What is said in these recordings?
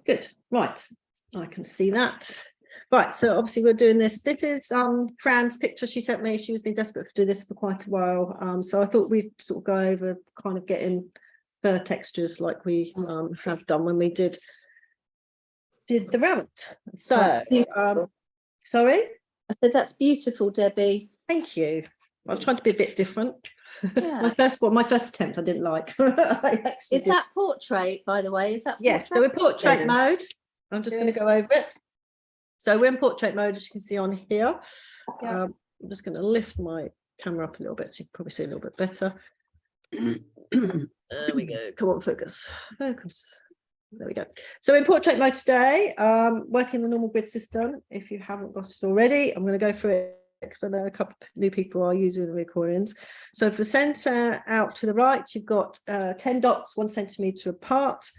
Good, right, I can see that. Right, so obviously we're doing this. This is Fran's picture she sent me. She's been desperate to do this for quite a while. So I thought we'd sort of go over kind of getting fur textures like we have done when we did the rabbit. So sorry? I said that's beautiful, Debbie. Thank you. I was trying to be a bit different. Yeah. my first attempt I didn't like. Is that portrait, by the way? Is that portrait? Yes, so we're portrait mode. I'm just going to go over it. So we're in portrait mode, as you can see on here. Yeah. I'm just going to lift my camera up a little bit so you can probably see a little bit better. There we go. Come on, focus. Focus. There we go. So in portrait mode today, working the normal grid system. If you haven't got it already, I'm going to go through it because I know a couple of new people are using the recordings. So for center out to the right, you've got 10 dots 1 centimeter apart,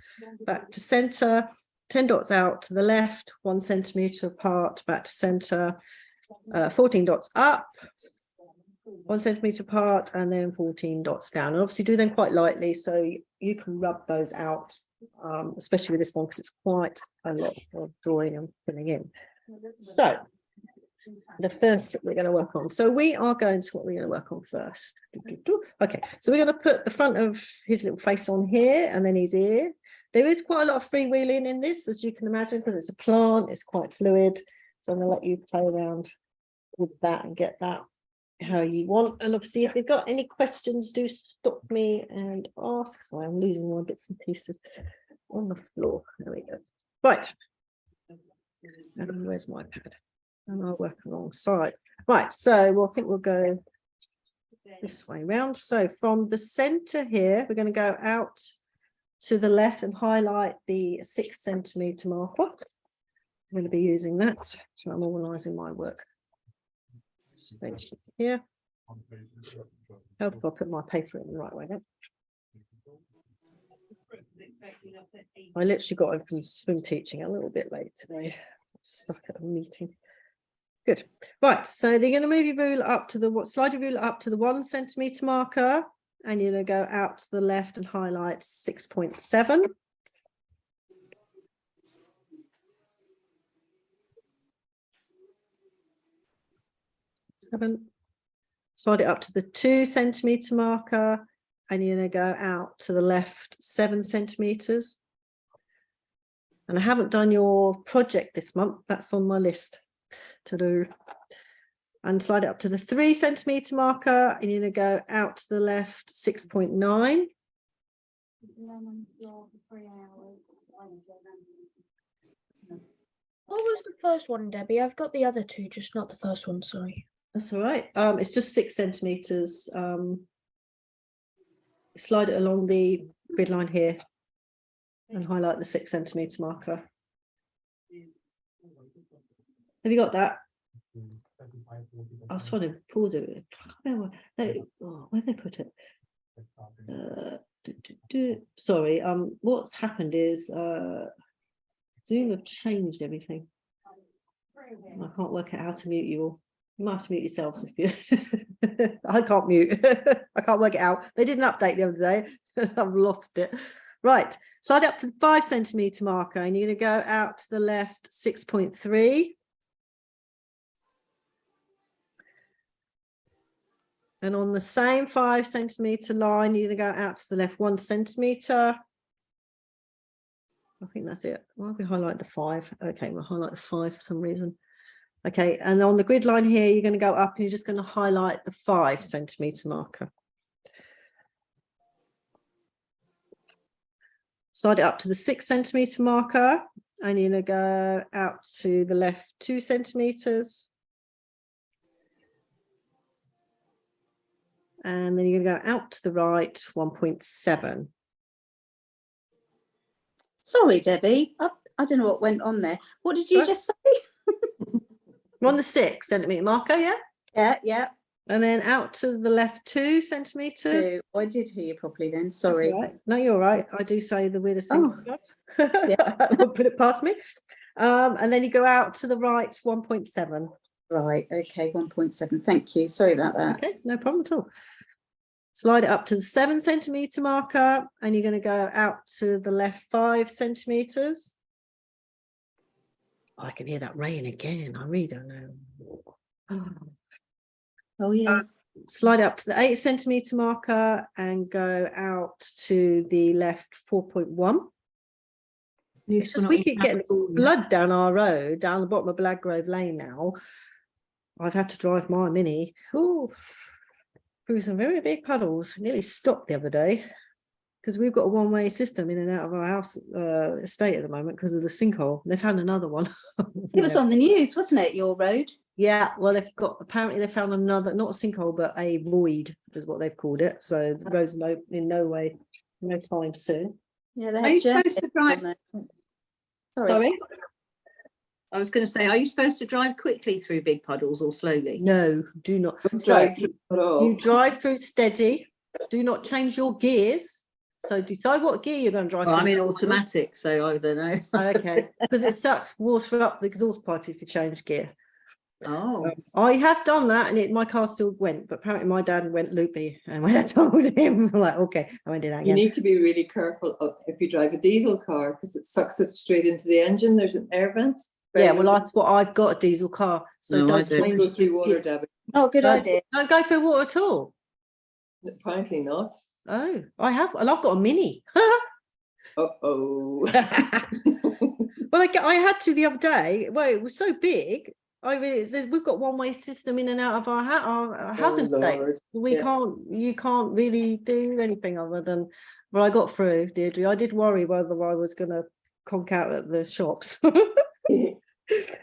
back to center, 10 dots out to the left, 1 centimeter apart, back to center, 14 dots up, 1 centimeter apart, and then 14 dots down. And obviously do them quite lightly so you can rub those out, especially with this one because it's quite a lot of drawing and filling in. So the first we're going to work on. So we are going to what we're going to work on first. Okay, so we're going to put the front of his little face on here and then his ear. There is quite a lot of freewheeling in this, as you can imagine, because it's a plant, it's quite fluid. So I'm going to let you play around with that and get that how you want. And obviously, if you've got any questions, do stop me and ask. So I'm losing my bits and pieces on the floor. There we go. Right. And where's my pad? And I'll work alongside. Right, so I think we'll go this way round. So from the center here, we're going to go out to the left and highlight the 6 centimeter marker. I'm going to be using that. So I'm organizing my work station here. Hope I put my paper in the right way then. I literally got home from swim teaching a little bit late today. Stuck at a meeting. Good. Right, so they're going to move your ruler up to the slide your ruler up to the 1 centimeter marker, and you're going to go out to the left and highlight 6.7. 7. Slide it up to the 2 centimeter marker, and you're going to go out to the left 7 centimeters. And I haven't done your project this month. That's on my list to do. And slide it up to the 3 centimeter marker, and you're going to go out to the left 6.9. What was the first one, Debbie? I've got the other two, just not the first one, sorry. That's all right. It's just 6 centimeters. Slide it along the grid line here and highlight the 6 centimeter marker. Have you got that? I was trying to pause it. Oh, where they put it? Sorry. What's happened is Zoom have changed everything. I can't work out how to mute you all. You might have to mute yourselves if you. I can't mute. I can't work it out. They did an update the other day. I've lost it. Right. Slide up to the 5 centimeter marker, and you're going to go out to the left 6.3. And on the same 5 centimeter line, you're going to go out to the left 1 centimeter. I think that's it. Why have we highlight the 5? Okay, we'll highlight the 5 for some reason. Okay, and on the grid line here, you're going to go up and you're just going to highlight the 5 centimeter marker. Slide it up to the 6 centimeter marker, and you're going to go out to the left 2 centimeters. And then you're going to go out to the right 1.7. Sorry, Debbie. I don't know what went on there. What did you just say? We're on the 6 centimetre marker, yeah? Yeah. And then out to the left 2 centimetres. Two. I did hear you properly then. That's Sorry. all right. No, you're right. I do say the weirdest things. Yeah. I'll put it past me. And then you go out to the right 1.7. Right. Okay. 1.7. Thank you. Sorry about that. Okay, no problem at all. Slide it up to the 7 centimetre marker, and you're going to go out to the left 5 centimetres. I can hear that rain again. I really don't know. Oh yeah. Slide up to the 8 centimetre marker and go out to the left 4.1. It's just we keep getting blood down our road, down the bottom of Bladgrove Lane now. I've had to drive my Mini through some very big puddles. Nearly stopped the other day because we've got a one-way system in and out of our house estate at the moment because of the sinkhole. They found another one. It was on the news, wasn't it? Your road. Yeah, well, apparently they found another, not a sinkhole, but a void is what they've called it. So the road's in no time soon. Yeah, they Are you supposed to drive? Sorry? I was going to say, are you supposed to drive quickly through big puddles or slowly? No, do not. Drive So through at all. you drive through steady. Do not change your gears. So decide what gear you're going to drive Well, through. I'm in automatic, so I don't know. Okay, because it sucks water up the exhaust pipe if you change gear. Oh, I have done that, and my car still went, but apparently my dad went loopy, and when I told him, I'm like, okay, I won't do that You again. need to be really careful if you drive a diesel car because it sucks it straight into the engine. There's an air vent. Yeah, well, that's what I've got, a diesel car, so No, I don't don't. change Go the through water, gear. Debbie. Oh, good idea. Don't go through water at all. Apparently not. Oh, I have, and I've got a Mini. Uh-oh. Well, I had to the other day. Well, it was so big. We've got one-way system in and out of our housing estate. Lord. You can't really do anything other than, well, I got through, Deirdre. I did worry whether I was going to conk out at the shops.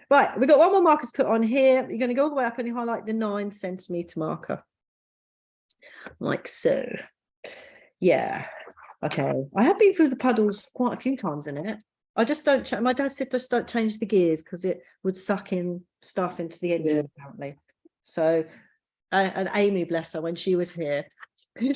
Right, we've got one more marker to put on here. You're going to go all the way up and you highlight the 9 centimetre marker. Like so. Yeah. Okay. I have been through the puddles quite a few times in it. I just don't, my dad said just don't change the gears because it would suck in stuff into the engine, apparently. So, and Amy, bless her, when she was here, we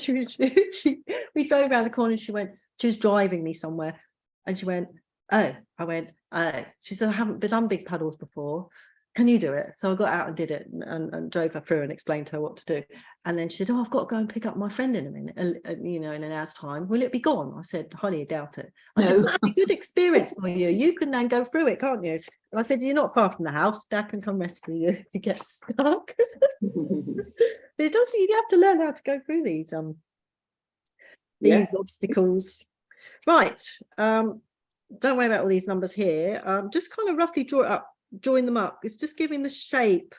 drove around the corner and she was driving me somewhere and she went, oh, I went, oh. She said, I haven't been on big puddles before. Can you do it? So I got out and did it and drove her through and explained to her what to do. And then she said, oh, I've got to go and pick up my friend in a minute, in an hour's time. Will it be gone? I said, highly doubt it. I said, that's a good experience for you. You can then go through it, can't you? And I said, you're not far from the house. Dad can come rescue you if you get stuck. But it does, you have to learn how to go through these obstacles. Right. Don't worry about all these numbers here. Just kind of roughly join them up. It's just giving the shape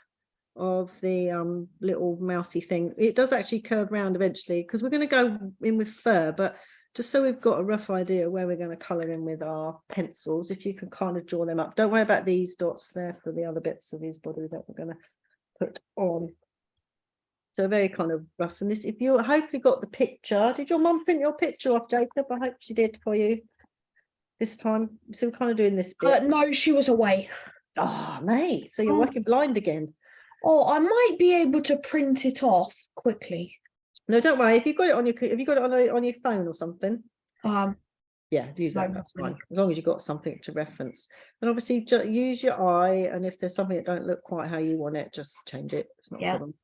of the little mousy thing. It does actually curve round eventually because we're going to go in with fur, but just so we've got a rough idea where we're going to colour in with our pencils, if you can kind of draw them up. Don't worry about these dots there for the other bits of his body that we're going to put on. So very kind of rough. And this, if you hopefully got the picture, did your mum print your picture off, Jacob? I hope she did for you this time. So we're kind of doing this bit. No, she was away. Oh, mate, so you're working blind again. Oh, I might be able to print it off quickly. No, don't worry. If you've got it on on your phone or something, yeah, use that. No, That's really. fine. As long as you've got something to reference. And obviously, use your eye. And if there's something that don't look quite how you want it, just change it. It's not a problem.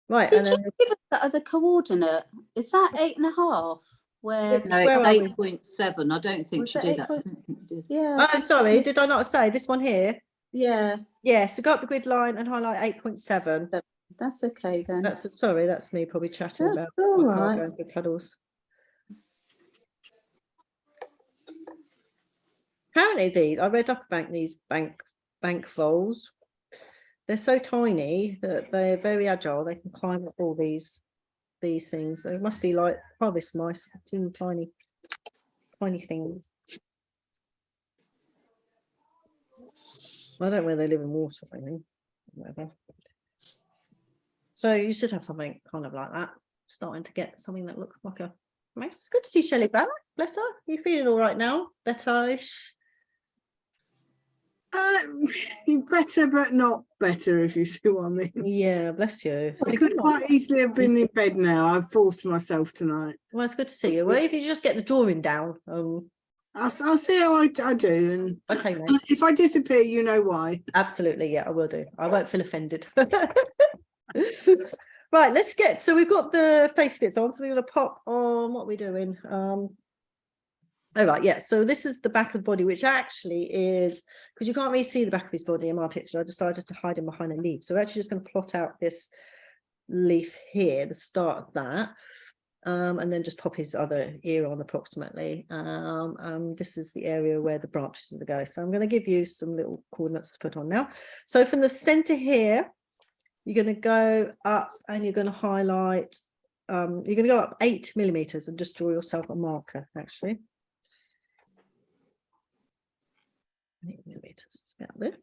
Right, Did and you then give us the other coordinate? Is that 8.5? Where? no, Where are we? it's 8.7. I don't think Was she it did 8 that. I don't think she did. Yeah. oh, sorry, did I not say this one here? Yeah. Yeah, so go up the grid line and highlight 8.7. That's okay then. That's me probably chatting That's about all my car right. going through puddles. Apparently I read up about these bank voles. They're so tiny that they're very agile. They can climb up all these things. They must be like harvest mice, tiny things. I don't know where they live in water, I think. Whatever. So you should have something kind of like that. Starting to get something that looks like a mouse. It's good to see Shelley back. Bless her. You feeling all right now? Better-ish? Better, but not better, if you see what I mean. Yeah, bless you. So I you could could quite easily have been in bed now. I've forced myself tonight. well, it's good to see you. Well, if you just get the drawing down, I'll see how I do. okay, mate. And if I disappear, you know why. Absolutely, yeah, I will do. I won't feel offended. Right, let's get, so we've got the face bits on, so we're going to pop on, what are we doing? Oh, right, yeah, so this is the back of the body, which actually is, because you can't really see the back of his body in my picture, I decided to hide him behind a leaf. So we're actually just going to plot out this leaf here, the start of that, and then just pop his other ear on approximately. This is the area where the branches are going to go. So I'm going to give you some little coordinates to put on now. So from the center here, you're going to go up and you're going to highlight, you're going to go up 8 millimeters and just draw yourself a marker, actually. 8 millimeters, about there.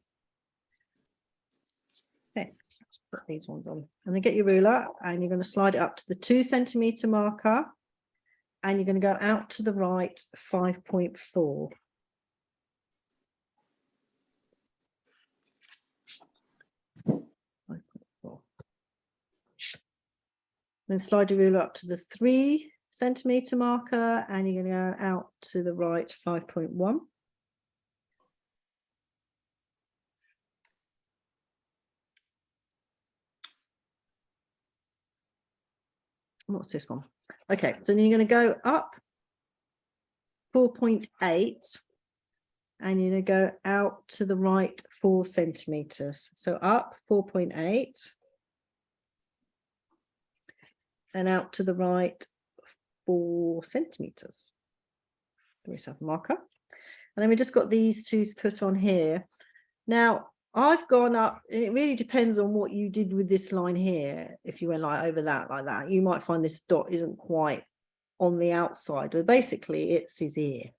Okay, so let's put these ones on. And then get your ruler and you're going to slide it up to the 2 centimeter marker. And you're going to go out to the right 5.4. Then slide your ruler up to the 3 centimeter marker and you're going to go out to the right 5.1. What's this one? Okay, so then you're going to go up 4.8 and you're going to go out to the right 4 centimeters. So up 4.8. And out to the right 4 centimeters. Give yourself a marker. And then we just got these two to put on here. Now I've gone up, and it really depends on what you did with this line here. If you went like over that, like that, you might find this dot isn't quite on the outside, but basically it's his ear.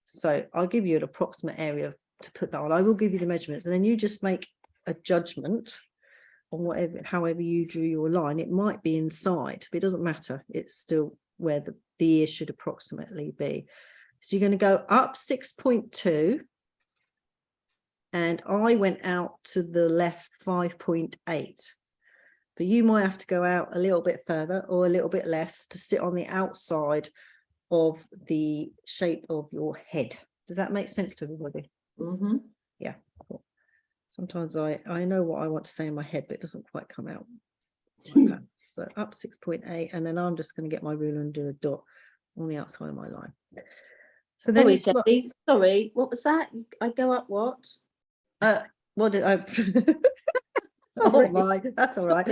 So I'll give you an approximate area to put that on. I will give you the measurements and then you just make a judgment on whatever, however you drew your line. It might be inside, but it doesn't matter. It's still where the ear should approximately be. So you're going to go up 6.2 and I went out to the left 5.8, but you might have to go out a little bit further or a little bit less to sit on the outside of the shape of your head. Does that make sense to everybody? Mm-hmm. Yeah, cool. Sometimes I know what I want to say in my head, but it doesn't quite come out like that. So up 6.8, and then I'm just going to get my ruler and do a dot on the outside of my line. So then Sorry, Debbie, sorry, what was that? I go up what? What did I? Oh my, that's all right.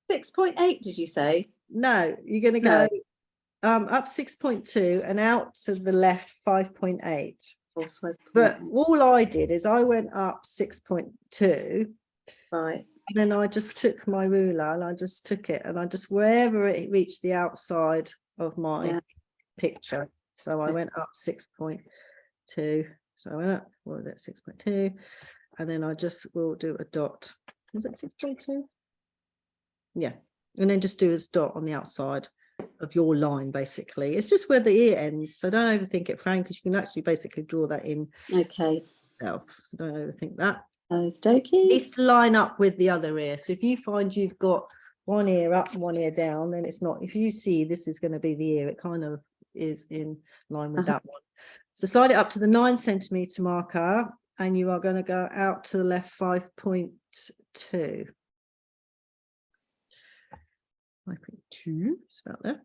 6.8, did you say? No, you're going to go up 6.2 and out to the left 5.8. But all I did is I went up 6.2, Right. and then I just took my ruler and I just took it and I just wherever it reached the outside of my picture. So I went up 6.2. So I went up, what was it, 6.2, and then I just will do a dot. Was it 6.2? Yeah, and then just do a dot on the outside of your line. Basically it's just where the ear ends, so don't overthink it, Frank, because you can actually basically draw that in Okay, yourself, so don't overthink that. okie dokie. It's to line up with the other ear. So if you find you've got one ear up and one ear down, then it's not, if you see this is going to be the ear, it kind of is in line with that one. So slide it up to the 9 centimeter marker and you are going to go out to the left 5.2. 5.2, it's about there.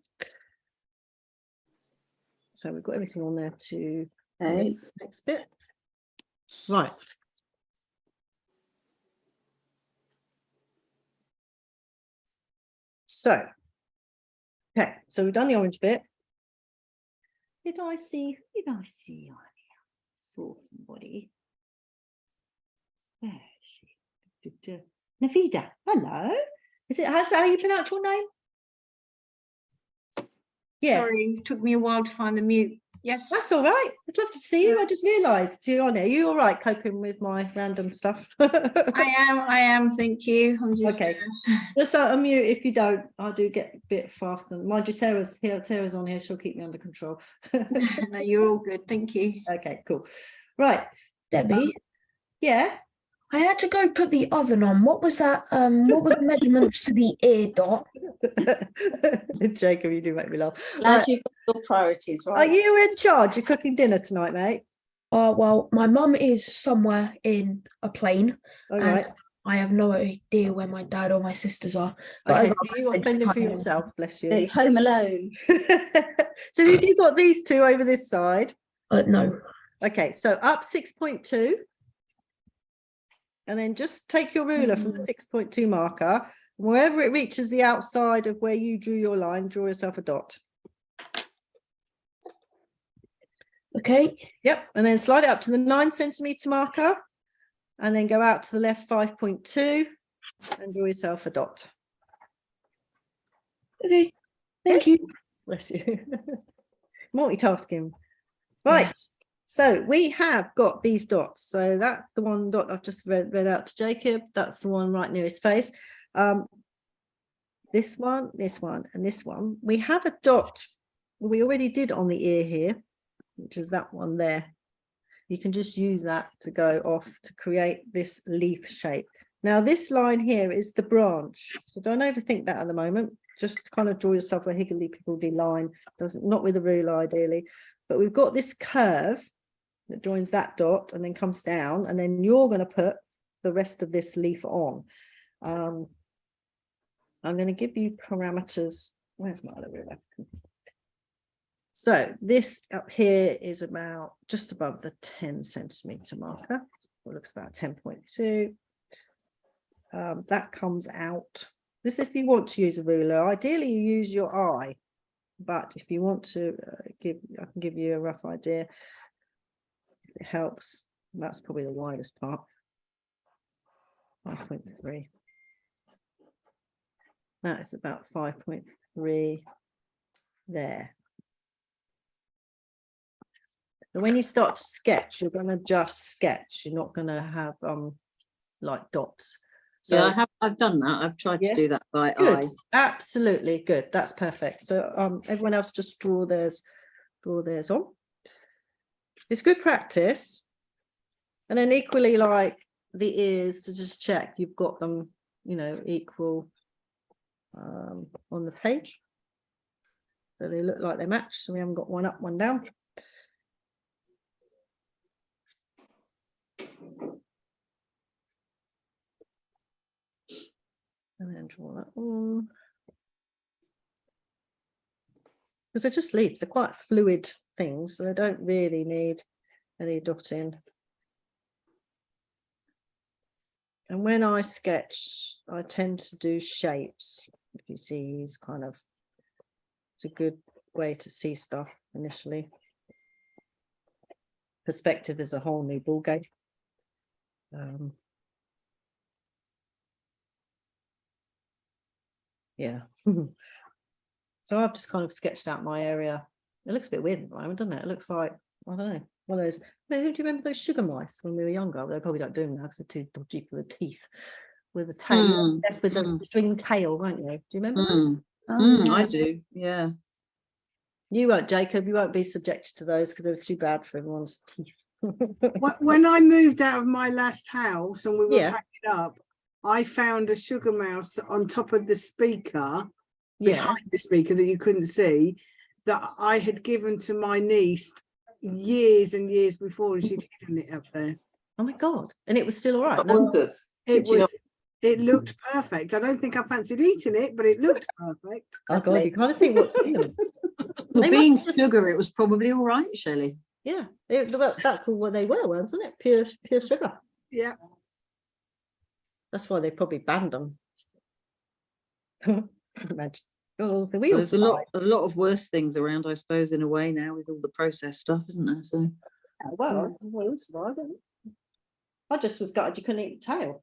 So we've got everything on there to Okay. next bit. Right. So, okay, so we've done the orange bit. Did I see? I saw somebody. Where is she? Navida, hello. Is it, how's that how you pronounce your name? Yeah. Sorry, it took me a while to find the mute Yes, That's all right. It's lovely to see you. I just realised you're on here. You all right coping with my random stuff? I am. Thank you. I'm just. Okay. Just unmute if you don't. I do get a bit faster. Mind you, Sarah's here. Sarah's on here. She'll keep me under control. No, you're all good. Thank you. Okay, cool. Right. Debbie, Yeah. I had to go put the oven on. What was that? What were the measurements for the ear dot? Jacob, you do make me laugh. Glad Right. you've got your priorities Are right. you in charge? You're cooking dinner tonight, mate? Well, my mum is somewhere in a plane, All and right. I have no idea where my dad or my sisters are. But I Okay, got so a you are message fending for saying- yourself, bless you. Hey, Home Alone. So have you got these two over this side? No. Okay, so up 6.2. And then just take your ruler from the 6.2 marker. Wherever it reaches the outside of where you drew your line, draw yourself a dot. Okay. Yep, and then slide it up to the 9 centimeter marker. And then go out to the left 5.2 and draw yourself a dot. Okay. Thank you. Bless you. Multitasking. Right. So we have got these dots. So that's the one dot I've just read out to Jacob. That's the one right near his face. This one, and this one. We have a dot we already did on the ear here, which is that one there. You can just use that to go off to create this leaf shape. Now this line here is the branch. So don't overthink that at the moment. Just kind of draw yourself a higgledy-piggledy line. Not with a ruler ideally, but we've got this curve that joins that dot and then comes down, and then you're going to put the rest of this leaf on. I'm going to give you parameters. Where's my other ruler? So this up here is about just above the 10 centimeter marker. It looks about 10.2. That comes out. This, if you want to use a ruler, ideally you use your eye, but if you want to I can give you a rough idea. It helps. That's probably the widest part. 5.3. That is about 5.3 there. So when you start to sketch, you're going to just sketch. You're not going to have like dots. So Yeah, I've done that. I've tried Yeah. to do that by good, eye. absolutely good. That's perfect. So everyone else just draw theirs on. It's good practice. And then equally, like the ears, to just check you've got them, equal on the page. So they look like they match. So we haven't got one up, one down. And then draw that on. Because they're just leaves, they're quite fluid things, so they don't really need any dotting. And when I sketch, I tend to do shapes. If you see, he's kind of, it's a good way to see stuff initially. Perspective is a whole new ballgame. Yeah. So I've just kind of sketched out my area. It looks a bit weird at the moment, doesn't it? It looks like, I don't know, one of those. Do you remember those sugar mice when we were younger? They probably don't do them now because they're too dodgy for the teeth. With the tail, with the string tail, won't you? Do you remember those? I do. Yeah. You won't, Jacob. You won't be subjected to those because they're too bad for everyone's teeth. When I moved out of my last house and we were Yeah. packing up, I found a sugar mouse on top of the speaker, Yeah. behind the speaker that you couldn't see, that I had given to my niece years and years before, and she'd hidden it up there. Oh my God. And it was still all right. What No? was it? It Did you was. It looked perfect. I don't think I fancied eating it, but it looked perfect. Oh God, you kind of think what's in them. Well, They being must have- sugar, it was probably all right, Shelley. Yeah, that's all what they were, wasn't it? Pure sugar. Yeah. That's why they probably banned them. Imagine. Oh, the wheels. There's a lot of worse things around, I suppose, in a way now with all the processed stuff, isn't there? So Well, survived, didn't it? I just was gutted you couldn't eat the tail.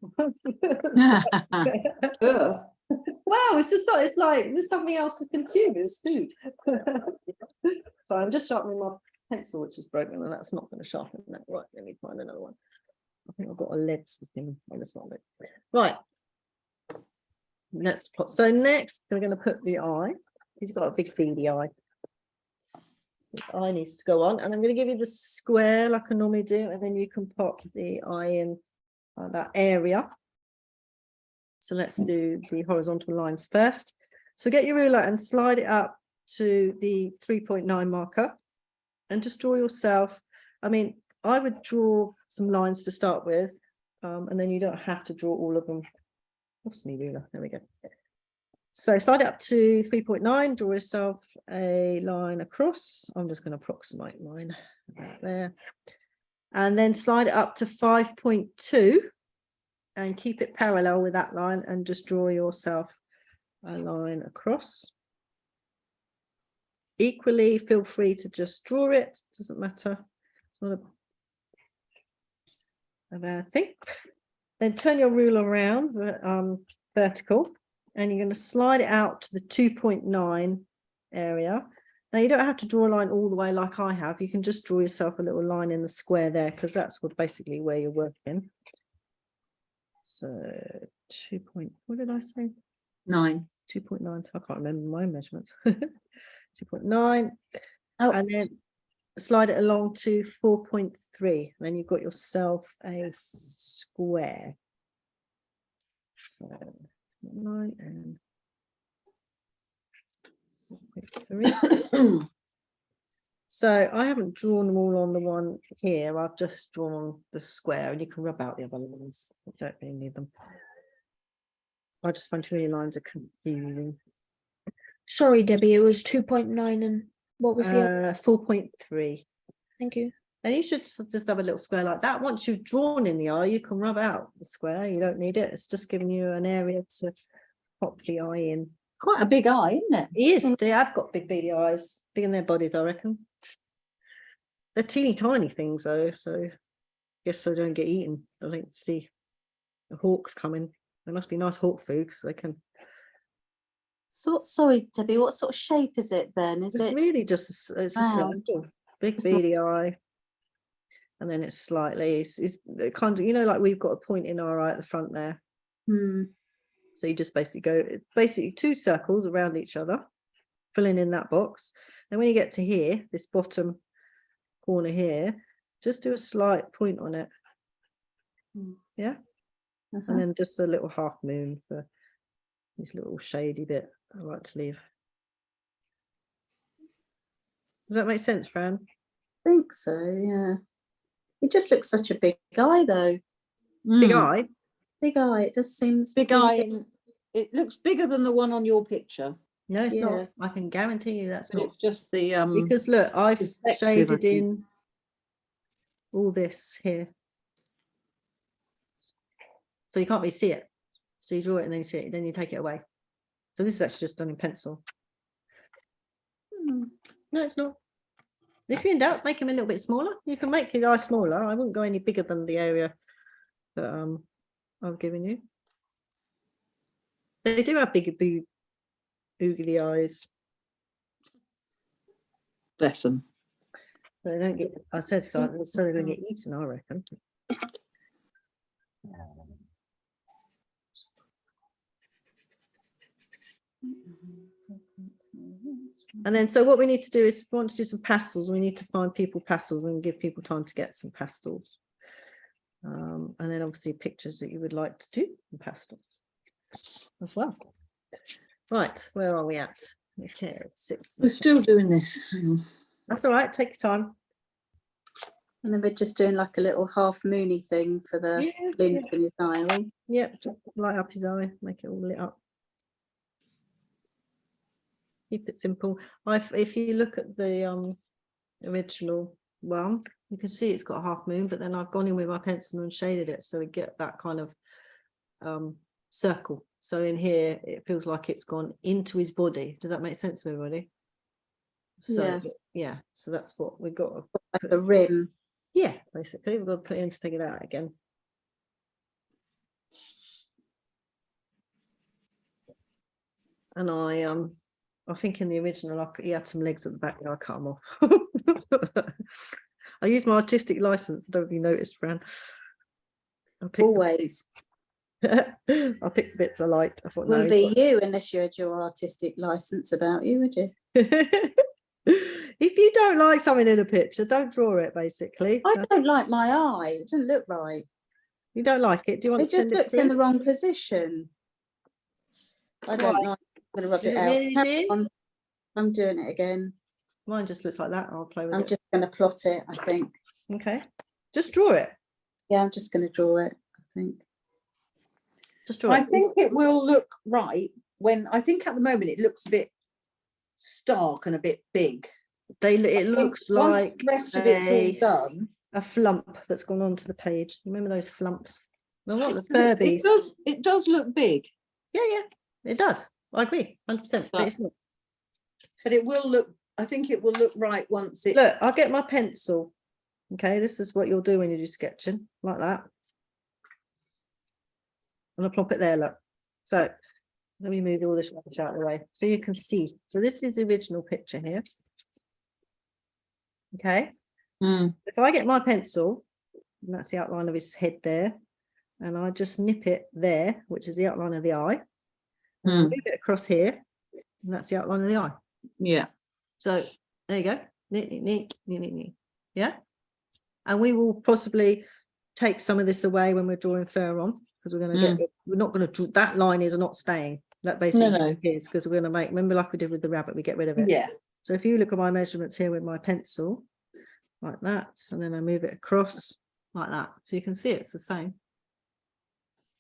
Yeah. Wow, it's like there's something else to consume. It's food. So I'm just sharpening my pencil which is broken, and that's not going to sharpen that. Right, let me find another one. I think I've got a lead sticking. Oh, that's not lead. Right. Let's plot. So next we're going to put the eye. He's got a big beady eye. The eye needs to go on, and I'm going to give you the square like I normally do, and then you can pop the eye in that area. So let's do the horizontal lines first. So get your ruler and slide it up to the 3.9 marker, and just draw yourself. I mean, I would draw some lines to start with, and then you don't have to draw all of them. What's me ruler? There we go. So slide it up to 3.9, draw yourself a line across. I'm just going to approximate mine about there. And then slide it up to 5.2 and keep it parallel with that line, and just draw yourself a line across. Equally, feel free to just draw it, doesn't matter. It's not a bad thing. Then turn your ruler around vertical, and you're going to slide it out to the 2.9 area. Now you don't have to draw a line all the way like I have. You can just draw yourself a little line in the square there, because that's what basically where you're working. So 2. What did I say? 9. 2.9. I can't remember my measurements. 2.9. And then slide it along to 4.3. Then you've got yourself a square. So 9 and 4.3. So I haven't drawn them all on the one here. I've just drawn the square, and you can rub out the other lines. You don't really need them. I just find too many lines are confusing. Sorry, Debbie, it was 2.9 and what was the other? 4.3. Thank you. And you should just have a little square like that. Once you've drawn in the eye, you can rub out the square. You don't need it. It's just giving you an area to pop the eye in. Quite a big eye, isn't it? Yes, they have got big beady eyes, big in their bodies, I reckon. They're teeny tiny things though, so I guess they don't get eaten. I think see the hawks coming. There must be nice hawk food, so they can. So sorry, Debbie, what sort of shape is it then? Is It's it really just it's a round? circle, big It's not- beady eye, and then it's slightly it's kind of, you know, like we've got a point in our eye at the front there. Hmm. So you just basically go, it's basically 2 circles around each other, filling in that box. And when you get to here, this bottom corner here, just do a slight point on it. Yeah. And then just a little half moon for this little shady bit I like to leave. Does that make sense, Fran? I think so, yeah. It just looks such a big eye though. Big Mm. eye. Big eye, it just seems Big really eye. big. It looks bigger than the one on your picture, No, it's Yeah. not. I can guarantee you that's but not. it's just the Because look, I've perspective, I shaded think. in all this here. So you can't really see it. So you draw it and then you see it, then you take it away. So this is actually just done in pencil. Hmm. No, it's not. If you're in doubt, make him a little bit smaller. You can make your eye smaller. I wouldn't go any bigger than the area that I've given you. They do have big oogly eyes. Bless them. They don't get, I said so they don't get eaten, I reckon. And then so what we need to do is, if we want to do some pastels, we need to find people pastels and give people time to get some pastels. And then obviously pictures that you would like to do in pastels as well. Right, where are we at? Okay, it's 6. We're still doing this. Hang on. That's all right, take your time. And then we're just doing like a little half moony thing for the Yeah, glint in his eye, are we? Yep, just light up his eye, make it all lit up. Keep it simple. If you look at the original one, you can see it's got a half moon, but then I've gone in with my pencil and shaded it so we get that kind of circle. So in here it feels like it's gone into his body. Does that make sense to everybody? So yeah, so that's what we've got. Like a rim. Yeah, basically we've got to put in to take it out again. And I think in the original he had some legs at the back there. I cut them off. I use my artistic license. I don't know if you noticed, Fran. Always. I picked bits I liked. I thought, Wouldn't no, be you unless you had your artistic license about you, would you? if you don't like something in a picture, don't draw it, basically. I don't like my eye. It doesn't look right. You don't like it. Do you want It to just send it looks in the through? wrong position. I don't Right. like. I'm going to rub Does it it out. really Hang do? on. I'm doing it again. Mine just looks like that. I'll play with I'm it. just going to plot it, I think. Okay. Just draw it. Yeah, I'm just going to draw it, I think. Just draw I it. think it will look right when, I think at the moment it looks a bit stark and a bit big. It looks Once like the rest of it's all done. a flump that's gone onto the page. Remember those flumps? No, what the It Furbies? does look big, Yeah, it does. I agree, 100%. But it's not. but it will look, I think it will look right once it's. Look, I'll get my pencil. Okay, this is what you'll do when you do sketching, like that. And I'll plop it there, look. So let me move all this rubbish out of the way so you can see. So this is the original picture here. Okay. If I get my pencil, and that's the outline of his head there, and I just nip it there, which is the outline of the eye, and I'll move it across here, and that's the outline of the eye. Yeah. So there you go. Yeah. And we will possibly take some of this away when we're drawing fur on, because we're going to get, we're not going to draw, that line is not staying. That basically is, because we're going to make, remember like we did with the rabbit, we get rid of it. Yeah. So if you look at my measurements here with my pencil, like that, and then I move it across like that, so you can see it's the same.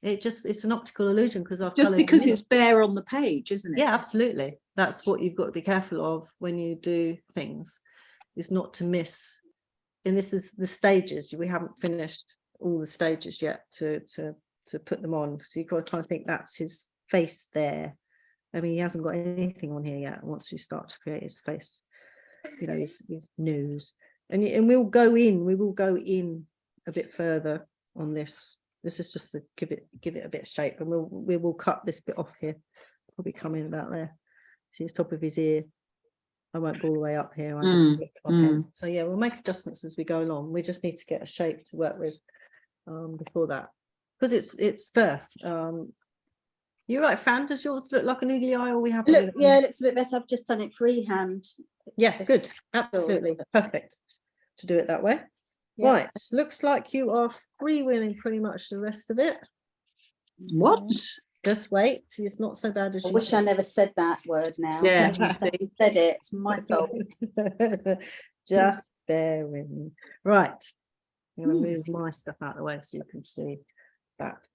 It's an optical illusion because I've Just coloured because them in. it's bare on the page, isn't it? Yeah, absolutely. That's what you've got to be careful of when you do things, is not to miss. And this is the stages. We haven't finished all the stages yet to put them on. So you've got to kind of think that's his face there. I mean, he hasn't got anything on here yet. Once you start to create his face, you know, his nose, and we'll go in. We will go in a bit further on this. This is just to give it a bit of shape, and we will cut this bit off here. Probably come in about there. See his top of his ear. I won't go all the way up here. I just flip it up here. So yeah, we'll make adjustments as we go along. We just need to get a shape to work with before that, because it's fur. You're right, Fran. Does yours look like an oogly eye, or we have? Look, yeah, it looks a bit better. I've just done it freehand. Yeah, good. Absolutely perfect to do it that way. Yeah. Right, looks like you are freewheeling pretty much the rest of it. What? Just wait, it's not so bad as I you wish I think. never said that word now. Yeah, you see. Said it. It's my fault. Just bear with me. Right, I'm going to move my stuff out of the way so you can see that.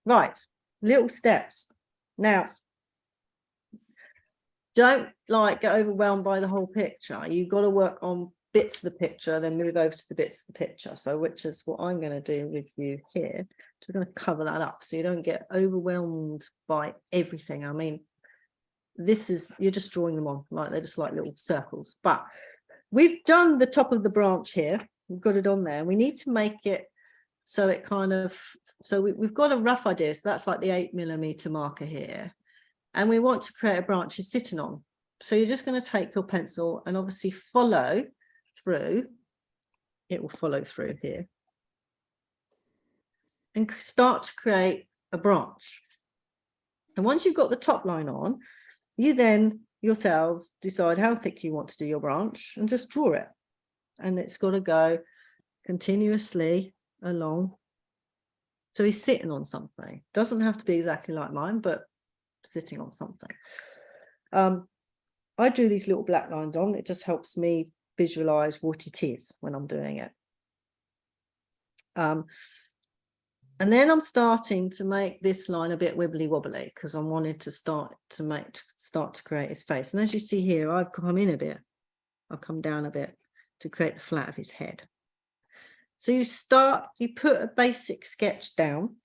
Right, little steps. Now, don't get overwhelmed by the whole picture. You've got to work on bits of the picture, then move over to the bits of the picture. So which is what I'm going to do with you here. Just going to cover that up so you don't get overwhelmed by everything. I mean, you're just drawing them on, like they're just like little circles. But we've done the top of the branch here. We've got it on there. We need to make it so it kind of, so we've got a rough idea. So that's like the 8mm marker here. And we want to create a branch you're sitting on. So you're just going to take your pencil and obviously follow through. It will follow through here. And start to create a branch. And once you've got the top line on, you then yourselves decide how thick you want to do your branch and just draw it. And it's got to go continuously along. So he's sitting on something. Doesn't have to be exactly like mine, but sitting on something. I drew these little black lines on. It just helps me visualize what it is when I'm doing it. And then I'm starting to make this line a bit wibbly wobbly because I wanted to start to create his face. And as you see here, I've come in a bit. I've come down a bit to create the flat of his head. So you put a basic sketch down.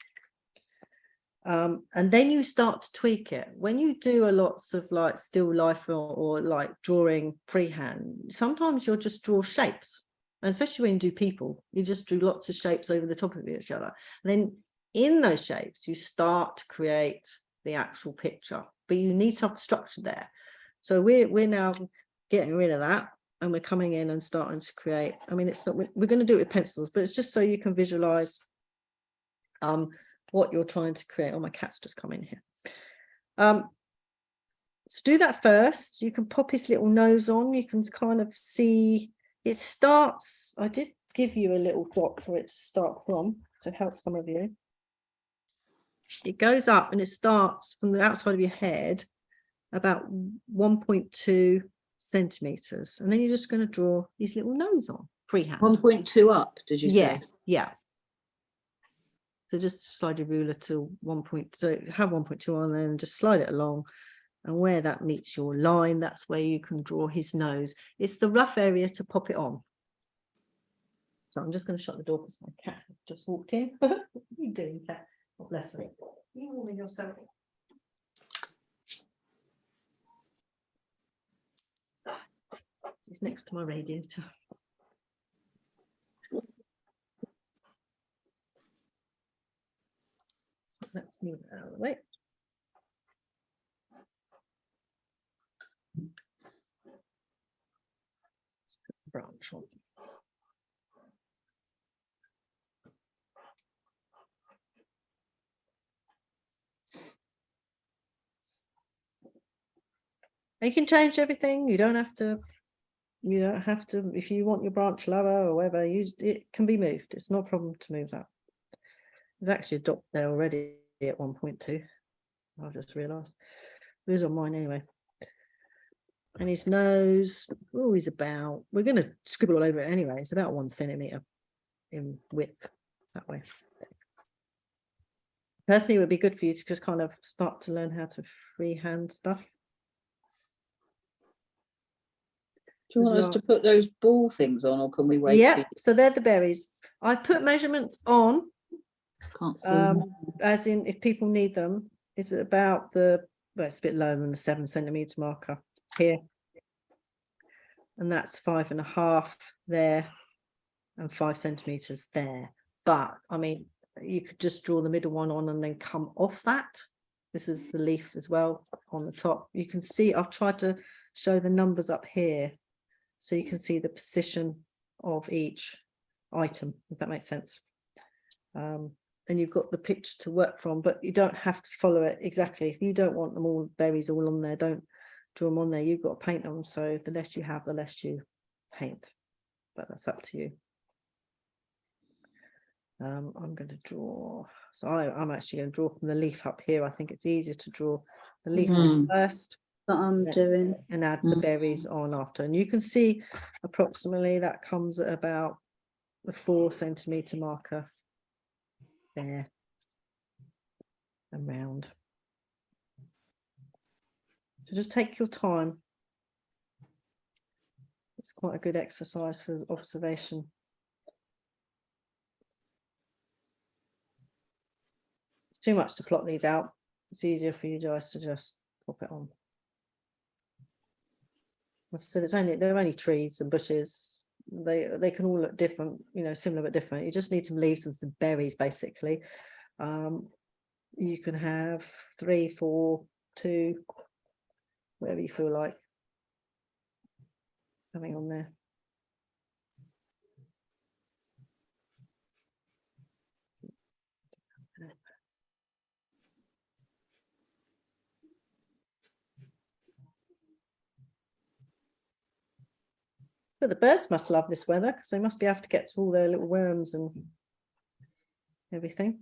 And then you start to tweak it. When you do lots of like still life or like drawing freehand, sometimes you'll just draw shapes. And especially when you do people, you just do lots of shapes over the top of each other. And then in those shapes, you start to create the actual picture, but you need some structure there. So we're now getting rid of that. and we're coming in and starting to create. I mean, it's not, we're going to do it with pencils, but it's just so you can visualize what you're trying to create. Oh, my cat's just come in here. So do that first. You can pop his little nose on. You can kind of see it starts. I did give you a little dot for it to start from to help some of you. It goes up and it starts from the outside of your head about 1.2 centimeters, and then you're just going to draw his little nose on freehand. 1.2 up, did you Yeah, say? yeah. So just slide your ruler to 1. So have 1.2 on there and just slide it along, and where that meets your line, that's where you can draw his nose. It's the rough area to pop it on. So I'm just going to shut the door because my cat just walked in. What are you doing, cat? God bless her. You warming yourself. She's next to my radiator. So let's move it out of the way. Let's put the branch on. You can change everything. You don't have to. If you want your branch lower or whatever, it can be moved. It's not a problem to move that. There's actually a dot there already at 1.2. I've just realised. It was on mine anyway. And his nose, oh, he's about, we're going to scribble all over it anyway. It's about 1 centimetre in width that way. Personally, it would be good for you to just kind of start to learn how to freehand stuff. Do you want us to put those ball things on, or can we wait? Yeah, so they're the berries. I've put measurements on, Can't see. as in if people need them. It's about well, it's a bit lower than the 7 centimetre marker here. And that's 5.5 there and 5 centimetres there. But I mean, you could just draw the middle one on and then come off that. This is the leaf as well on the top. You can see I've tried to show the numbers up here so you can see the position of each item, if that makes sense. And you've got the picture to work from, but you don't have to follow it exactly. If you don't want them all berries all on there, don't draw them on there. You've got to paint them, so the less you have, the less you paint, but that's up to you. I'm going to draw, so I'm actually going to draw from the leaf up here. I think it's easier to draw the leaf on first. That I'm doing. And add the berries on after. And you can see approximately that comes at about the 4 centimetre marker there and round. So just take your time. It's quite a good exercise for observation. It's too much to plot these out. It's easier for you guys to just pop it on. So they're only trees and bushes. They can all look different, you know, similar but different. You just need some leaves and some berries basically. You can have 3, 4, 2, whatever you feel like having on there. But the birds must love this weather because they must be able to get to all their little worms and everything.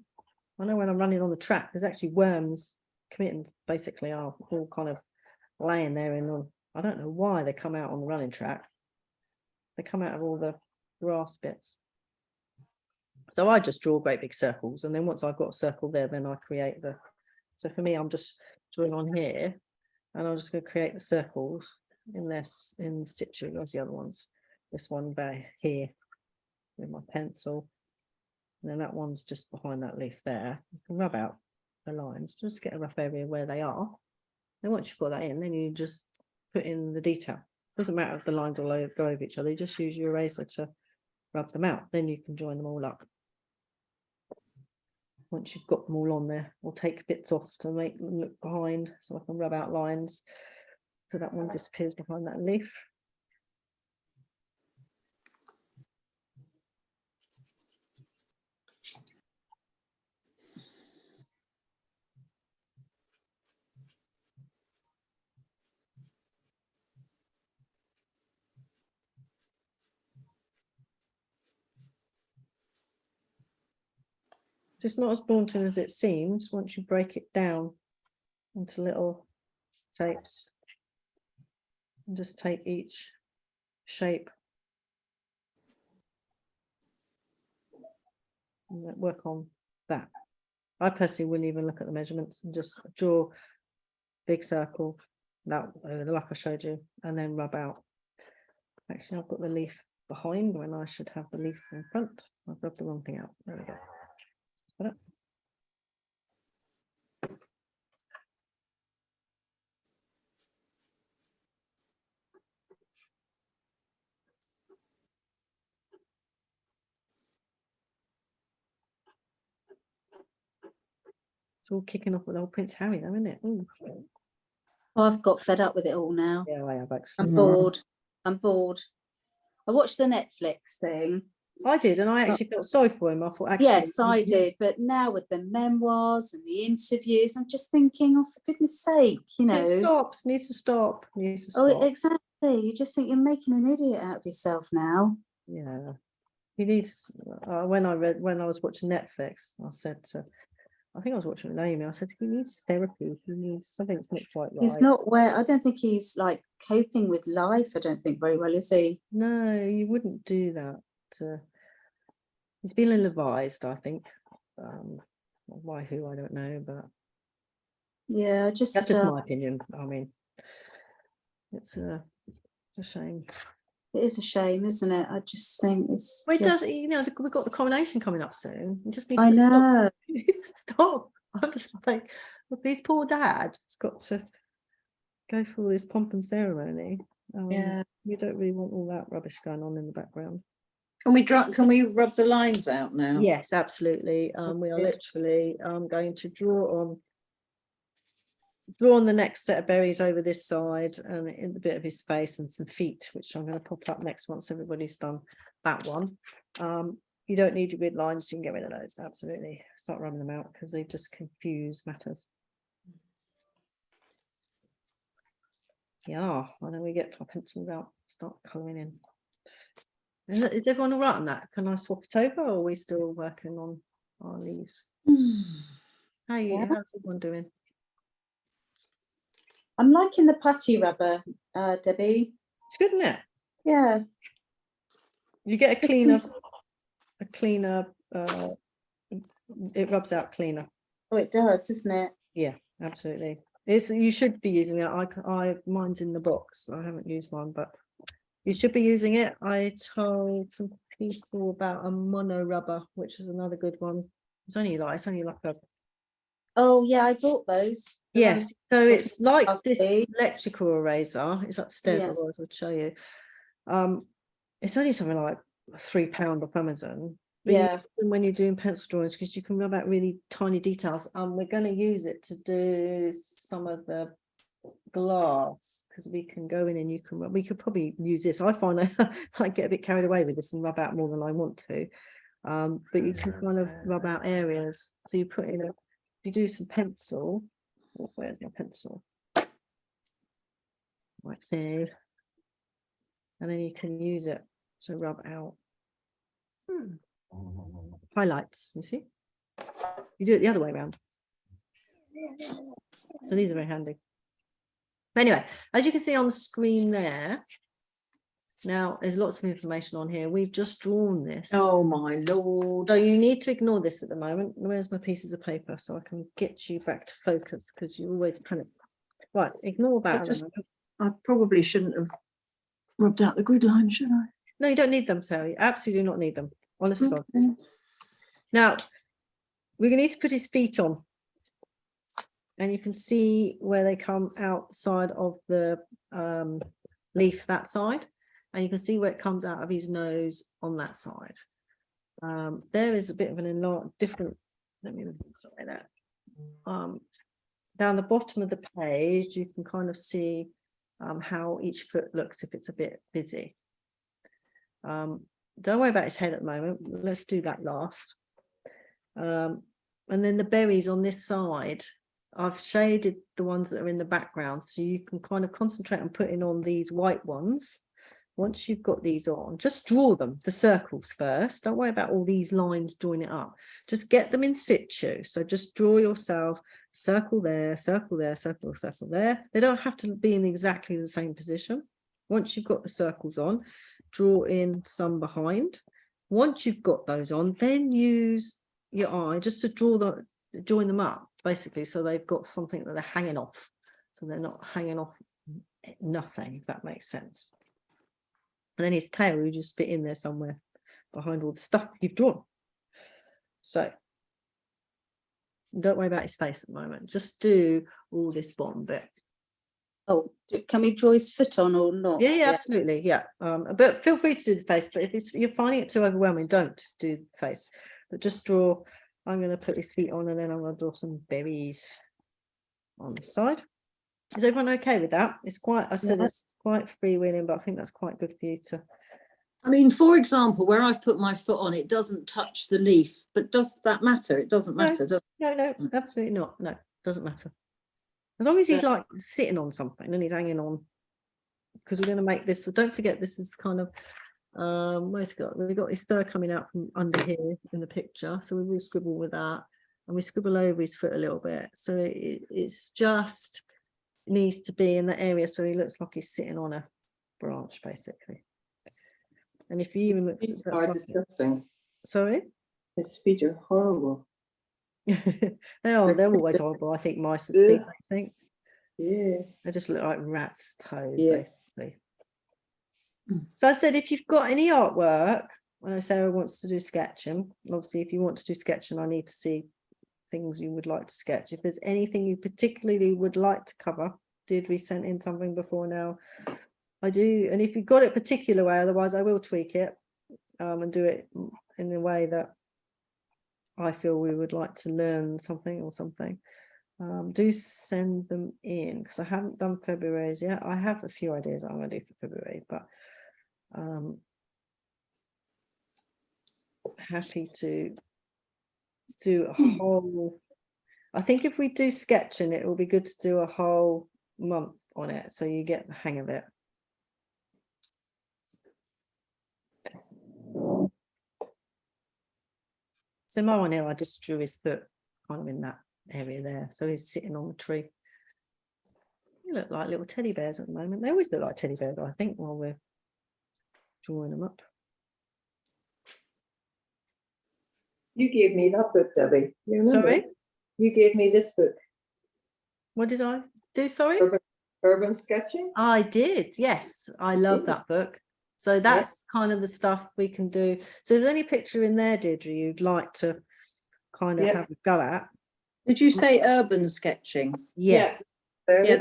I know when I'm running on the track, there's actually worms committing, basically are all kind of laying there in all. I don't know why they come out on the running track. They come out of all the grass bits. So I just draw great big circles, and then once I've got a circle there, then I create the. So for me, I'm just drawing on here, and I'm just going to create the circles in this in situ. Where's the other ones? This one by here with my pencil, and then that one's just behind that leaf there. You can rub out the lines, just get a rough area where they are. And once you've got that in, then you just put in the detail. Doesn't matter if the lines all go over each other. You just use your eraser to rub them out. Then you can join them all up. Once you've got them all on there, we'll take bits off to make them look behind, so I can rub out lines. So that one disappears behind that leaf. It's not as daunting as it seems once you break it down into little shapes. And just take each shape and work on that. I personally wouldn't even look at the measurements and just draw big circle that like I showed you, and then rub out. Actually, I've got the leaf behind when I should have the leaf in front. I've rubbed the wrong thing out. There we go. Got it. It's all kicking off with old Prince Harry, though, isn't it? Ooh. Oh, I've got fed up with it all now. Yeah, I have actually. I'm bored. I'm bored. I watched the Netflix thing. I did, and I actually felt sorry for him. I thought, actually, Yes, I did. But now with the memoirs and the interviews, I'm just thinking, oh, for goodness sake, you know. It stops. Needs to stop. Needs to stop. Oh, exactly. You just think you're making an idiot out of yourself now. Yeah, he needs. When I was watching Netflix, I said to, I think I was watching with Amy. I said he needs therapy. He needs something that's not quite right. He's not well. I don't think he's like coping with life. I don't think very well, is he? No, you wouldn't do that. He's been ill-advised, I think. Why? Who? I don't know, but Yeah, that's just my opinion. I mean, it's a shame. it is a shame, isn't it? I just think it's. Well, it yes. does. You know, we've got the coronation coming up soon. You just need I to stop. know. You need to stop. I'm just like, well, his poor dad has got to go through all this pomp and ceremony. Yeah. You don't really want all that rubbish going on in the background. Can we rub the lines out now? Yes, absolutely. We are literally going to draw on the next set of berries over this side and in the bit of his face and some feet, which I'm going to pop up next once everybody's done that one. You don't need your grid lines, you can get rid of those. Absolutely. Start rubbing them out because they just confuse matters. Yeah, and then we get our pencils out, start colouring in. Is everyone all right on that? Can I swap it over, or are we still working on our leaves? How's everyone doing? I'm liking the putty rubber, Debbie. It's good, isn't it? Yeah. You get a cleaner, it rubs out cleaner. Oh, it does, isn't it? Yeah, absolutely. You should be using it. Mine's in the box. I haven't used one, but you should be using it. I told some people about a mono rubber, which is another good one. It's only like a. Oh yeah, I bought those. Yes, so it's like this Possibly. electrical eraser. It's upstairs. Yes. Otherwise, I'll show you. It's only something like £3 off Amazon. But Yeah. when you're doing pencil drawings, because you can rub out really tiny details. We're going to use it to do some of the glass, because we can go in and we could probably use this. I find I get a bit carried away with this and rub out more than I want to. But you can kind of rub out areas. So you put in you do some pencil. Oh, where's my pencil? Right, so, and then you can use it to rub out highlights. You see, you do it the other way around. So these are very handy. But anyway, as you can see on the screen there, now there's lots of information on here. We've just drawn this. Oh my lord. So you need to ignore this at the moment. Where's my pieces of paper so I can get you back to focus, because you always panic. Right, ignore that. I probably shouldn't have rubbed out the grid line, should I? No, you don't need them, Sally. Absolutely do not need them. Honestly. Okay. Now, we're going to need to put his feet on. And you can see where they come outside of the leaf that side. And you can see where it comes out of his nose on that side. There is a bit of an different, let me move this like that. Down the bottom of the page, you can kind of see how each foot looks if it's a bit busy. Don't worry about his head at the moment. Let's do that last. And then the berries on this side, I've shaded the ones that are in the background, so you can kind of concentrate on putting on these white ones once you've got these on, just draw them, the circles first. Don't worry about all these lines drawing it up. Just get them in situ. So just draw yourself circle there, circle there, circle, circle there. They don't have to be in exactly the same position. Once you've got the circles on, draw in some behind. Once you've got those on, then use your eye just to join them up, basically, so they've got something that they're hanging off. So they're not hanging off nothing, if that makes sense. And then his tail, you just fit in there somewhere behind all the stuff you've drawn. So don't worry about his face at the moment. Just do all this bottom bit. Oh, can we draw his foot on or not? Yeah, absolutely. Yeah. But feel free to do the face. But if you're finding it too overwhelming, don't do the face. But just draw. I'm going to put his feet on, and then I'm going to draw some berries on the side. Is everyone okay with that? It's quite, I said, it's quite freewheeling, but I think that's quite good for you to. I mean, for example, where I've put my foot on, it doesn't touch the leaf, but does that matter? It doesn't matter, does it? No, absolutely not. No, doesn't matter. As long as he's like sitting on something and he's hanging on, because we're going to make this. So don't forget, this is kind of where's it got? We've got his fur coming out from under here in the picture, so we will scribble with that, and we scribble over his foot a little bit. So it's just needs to be in that area, so he looks like he's sitting on a branch, basically. And if you even look, Feet are disgusting. Sorry. His feet are horrible. they're always horrible. I think mice's feet. I think. Yeah. They just look like rats' toes, Yeah. basically. So I said, if you've got any artwork, when I Sarah wants to do sketching, obviously, if you want to do sketching, I need to see things you would like to sketch. If there's anything you particularly would like to cover, did we send in something before now? I do, and if you've got it a particular way, otherwise I will tweak it and do it in a way that I feel we would like to learn something or something. Do send them in, because I haven't done February's yet. I have a few ideas I'm going to do for February, but happy to do a whole. I think if we do sketching, it will be good to do a whole month on it, so you get the hang of it. So my one here, I just drew his foot kind of in that area there, so he's sitting on the tree. They look like little teddy bears at the moment. They always look like teddy bears, I think, while we're drawing them up. You gave me that book, Debbie. You remember? Sorry? You gave me this book. What did I do? Sorry? Urban sketching. I did, yes. I love that book. So that's kind of the stuff we can do. So is there any picture in there, Deirdre, you'd like to kind of have a go at? Did you say urban sketching? Yes. Yeah,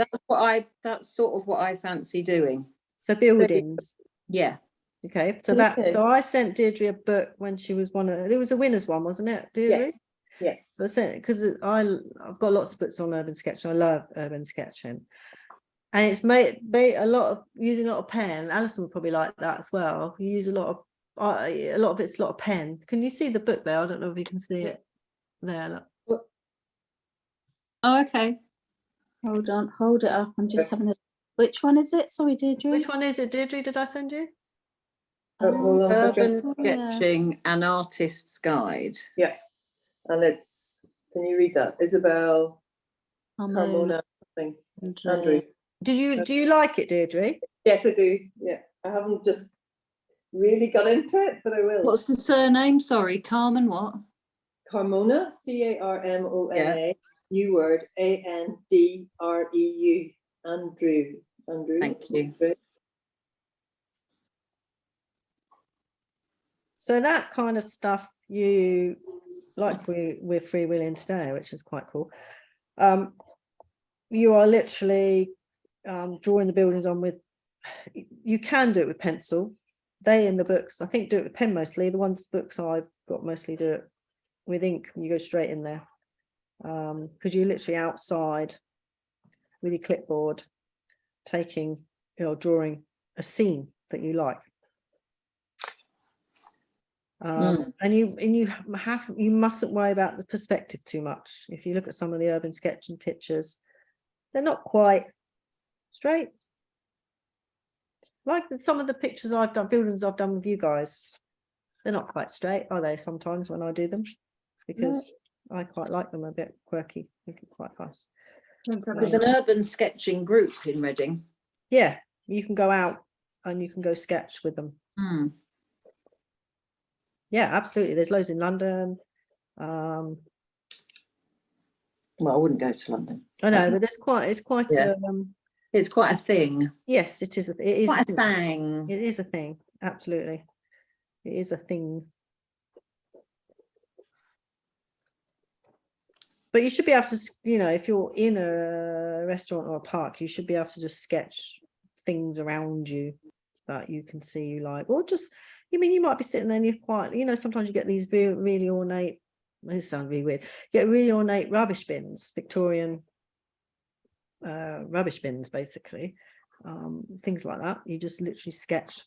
that's sort of what I fancy doing. So buildings. Yeah. Okay, so so I sent Deirdre a book when she was it was a winner's one, wasn't it, Deirdre? Yeah. So I sent, because I've got lots of books on urban sketching. I love urban sketching, and it's made using a lot of pen. Alison would probably like that as well. You use a lot of it's a lot of pen. Can you see the book there? I don't know if you can see it there. Look. Oh, okay. Hold on, hold it up. I'm just having a. Which one is it? Sorry, Deirdre. Which one is it, Deirdre? Did I send you? Hold on, Urban yeah. sketching, an artist's guide. Yeah, and can you read that? Isabel Carmona. Carmona, something. Andrew. Do you like it, Deirdre? Yes, I do. Yeah, I haven't just really got into it, but I will. What's the surname? Sorry, Carmen what? Carmona, Carmona, new word, Andreu. Andrew. Thank you. So that kind of stuff you like, we're freewheeling today, which is quite cool. You are literally drawing the buildings on with, you can do it with pencil. They in the books, I think, do it with pen mostly. The books I've got mostly do it with ink. You go straight in there because you're literally outside with your clipboard, drawing a scene that you like. And you mustn't worry about the perspective too much. If you look at some of the urban sketching pictures, they're not quite straight. Like some of the pictures I've done, buildings I've done with you guys, they're not quite straight, are they? Sometimes when I do them, because I quite like them a bit quirky. I think it's quite nice. There's an urban sketching group in Reading. Yeah, you can go out and you can go sketch with them. Hmm. Yeah, absolutely. There's loads in London. Well, I wouldn't go to London. I know, but it's quite Yeah. It's quite a thing. yes, it is. It is Quite a a thing. thing. It is a thing. Absolutely, it is a thing. But you should be able to, you know, if you're in a restaurant or a park, you should be able to just sketch things around you that you can see you like, or just, you mean, you might be sitting there and you're quite, you know, sometimes you get these really ornate, this sounds really weird, you get really ornate rubbish bins, Victorian rubbish bins, basically, things like that. You just literally sketch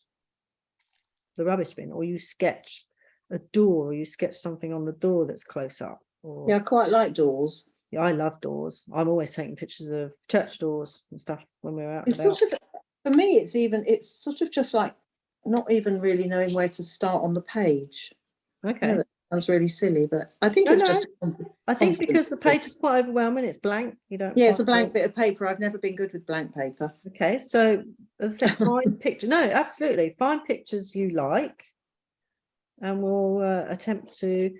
the rubbish bin, or you sketch a door, or you sketch something on the door that's close up. Or, Yeah, I quite like doors. yeah, I love doors. I'm always taking pictures of church doors and stuff when we're out and It's about. sort of, for me, it's sort of just like not even really knowing where to start on the page. I Okay. know that sounds really silly, but I think No, it's no. just. I think because the confidence. page is quite overwhelming, it's blank. You don't. Yeah, it's a find blank it. bit of paper. I've never been good with blank paper. Okay, so as I said, find picture. No, absolutely, find pictures you like, and we'll attempt to.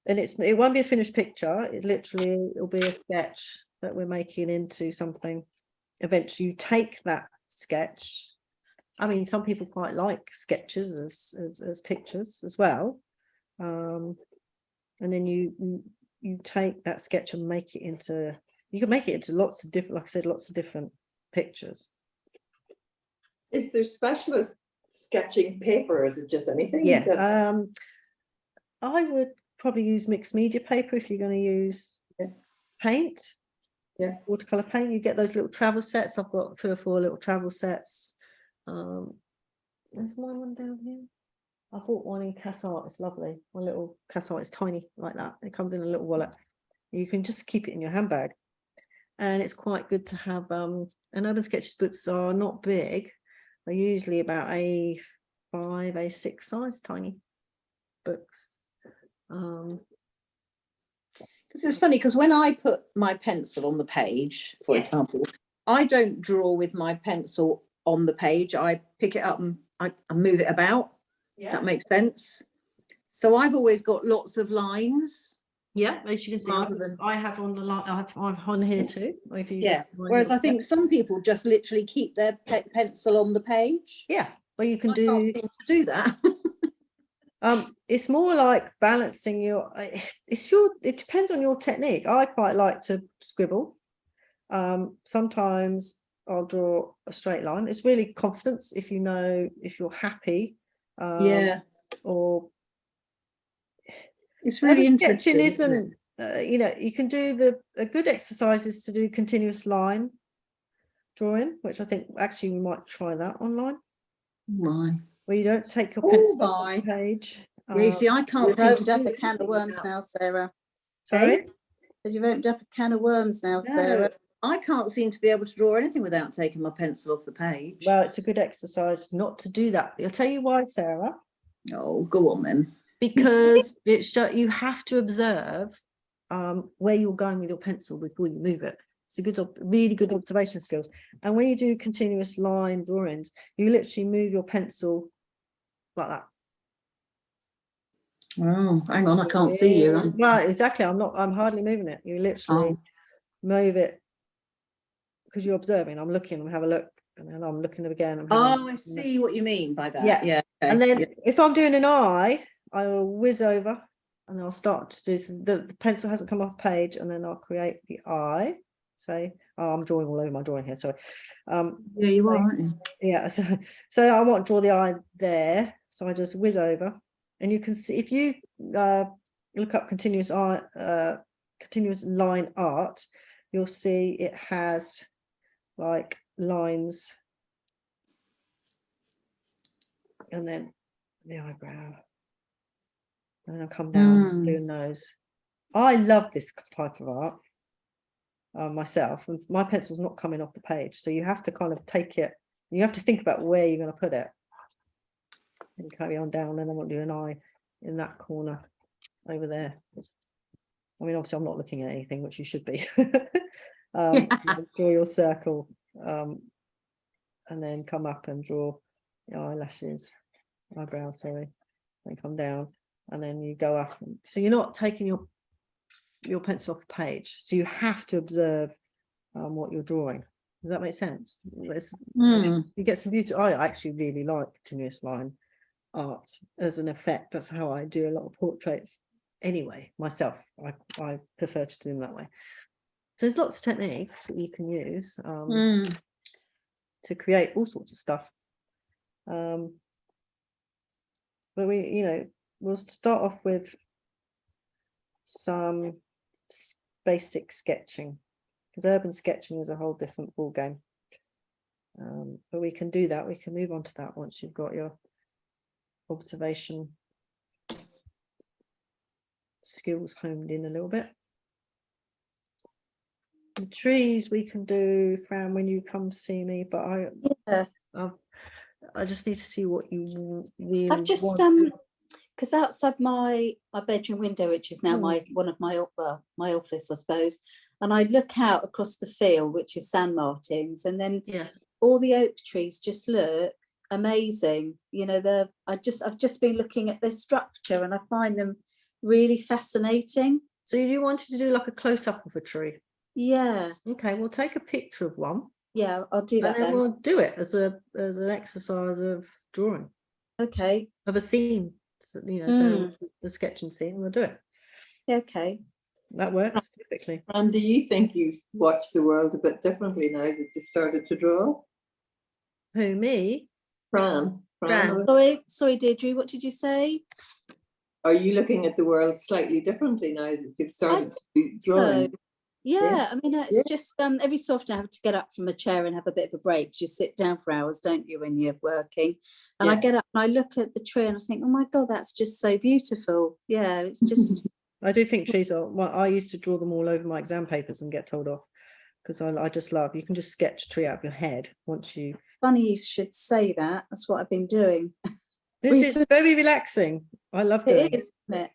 And it won't be a finished picture. It'll be a sketch that we're making into something. Eventually, you take that sketch. I mean, some people quite like sketches as pictures as well. And then you take that sketch and make it into, you can make it into lots of different, like I said, lots of different pictures. Is there specialist sketching paper, or is it just anything? Yeah, that- I would probably use mixed media paper if you're going to use paint. Yeah. Watercolor paint. You get those little travel sets. I've got 3 or 4 little travel sets. There's one down here. I bought one in Cassart. It's lovely. One little Cassart. It's tiny like that. It comes in a little wallet. You can just keep it in your handbag, and it's quite good to have. And Urban Sketches books are not big. They're usually about A5, A6 size, tiny books. Because it's funny, because when I put my pencil on the page, for Yes. example, I don't draw with my pencil on the page. I pick it up and I move it about. Yeah. That makes sense. So I've always got lots of lines. Yeah, as you can see, Rather than- I have on the line. I'm on here too. If you Yeah. Whereas I think some people just literally keep their pencil on the page. yeah, well, you can I do. can't seem to do that. It's more like balancing your. It depends on your technique. I quite like to scribble. Sometimes I'll draw a straight line. It's really confidence if you know if you're happy. Yeah. Or It's really urban interesting. sketching isn't it? you know, you can do a good exercise is to do continuous line drawing, which I think actually we might try that online, My. where you don't take your Oh, pencil off my. the page. Yeah, you see, I can't You've seem to opened up do a can of anything worms without- now, Sarah. Sorry. But you've opened up a can of worms now, No, Sarah. I can't seem to be able to draw anything without taking my pencil off the page. Well, it's a good exercise not to do that. I'll tell you why, Sarah. Oh, go on then. Because you have to observe where you're going with your pencil before you move it. It's a really good observation skills. And when you do continuous line drawings, you literally move your pencil like that. Oh, hang on, I can't see you. Well, exactly. I'm hardly moving it. You literally Oh. move it because you're observing. I'm looking, I'm having a look, and then I'm looking again. I'm having a Oh, look, I and see what you mean by that. Yeah. Yeah. Okay. and then yeah. if I'm doing an eye, I will whiz over and I'll start to do the pencil hasn't come off page, and then I'll create the eye. Say, oh, I'm drawing all over my drawing here. Sorry. Yeah, you so- are, aren't you? Yeah. So I want to draw the eye there. So I just whiz over, and you can see if you look up continuous line art, you'll see it has like lines, and then the eyebrow, and I'll come down doing nose. I love this type of art myself, and my pencil's not coming off the page, so you have to kind of take it, You have to think about where you're going to put it. And carry on down, and I want to do an eye in that corner over there. I mean, obviously I'm not looking at anything, which you should be. Draw your circle, and then come up and draw your eyelashes, eyebrows, sorry, then come down, and then you go up. So you're not taking your pencil off the page, so you have to observe what you're drawing. Does that make sense? You get some beauty. I actually really like continuous line art as an effect. That's how I do a lot of portraits anyway, myself. I prefer to do them that way. So there's lots of techniques that you can use to create all sorts of stuff. But we'll start off with some basic sketching, because urban sketching is a whole different ball game. But we can do that. We can move on to that once you've got your observation skills honed in a little bit. The trees we can do, Fran, when you come see me, but I just need to see what you really I've just want. because outside my bedroom window, which is now one of my office, I suppose, and I look out across the field, which is San Martin's, and then all the oak trees just look amazing. You know, I've just been looking at their structure, and I find them really fascinating. So you wanted to do like a close-up of a tree? Yeah. Okay, we'll take a picture of one. Yeah, I'll do that. And then we'll do it as an exercise of drawing. Okay. Of a scene, so, so the sketching scene, we'll do it. Okay. That works perfectly. And do you think you've watched the world a bit differently now that you started to draw? Who, me? Fran. Sorry, Deirdre, what did you say? Are you looking at the world slightly differently now that you've started to do drawing? So, yeah, I mean, it's just every so often I have to get up from a chair and have a bit of a break. You sit down for hours, don't you, when you're working? And I get up and I look at the tree and I think, oh my God, that's just so beautiful. Yeah, it's just. I do think trees are. Well, I used to draw them all over my exam papers and get told off, because I just love. You can just sketch a tree out of your head once you. Funny you should say that. That's what I've been doing. It's very relaxing. I love doing it. Is, isn't it?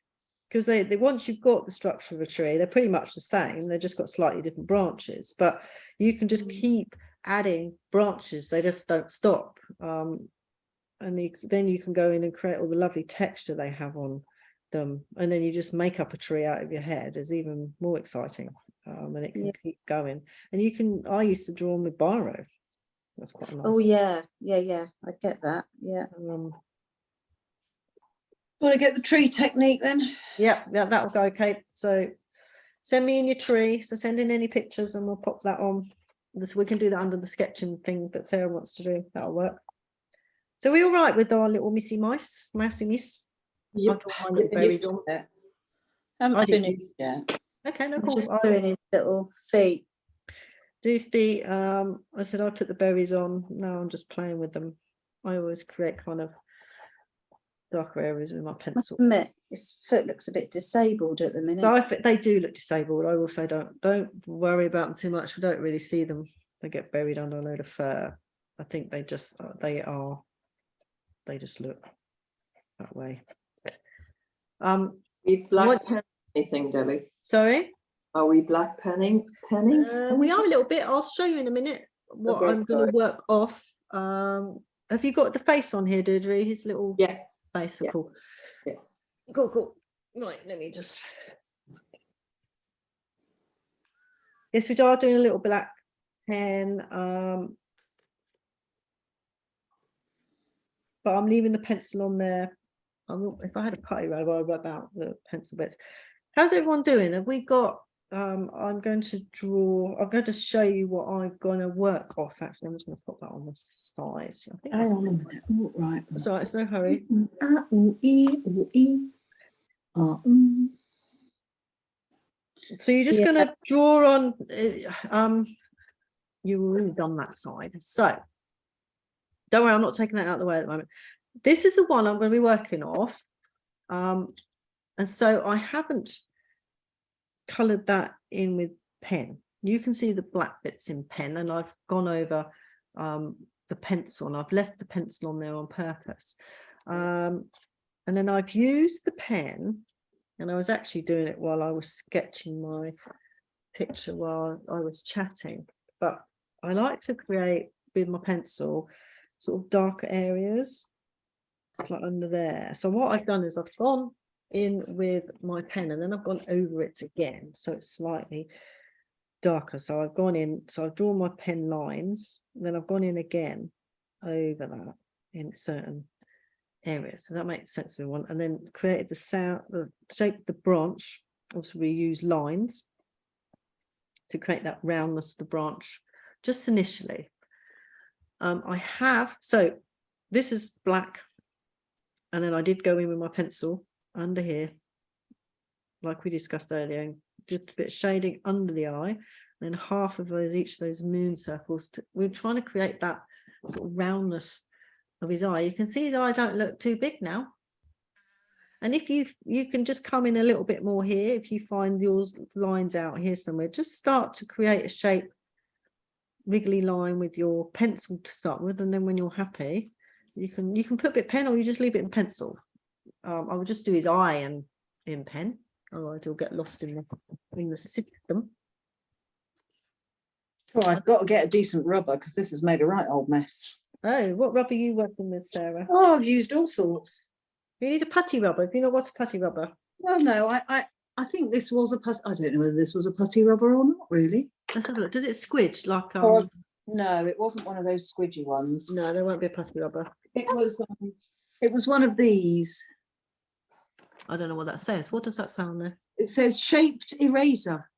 Because they once you've got the structure of a tree, they're pretty much the same. They've just got slightly different branches, but you can just keep adding branches. They just don't stop. And then you can go in and create all the lovely texture they have on them, and then you just make up a tree out of your head. Is even more exciting, and it can keep going. And you can. I used to draw them with biro. That's quite nice. Oh yeah. I get that. Yeah. Want to get the tree technique then? Yeah, that will go okay. So send me in your tree. So send in any pictures and we'll pop that on. We can do that under the sketching thing that Sarah wants to do. That'll work. So we all right with our little mousey mice? Mousey miss? Yep. I'll draw my little berries on. Haven't finished yet. Okay, no, I'm cool. just doing his little feet. Doosty, I said I put the berries on. Now I'm just playing with them. I always create kind of darker areas with my pencil. I admit, his foot looks a bit disabled at the minute. But they do look disabled. I also don't worry about them too much. We don't really see them. They get buried under a load of fur. I think they just they just look that way. We black pen anything, Debbie? Sorry? Are we black penning? We are a little bit. I'll show you in a minute what I'm going to work off. Have you got the face on here, Deirdre? His little face. Yeah. Cool. Yeah. Cool. Right, let me just. Yes, we are doing a little black pen. But I'm leaving the pencil on there. If I had a putty rod, I'd rub out the pencil bits. How's everyone doing? Have we got? I'm going to show you what I'm going to work off. Actually, I'm just going to put that on the side. I think Hang on a minute. Oh, right. that's all right. It's no hurry. So you're just going to draw on. You've already done that side, so don't worry. I'm not taking that out of the way at the moment. This is the one I'm going to be working off, and so I haven't coloured that in with pen. You can see the black bits in pen, and I've gone over the pencil, and I've left the pencil on there on purpose. And then I've used the pen, and I was actually doing it while I was sketching my picture while I was chatting, but I like to create with my pencil sort of darker areas like under there. So what I've done is I've gone in with my pen and then I've gone over it again, so it's slightly darker. So I've gone in, so I've drawn my pen lines, then I've gone in again over that in certain areas, so that makes sense to everyone, and then created the sound, the shape of the branch. Also we use lines to create that roundness of the branch just initially. I have, so this is black, and then I did go in with my pencil under here like we discussed earlier and did a bit of shading under the eye, and then half of those, each of those moon circles we're trying to create that sort of roundness of his eye. You can see his eye don't look too big now, and if you can just come in a little bit more here, if you find yours lines out here somewhere, just start to create a shape, wiggly line with your pencil to start with, and then when you're happy you can put a bit pen or you just leave it in pencil. I would just do his eye and in pen, otherwise it'll get lost in the system. Oh, I've got to get a decent rubber because this has made a right old mess. Oh, what rubber are you working with, Sarah? Oh, I've used all sorts. You need a putty rubber. Have you not got a putty rubber? Well, no, I think this was a putty. I don't know whether this was a putty rubber or not, really. Let's have a look. Does it squidge like No, it wasn't one of those squidgy ones. No, there won't be a putty rubber. It was one of these. I don't know what that says. What does that sound there? It says shaped eraser.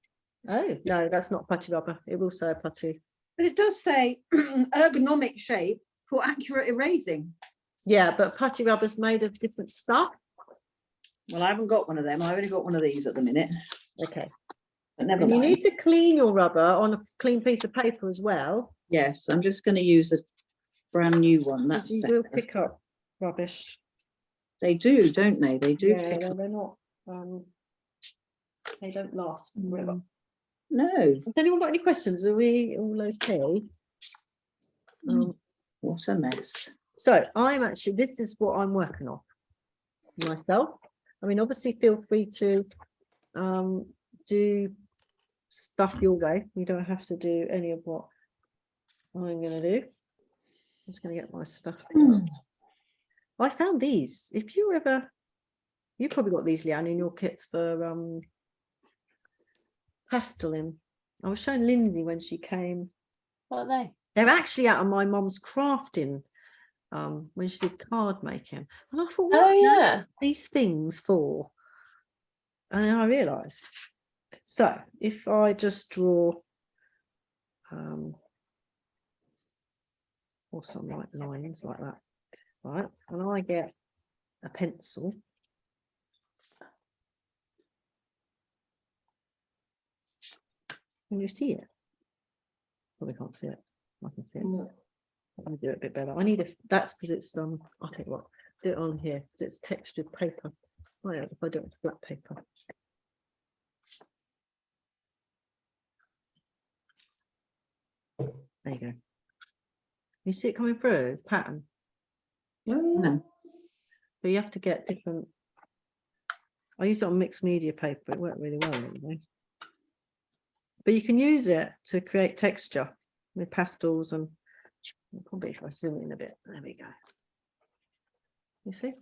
Oh no, that's not putty rubber. It will say putty. But it does say ergonomic shape for accurate erasing. Yeah, but putty rubber's made of different stuff. Well, I haven't got one of them. I've only got one of these at the minute. Okay. But never And you mind. need to clean your rubber on a clean piece of paper as well. Yes, I'm just going to use a brand new one. That's You better. will pick up rubbish. They do, don't they? They do Yeah, pick well, up. they're not. They don't last forever. No. Has anyone got any questions? Are we all okay? What a mess. So I'm actually, this is what I'm working on myself. I mean, obviously feel free to do stuff your way. You don't have to do any of what I'm going to do. I'm just going to get my stuff. I found these. If you ever, you probably got these, Leanne, in your kits for pasteling. I was showing Lindsay when she came. What are they? They're actually out of my mum's crafting when she did card making. And I thought, what are these things for? And then I realised. So if I just draw or some like lines like that, right? And I get a pencil. Can you see it? Probably can't see it. I can see it. I'll do it a bit better. I need a, that's because it's I'll tell you what, do it on here because it's textured paper. Oh yeah, if I do it with flat paper. There you go. You see it coming through, pattern. No. But you have to get different. I used it on mixed media paper, it worked really well anyway. But you can use it to create texture with pastels, and probably if I zoom in a bit, there we go. You see?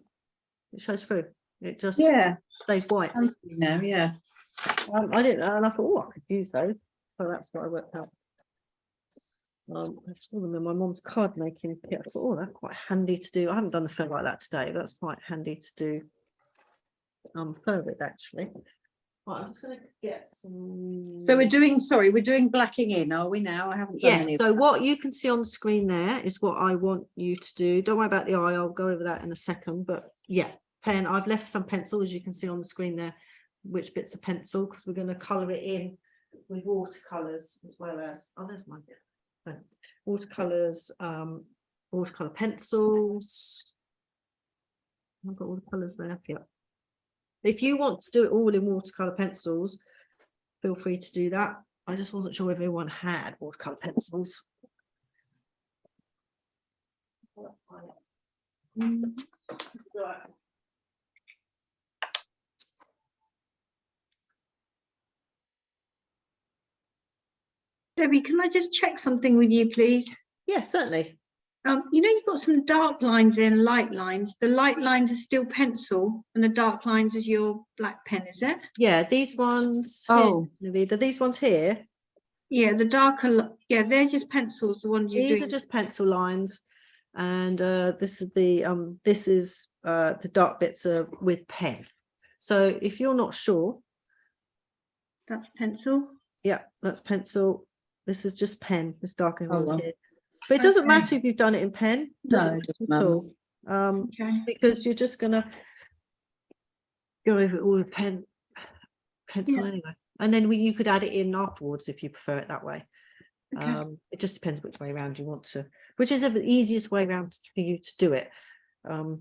It shows through. It just stays white. No, yeah. I didn't, and I thought, oh, I could use those. So that's what I worked out. I saw them in my mum's card making kit. I thought, oh, that's quite handy to do. I haven't done the fur like that today, but that's quite handy to do fur with actually. Right, I'm just going to get some. So we're doing blacking in, are we now? I haven't done any Yes, of so that. what you can see on the screen there is what I want you to do. Don't worry about the eye, I'll go over that in a second, but yeah, pen. I've left some pencil, as you can see on the screen there, which bits of pencil, because we're going to colour it in with watercolours as well as, oh, there's my watercolours, watercolour pencils. I've got all the colours there, yeah. If you want to do it all in watercolour pencils, feel free to do that. I just wasn't sure if everyone had watercolour pencils. Debbie, can I just check something with you, please? Yes, certainly. You know, you've got some dark lines and light lines. The light lines are still pencil and the dark lines is your black pen, is it? Yeah, these ones. Oh. Here, Navida, these ones here. Yeah, the darker, yeah, they're just pencils, the ones you're These doing. are just pencil lines, and this is the dark bits are with pen. So if you're not sure, That's pencil. yeah, that's pencil. This is just pen. This darker Oh, one's well. here. But it doesn't Okay. matter if you've done it in pen. No, Doesn't it doesn't matter at matter. all. Okay. Because you're just gonna go over it all with pencil Yeah. anyway. And then you could add it in afterwards if you prefer it that way. Okay. It just depends which way around you want to, which is the easiest way around for you to do it. Okay.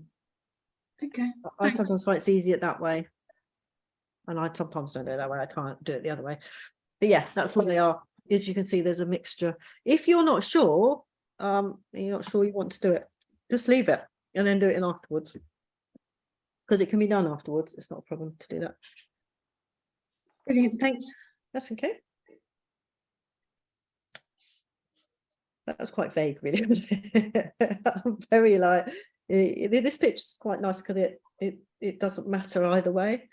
I Thanks. sometimes find it's easier that way, and I sometimes don't do it that way. I can't do it the other way. But yeah, that's what they are. As you can see, there's a mixture. If you're not sure, you're not sure you want to do it, just leave it and then do it in afterwards, because it can be done afterwards. It's not a problem to do that. Brilliant. Thanks. That's okay. That was quite vague, really. I'm very like this picture's quite nice because it doesn't matter either way.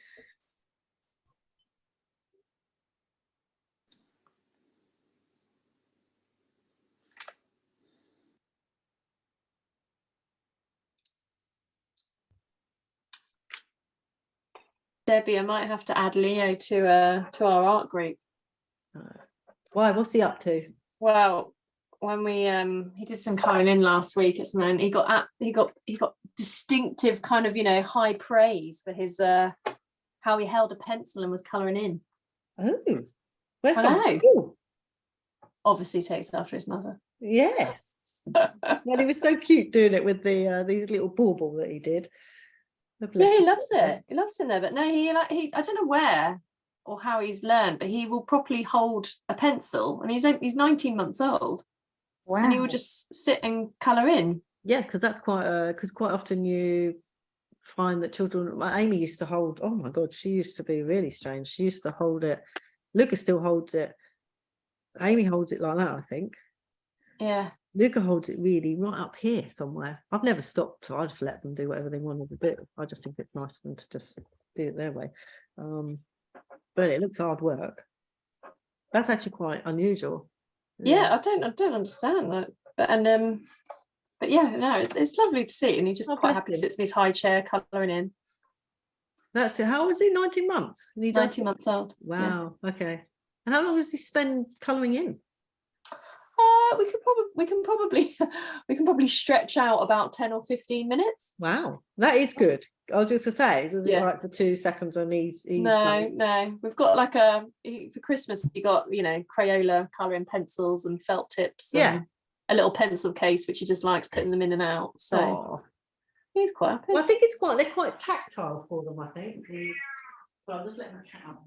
Debbie, I might have to add Leo to our art group. Why? What's he up to? Well, when we he did some colouring in last week, and then he got distinctive kind of, you know, high praise for his how he held a pencil and was colouring in. Oh, where I from? know. School? Obviously takes after his mother. Yes. Well, he was so cute doing it with the these little bauble that he did. Yeah, he loves it. He loves it there. But no, he I don't know where or how he's learned, but he will properly hold a pencil, and he's 19 months old. Wow. And he will just sit and colour in. Yeah, because that's quite often you find that children. Amy used to hold. Oh my God, she used to be really strange. She used to hold it. Lucas still holds it. Amy holds it like that, I think. Yeah. Luca holds it really right up here somewhere. I've never stopped. I'd just let them do whatever they wanted to do. I just think it's nice for them to just do it their way. But it looks hard work. That's actually quite unusual. Yeah, I don't understand that. But yeah, no, it's lovely to see. And he just quite happily sits in his high chair colouring in. That's it. How old is he? 19 months. And he 19 months old. Wow. Yeah. Okay. And how long does he spend colouring in? We can probably stretch out about 10 or 15 minutes. Wow, that is good. I was just to say, does it like for 2 seconds and he's no. We've got like for Christmas he got, you know, Crayola colouring pencils and felt tips. Yeah. A little pencil case which he just likes putting them in and out. So he's quite happy. Well, I think they're quite tactile for them, I think. Well, I'll just let them count.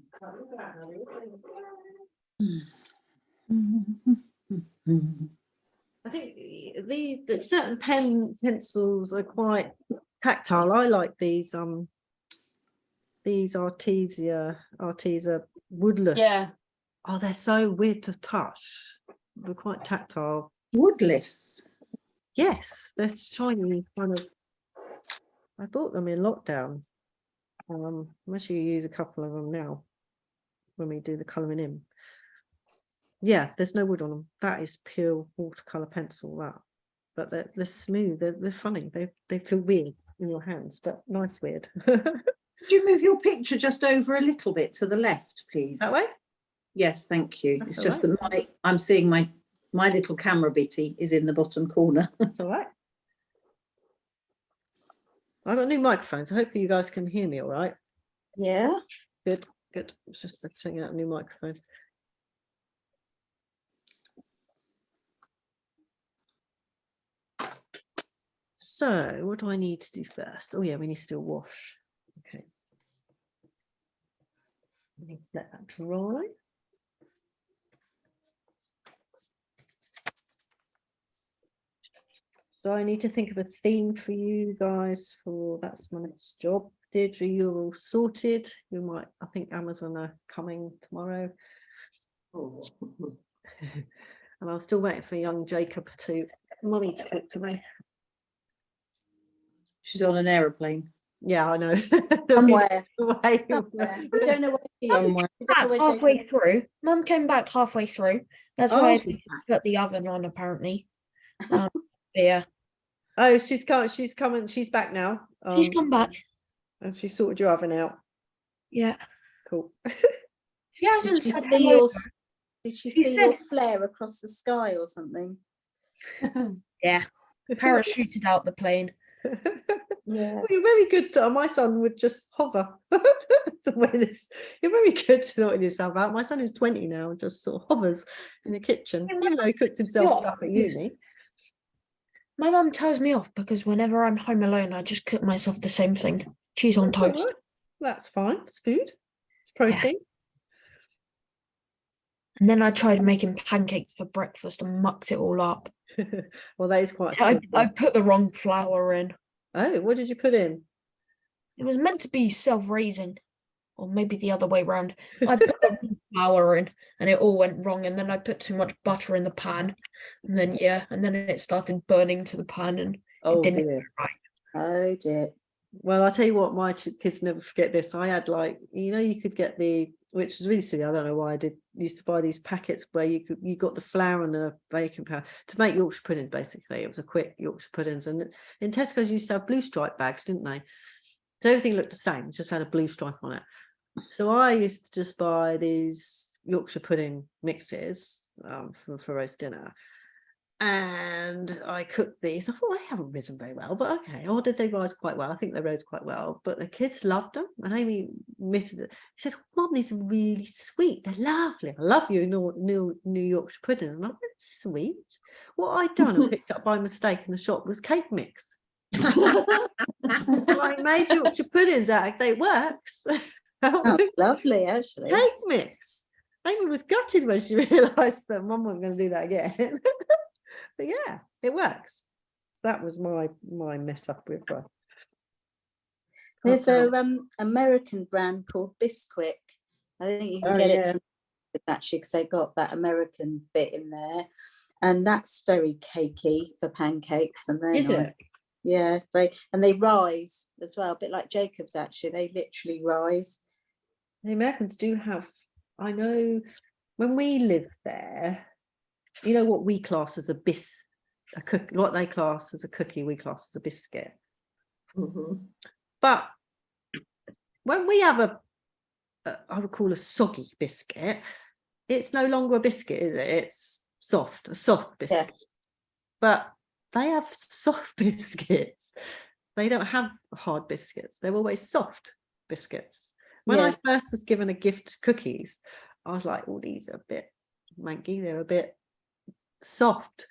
I think the certain pencils are quite tactile. I like these Artesia woodless. Yeah. Oh, they're so weird to touch. They're quite tactile. Woodless. Yes, they're shiny kind of. I bought them in lockdown. I'm actually use a couple of them now when we do the colouring in. Yeah, there's no wood on them. That is pure watercolor pencil. That, but they're smooth. They're funny. They feel weird in your hands, but nice weird. Could you move your picture just over a little bit to the left, please? That way? Yes, thank you. That's it's all just right. that I'm seeing my little camera bitty is in the bottom corner. That's all right. I've got a new microphone, so hopefully you guys can hear me all right. Yeah. Good. It's just checking out a new microphone. So what do I need to do first? Oh yeah, we need to do a wash. Okay. I need to let that dry. So I need to think of a theme for you guys for that's my next job. Deirdre, you're all sorted. You might, I think Amazon are coming tomorrow. Oh. And I'm still waiting for young Jacob to mummy to talk to me. She's on an aeroplane. Yeah, I know. Somewhere. Away. Somewhere. We don't know where she is. Somewhere. We don't know Back where halfway Jacob- through. Mum came back halfway through. That's Oh, why I she's put the oven on apparently. Yeah, Oh, she's coming. She's back now. she's come back. And she sorted your oven out. Yeah, Cool. she hasn't Did you said see hello. did she She see your said- flare across the sky or something? Yeah, parachuted out the plane. Yeah. Well, you're very good. My son would just hover. The way this, you're very good to sorting yourself out. My son is 20 now and just sort of hovers in the kitchen, even though he cooks himself stuff at uni. My mum tells me off because whenever I'm home alone, I just cook myself the same thing: cheese on That's all toast. right. That's fine. It's food. It's protein. And then I tried making pancakes for breakfast and mucked it all up. Well, that is quite I simple. put the wrong flour in. Oh, what did you put in? It was meant to be self-raising, or maybe the other way around. I put the wrong flour in, and it all went wrong. And then I put too much butter in the pan, and then it started burning to the pan, and Oh didn't dear. Oh dear. Well, I'll tell you what, my kids never forget this. I had you could get which is really silly. I don't know why I used to buy these packets where you got the flour and the baking powder to make Yorkshire puddings. Basically, it was a quick Yorkshire puddings, and in Tesco's you used to have blue stripe bags, didn't they? So everything looked the same, just had a blue stripe on it. So I used to just buy these Yorkshire pudding mixes for roast dinner. And I cooked these. I thought, I haven't risen very well, but okay. Or did they rise quite well? I think they rose quite well. But the kids loved them. And Amy admitted it. She said, Mum, these are really sweet. They're lovely. I love you, New Yorkshire puddings. And I went, sweet. What I'd done and picked up by mistake in the shop was cake mix. I made Yorkshire puddings out of it. works. Oh, lovely, actually. Cake mix. Amy was gutted when she realised that Mum wasn't going to do that again. But yeah, it works. That was my mess up with There's a American brand called Bisquick. I think you can get it from actually because they got that American bit in there, and that's very cakey for pancakes. And then Is it? Yeah, very, and they rise as well, a bit like Jacob's. Actually, they literally rise. The Americans do have. I know when we lived there, you know what we class as what they class as a cookie, we class as a biscuit. Mhm. But when we have I would call a soggy biscuit, it's no longer a biscuit, is it? It's a soft biscuit. Yeah. But they have soft biscuits. They don't have hard biscuits. They're always soft biscuits. When I first was given a gift cookies, I was like, oh, these are a bit manky. They're a bit soft.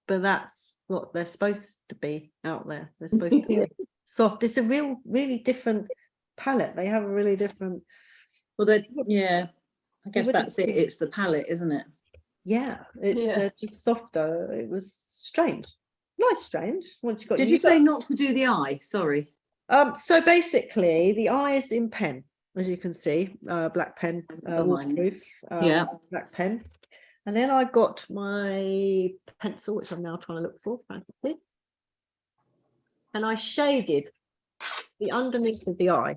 But that's what they're supposed to be out there. They're supposed to be soft. It's a really different palate. They have a really different. Well, I guess that's it. It's the palate, isn't it? Yeah, they're just softer. It was strange. Nice strange. Once you got. Did you say not to do the eye? Sorry. So basically, the eye is in pen, as you can see, black pen, waterproof, black pen. And then I got my pencil, which I'm now trying to look for, frankly. And I shaded the underneath of the eye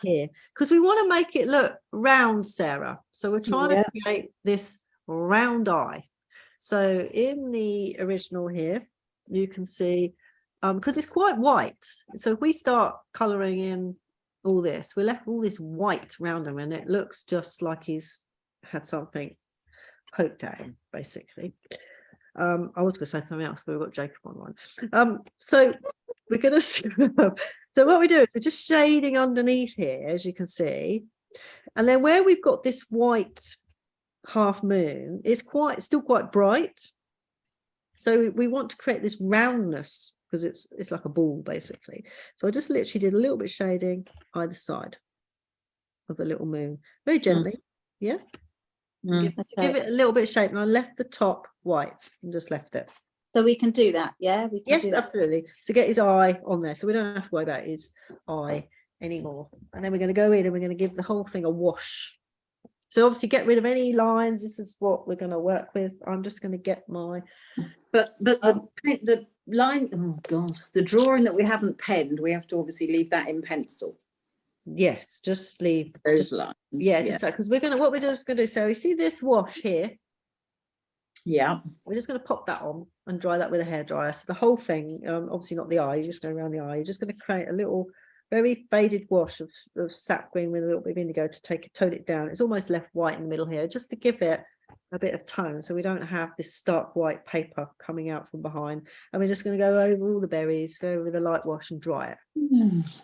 here, because we want to make it look round, Sarah. So we're trying to create this round eye. So in the original here, you can see, because it's quite white. So if we start colouring in all this, we left all this white round him, and it looks just like he's had something poked at him, basically. I was going to say something else, but we've got Jacob online. So we're going to so what we do is we're just shading underneath here, as you can see, and then where we've got this white half moon, it's still quite bright. So we want to create this roundness because it's like a ball, basically. So I just literally did a little bit of shading either side of the little moon, very gently. Give it a little bit of shape, and I left the top white and just left it. So we can do that, yeah? We can Yes, do that. absolutely. So get his eye on there, so we don't have to worry about his eye anymore. And then we're going to go in and we're going to give the whole thing a wash. So obviously get rid of any lines. This is what we're going to work with. I'm just going to get my. But the line, oh God, the drawing that we haven't penned, we have to obviously leave that in pencil. Yes, just leave Those lines. Yeah, just that, because we're going to, what we're just going to do. So you see this wash here. Yeah. We're just going to pop that on and dry that with a hairdryer. So the whole thing, obviously not the eye, you just go around the eye. You're just going to create a little very faded wash of sap green with a little bit of indigo to tone it down. It's almost left white in the middle here, just to give it a bit of tone, so we don't have this stark white paper coming out from behind. And we're just going to go over all the berries, go with a light wash and dry it.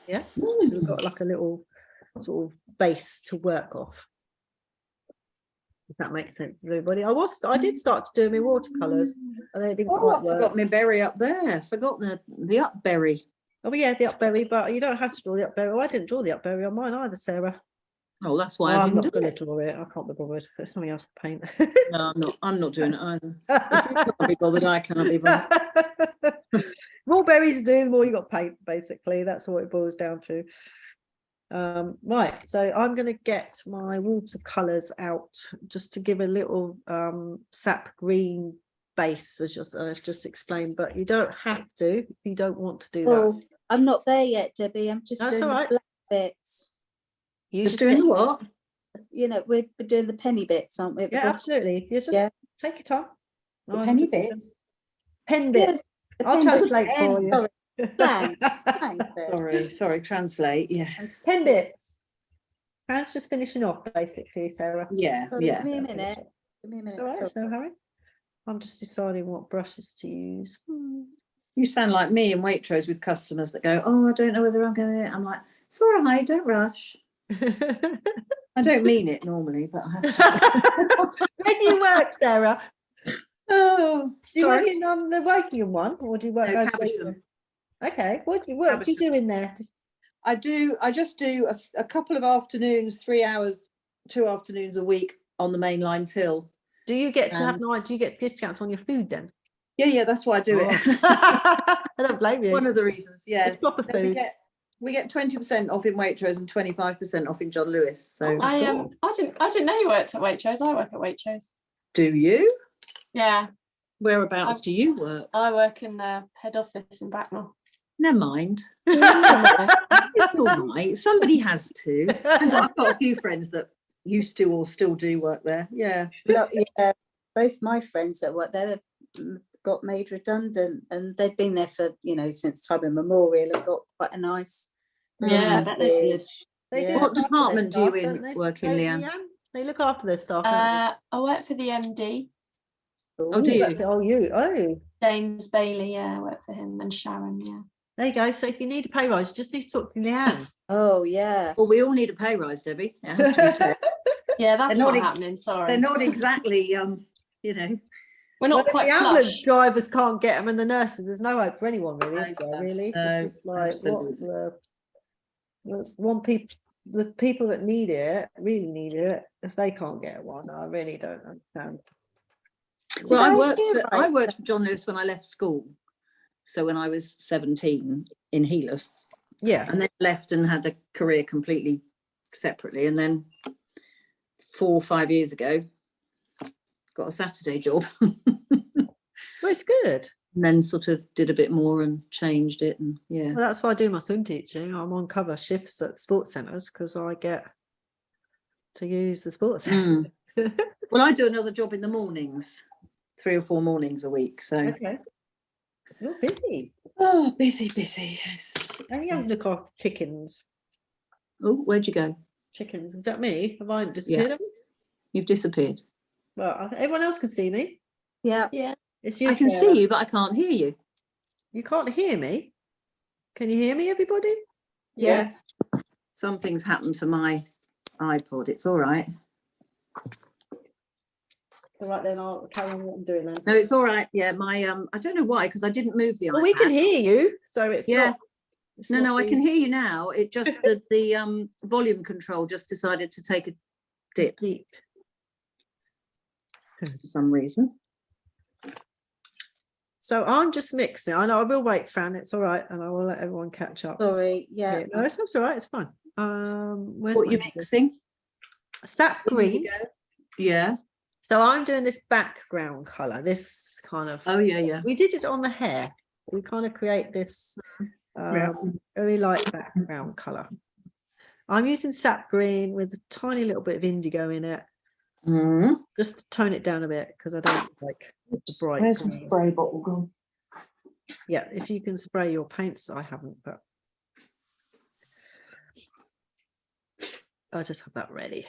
Yeah, so we've got like a little sort of base to work off. If that makes sense to everybody. I did start to do my watercolours, and they didn't quite I work. forgot my berry up there. Forgot the up berry. Oh yeah, the upberry, but you don't have to draw the upberry. Oh, I didn't draw the upberry on mine either, Sarah. Oh, that's why I I'm didn't not do going it. to draw it. I can't be bothered. There's something else to paint. No, I'm not doing it either. If you can't be bothered, I can't be bothered. More berries to do, the more you got to paint, basically. That's what it boils down to. Right, so I'm going to get my watercolours out just to give a little sap green base, as just explained, but you don't have to if you don't want to do that. Oh, I'm not there yet, Debbie. I'm just That's doing all the right. black bits. You Just doing the what? You know, we're doing the penny bits, aren't we? At the Yeah, bottom? absolutely. You just Yeah. take your time. The penny bits? Pen Yeah, bits. the I'll pen bits. translate for you. Sorry. Blank, blank there. Sorry, translate, yes. Pen bits. Kran's just finishing off, basically, Sarah. Yeah, Sorry, yeah. Give me a minute. Give me a It's minute. all right, sorry. no hurry. I'm just deciding what brushes to use. You sound like me in Waitrose with customers that go, oh, I don't know whether I'm going to. I'm like, it's all right, don't rush. I don't mean it normally, but I have to. Where do you work, Sarah? Oh, Do you work sorry. in the Wokingham one, or do you work No, over Caversham. there? Okay, what do you do in there? I just do a couple of afternoons, 3 hours, 2 afternoons a week on the mainline till. Do you get to have do you get discounts on your food then? Yeah, that's why I do it. I don't blame you. One of the reasons, yeah. It's proper Then food. we get 20% off in Waitrose and 25% off in John Lewis. So I didn't know you worked at Waitrose. I work at Waitrose. do you? Yeah, Whereabouts do you work? I work in the head office in Bracknell. Never mind. It's all right. Somebody has to. And I've got a few friends that used to or still do work there. Yeah. Look, yeah, both my friends that work there got made redundant, and they've been there for since time immemorial and got quite a nice. Yeah, I bet they did. They Yeah. do What look after department do their you staff, don't they, work in, Leanne? They look after their staff. Don't I work for the MD, Oh, do they? you? That's it. Oh, James Bailey. Yeah, I work for him, and Sharon. Yeah. there you go. So if you need a pay rise, you just need to talk to Leanne. Oh yeah. Well, we all need a pay rise, Debbie. It has to be said. Yeah, that's They're not not happening. Sorry, They're not exactly, we're not Well, if quite the ambulance flush. drivers can't get them, and the nurses, there's no hope for anyone, really. Is there, No, really? no, It's like absolutely. the people that need it really need it. If they can't get one, I really don't understand. Well, Did I worked for John Lewis when I left school. So when I was 17 in Heelus, Yeah. and then left and had a career completely separately. And then 4 or 5 years ago, got a Saturday job. Well, it's good. And then sort of did a bit more and changed it. And yeah. Well, that's why I do my swim teaching. I'm on cover shifts at sports centres because I get to use the sports centre. Well, I do another job in the mornings, 3 or 4 mornings a week. So Okay. You're busy. oh, busy, yes. And you have to look after chickens. Oh, where'd you go? Chickens. Is that me? Have I disappeared? Have I? You've disappeared. Well, everyone else can see me. Yeah. It's you. I can Sarah. see you, but I can't hear you. You can't hear me. Can you hear me, everybody? Yes. Something's happened to my iPod. It's all right. All right, then I'll carry on what I'm doing then. No, it's all right. Yeah, my I don't know why, because I didn't move the iPad. Well, we can hear you, so it's Yeah. not. It's No, not I can being hear you now. It just the volume control just decided to take a dip deep. for some reason. So I'm just mixing. I know I will wait, Fran. It's all right, and I will let everyone catch up. Sorry, yeah. No, it's all right. It's fine. Where's What my you indigo? mixing? Sap green. Yeah. So I'm doing this background color. This kind of. Oh yeah, yeah. We did it on the hair. We kind of create this very light background color. I'm using sap green with a tiny little bit of indigo in it, just to tone it down a bit because I don't like the bright. Where's my green. spray bottle gone? Yeah, if you can spray your paints, I haven't, but I just have that ready.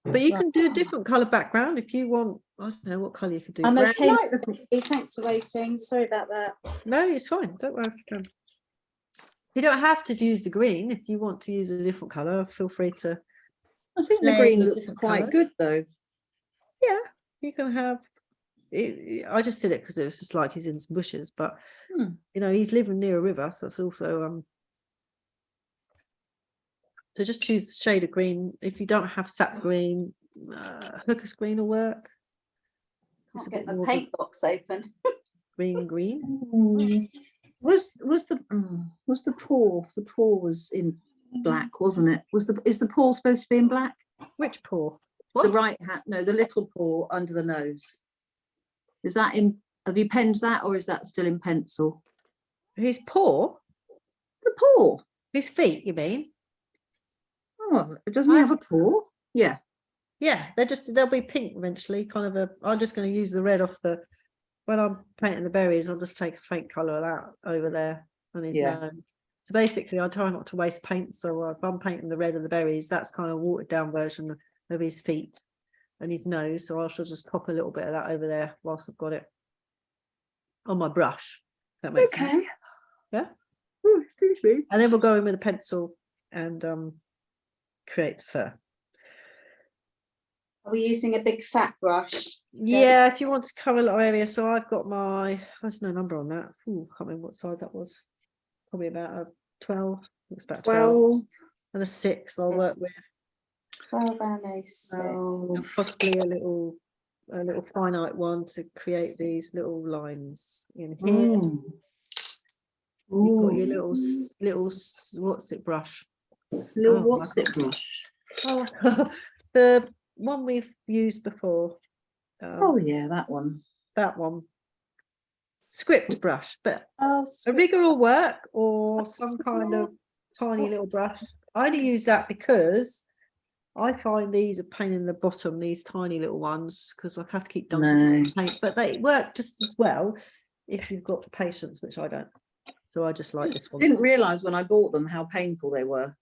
But you can do a different color background if you want. I don't know what color you could do. I'm Brown. okay. Thanks for waiting. Sorry about that. No, it's fine. Don't worry if you can. You don't have to use the green. If you want to use a different color, feel free to. I think the play green with looks different quite colours. good though. Yeah, you can have. I just did it because it was just like he's in some bushes, but you know he's living near a river, so that's also So just choose the shade of green. If you don't have sap green, hooker's green will work. It's Can't a get bit the more paint box open. green. Was the paw? The paw was in black, wasn't it? Is the paw supposed to be in black? Which paw? The What? right hand, no, the little paw under the nose. Is that in? Have you penned that, or is that still in pencil? His paw? The paw. His feet, you mean? Oh, doesn't he have a paw? Yeah. Yeah, they'll be pink eventually. Kind of I'm just going to use the red off the. When I'm painting the berries, I'll just take a faint colour of that over there on his nose. So basically, I try not to waste paint. So if I'm painting the red of the berries, that's kind of watered down version of his feet and his nose. So I shall just pop a little bit of that over there whilst I've got it on my brush. That makes sense. Yeah. Oh, excuse me. And then we'll go in with a pencil and create the fur. Are we using a big fat brush? Yeah, if you want to cover a lot of area. So I've got there's no number on that. Ooh, I can't remember what size that was. Probably about a 12. It's about 12. And a 6 I'll work with. 12 and a 6. And possibly a little finite one to create these little lines in here. You've got your little what's it brush? What's it brush? Oh, the one we've used before. Oh yeah, that one. That one. Script brush, but Oh, a rigger will work, or some kind of tiny little brush. I only use that because I find these a pain in the bottom, these tiny little ones, because I have to keep dunking paint, but they work just as well if you've got the patience, which I don't. So I just like this one. Didn't realise when I bought them how painful they were.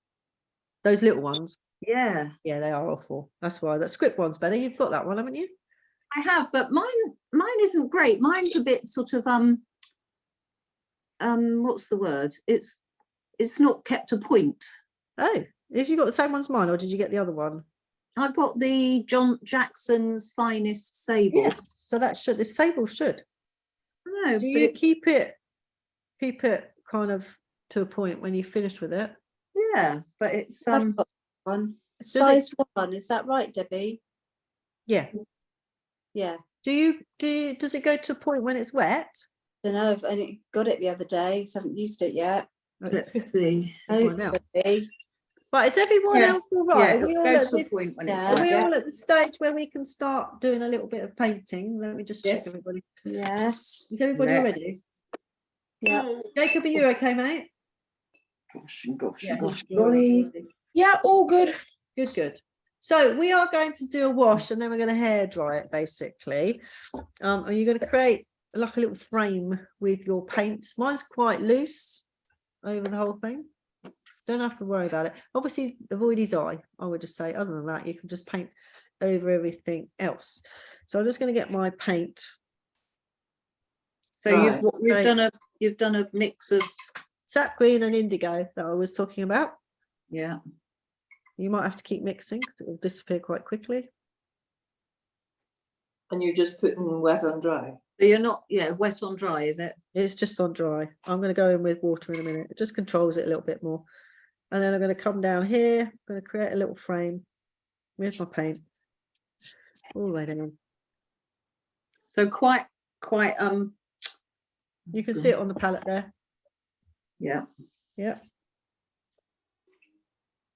Those little ones. Yeah. Yeah, they are awful. That's why that script one's better. You've got that one, haven't you? I have, but mine isn't great. Mine's a bit sort of what's the word? It's not kept a point. Oh, if you got the same one as mine, or did you get the other one? I got the John Jackson's Finest Sable. Yes, so that should the sable should. No, Do but you keep it kind of to a point when you finish with it? yeah, but it's I've got one. Size 1, is that right, Debbie? Yeah. Yeah. Does it go to a point when it's wet? Don't know. I've only got it the other day, so I haven't used it yet. let's see. Hopefully. Right, is everyone else all right? Yeah, Are we all go at to a this? point when Yeah. Are we it's all at the stage where we can start doing a little bit of painting? Let me just check Yes. everybody. Yes. Is everybody Let's- ready? Yeah. Jacob, are you okay, mate? Gosh and gosh Yeah, and gosh, you're golly. ready. Yeah, all good. Good. So we are going to do a wash and then we're going to hair dry it basically. Are you going to create like a little frame with your paint? Mine's quite loose over the whole thing. Don't have to worry about it. Obviously avoid his eye, I would just say. Other than that, you can just paint over everything else. So I'm just going to get my paint. So Right. you've done a mix of Sap green and indigo that I was talking about. yeah. You might have to keep mixing because it will disappear quite quickly. And you're just putting wet on dry. So you're not wet on dry, is it? It's just on dry. I'm going to go in with water in a minute. It just controls it a little bit more. And then I'm going to come down here. I'm going to create a little frame with my paint. all the way down. So quite You can see it on the palette there. yeah. Yeah.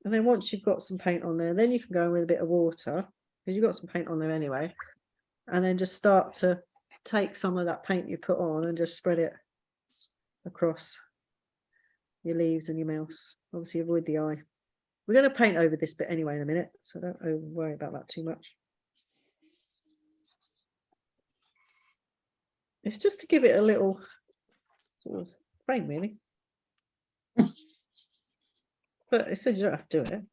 And then once you've got some paint on there, then you can go in with a bit of water, because you've got some paint on there anyway. And then just start to take some of that paint you put on and just spread it across your leaves and your mouse. Obviously avoid the eye. We're going to paint over this bit anyway in a minute, so don't worry about that too much. It's just to give it a little sort of frame, really. But it said you don't have to do it.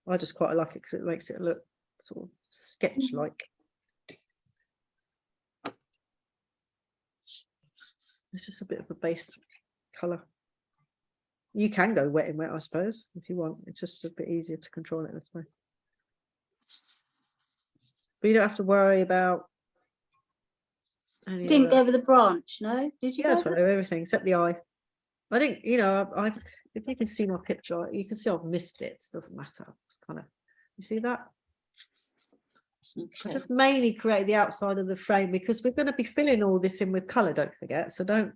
I just quite like it because it makes it look sort of sketch-like. It's just a bit of a base colour. You can go wet in wet, I suppose, if you want. It's just a bit easier to control it this way. But you don't have to worry about any Didn't go over the branch, no? Did you? Yeah, go so everything except the eye. I think, you know, I if you can see my picture, you can see I've missed bits. Doesn't matter. It's kind of, you see that? I just mainly create the outside of the frame because we're going to be filling all this in with colour, don't forget. So don't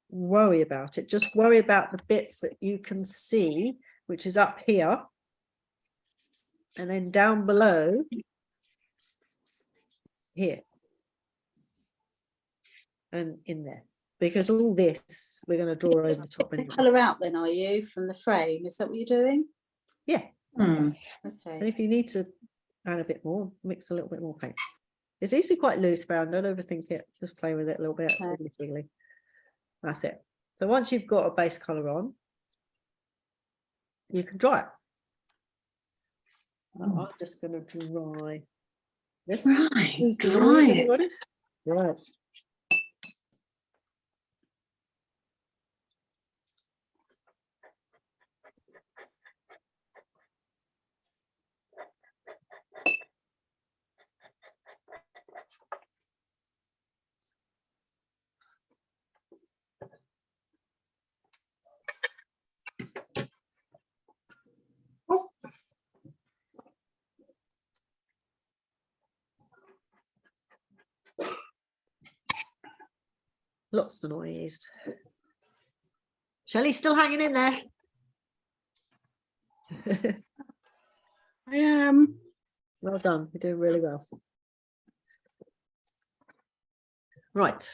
worry about it. Just worry about the bits that you can see, which is up here. And then down below here. And in there. Because all this, we're going to draw over the top. Anyway. Colour out then, are you, from the frame? Is that what you're doing? Yeah. Okay. And if you need to add a bit more, mix a little bit more paint. It needs to be quite loose brown, don't overthink it. Just play with it a little bit. Okay. That's it. So once you've got a base colour on, you can dry it. I'm just going to dry this. Right, dry it. Right. Lots of noise. Shelley's still hanging in there. I am. Well done. You're doing really well. Right.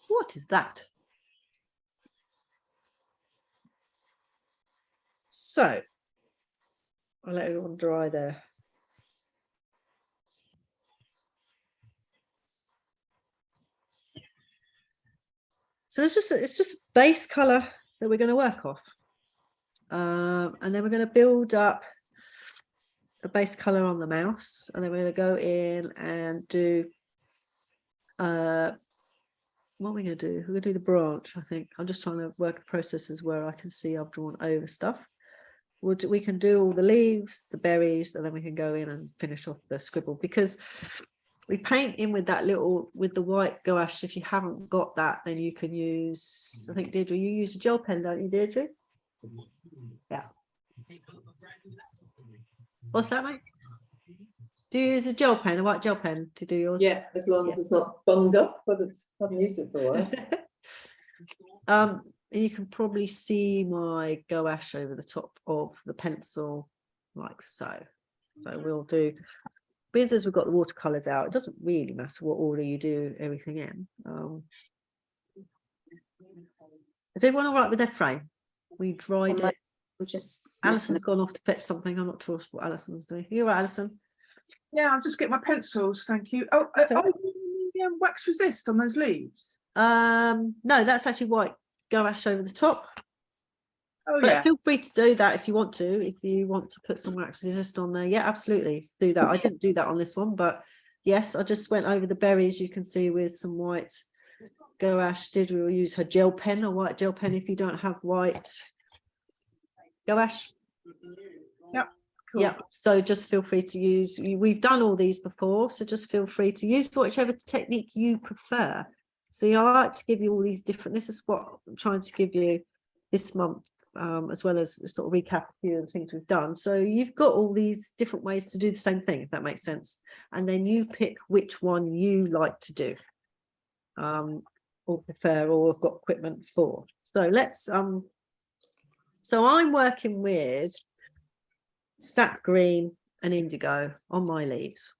What is that? So I'll let everyone dry there. So it's just a base colour that we're going to work off. And then we're going to build up a base colour on the mouse. And then we're going to go in and do, what are we going to do? We're going to do the branch, I think. I'm just trying to work processes where I can see I've drawn over stuff. We can do all the leaves, the berries, and then we can go in and finish off the scribble, because we paint in with that little, with the white gouache. If you haven't got that, then you can use, I think, Deirdre, you use a gel pen, don't you, Deirdre? Yeah. What's that, mate? Do you use a gel pen, a white gel pen, to do yours? Yeah, as long as it's not bunged up, but I haven't used it for a while. You can probably see my gouache over the top of the pencil, like so. So we'll do, because as we've got the watercolours out, it doesn't really matter what order you do everything in. Is everyone all right with their frame? We dried it. We're just Alison's gone off to fetch something. I'm not sure what Alison's doing. You all right, Alison? Yeah, I'll just get my pencils, thank you. Oh, wax resist on those leaves? No, that's actually white gouache over the top. Oh, But yeah. feel free to do that if you want to. If you want to put some wax resist on there, yeah, absolutely do that. I didn't do that on this one, but yes, I just went over the berries. You can see with some white gouache. Deirdre will use her gel pen, a white gel pen, if you don't have white gouache. Yep. Cool. Yeah, so just feel free to use, we've done all these before, so just feel free to use whichever technique you prefer. See, I like to give you all these different, this is what I'm trying to give you this month as well as sort of recap a few of the things we've done. So you've got all these different ways to do the same thing, if that makes sense. And then you pick which one you like to do, or prefer, or have got equipment for. So let's, so I'm working with sap green and indigo on my leaves.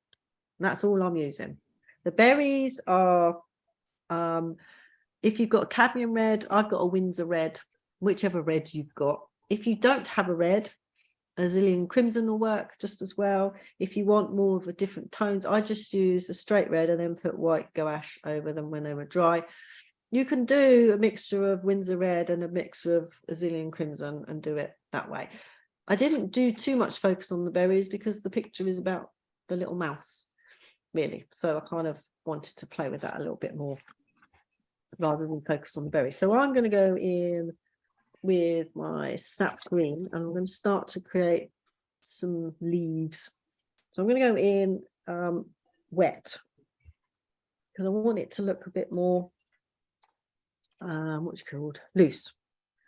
That's all I'm using. The berries are, if you've got a cadmium red, I've got a Windsor red, whichever red you've got. If you don't have a red, Azilian crimson will work just as well. If you want more of a different tones, I just use a straight red and then put white gouache over them when they were dry. You can do a mixture of Windsor red and a mixture of Azilian crimson and do it that way. I didn't do too much focus on the berries because the picture is about the little mouse, really. So I kind of wanted to play with that a little bit more rather than focus on the berries. So I'm going to go in with my sap green and I'm going to start to create some leaves. So I'm going to go in wet because I want it to look a bit more what's it called, loose.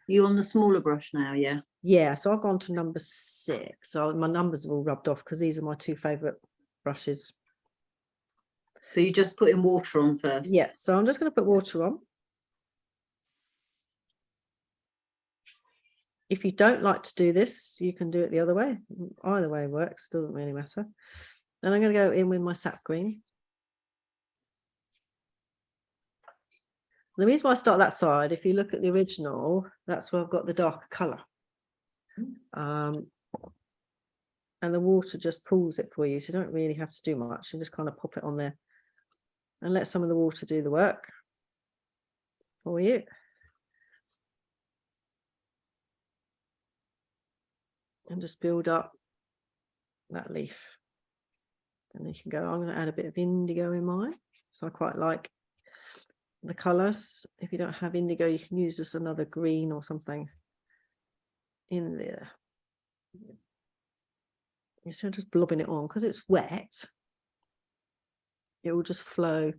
You on the smaller brush now? Yeah, so I've gone to number 6. So my numbers are all rubbed off because these are my 2 favorite brushes. So you just put in water on first? Yeah, so I'm just going to put water on. If you don't like to do this, you can do it the other way. Either way works, doesn't really matter. Then I'm going to go in with my sap green. The reason why I start that side, if you look at the original, that's where I've got the darker colour. And the water just pulls it for you, so you don't really have to do much. You just kind of pop it on there and let some of the water do the work for you. And just build up that leaf. And you can go, I'm going to add a bit of indigo in mine. So I quite like the colours. If you don't have indigo, you can use just another green or something in there. So I'm just blobbing it on because it's wet. It will just flow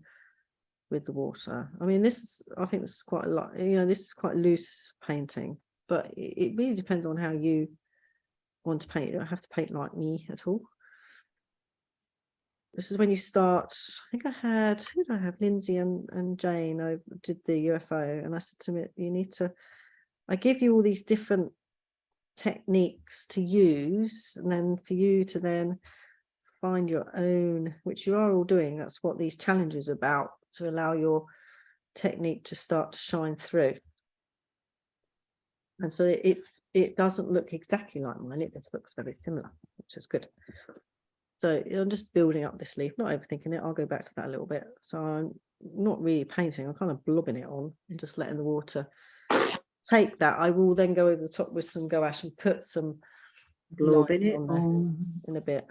with the water. I mean, this is, I think this is quite a lot, you know, this is quite loose painting, but it really depends on how you want to paint. You don't have to paint like me at all. This is when you start. I think I had, who did I have? Lindsay and Jane. I did the UFO, and I said to me, you need to, I give you all these different techniques to use, and then for you to then find your own, which you are all doing. That's what these challenges are about, to allow your technique to start to shine through. And so it doesn't look exactly like mine, it just looks very similar, which is good. So I'm just building up this leaf, not overthinking it. I'll go back to that a little bit. So I'm not really painting, I'm kind of blobbing it on and just letting the water take that. I will then go over the top with some gouache and put some blobbing it on there in a bit.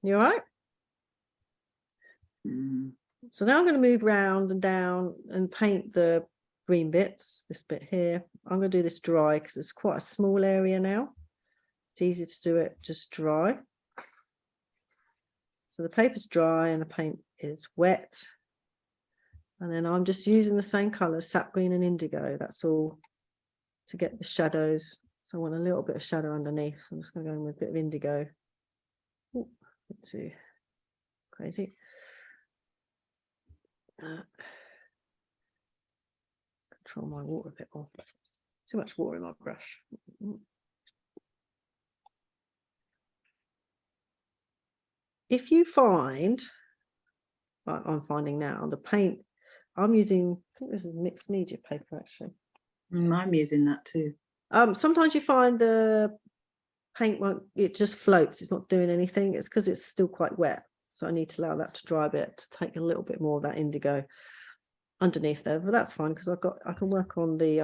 You all right? So now I'm going to move round and down and paint the green bits, this bit here. I'm going to do this dry because it's quite a small area now. It's easy to do it just dry. So the paper's dry and the paint is wet. And then I'm just using the same colours, sap green and indigo. That's all to get the shadows. So I want a little bit of shadow underneath. I'm just going to go in with a bit of indigo. Ooh, too crazy. Control my water a bit more. Too much water in my brush. If you find, like I'm finding now, the paint, I'm using, I think this is mixed media paper actually. I'm using that too. Sometimes you find the paint won't, it just floats, it's not doing anything. It's because it's still quite wet. So I need to allow that to dry a bit, to take a little bit more of that indigo underneath there, but that's fine because I can work on the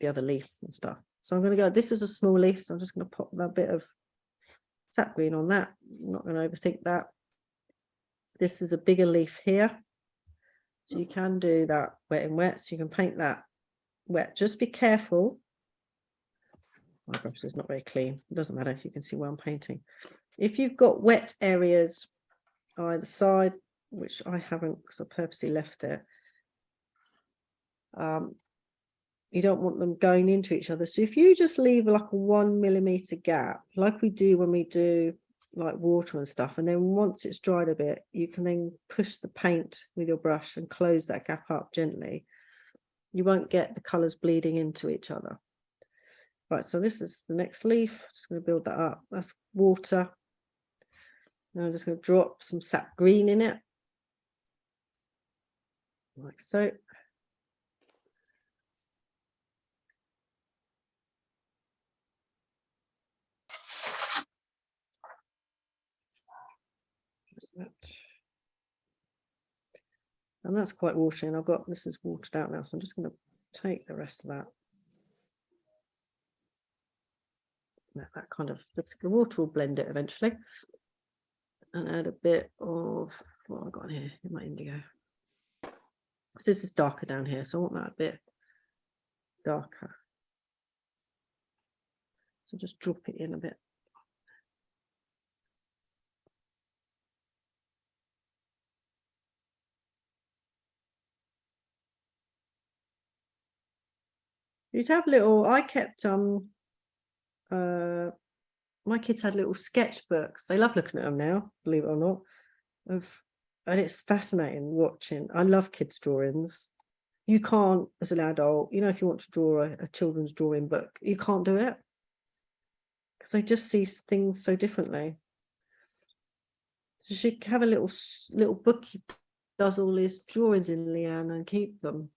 other leaves and stuff. So I'm going to go, this is a small leaf, so I'm just going to pop that bit of sap green on that. I'm not going to overthink that. This is a bigger leaf here, so you can do that wet and wet, so you can paint that wet. Just be careful. My brush is not very clean, it doesn't matter if you can see where I'm painting. If you've got wet areas either side, which I haven't because I purposely left it, you don't want them going into each other. So if you just leave like a 1 millimeter gap, like we do when we do like water and stuff, and then once it's dried a bit, you can then push the paint with your brush and close that gap up gently. You won't get the colors bleeding into each other. Right, so this is the next leaf. Just going to build that up. That's water. Now I'm just going to drop some sap green in it, like so. And that's quite watery, and I've got, this is watered out now, so I'm just going to take the rest of that. That kind of, the water will blend it eventually, and add a bit of what I've got here in my indigo. So this is darker down here, so I want that a bit darker. So just drop it in a bit. You'd have little, I kept my kids had little sketchbooks. They love looking at them now, believe it or not. And it's fascinating watching. I love kids' drawings. You can't, as an adult, you know, if you want to draw a children's drawing book, you can't do it because they just see things so differently. So she have a little book. He does all his drawings in, Leanne, and keep them,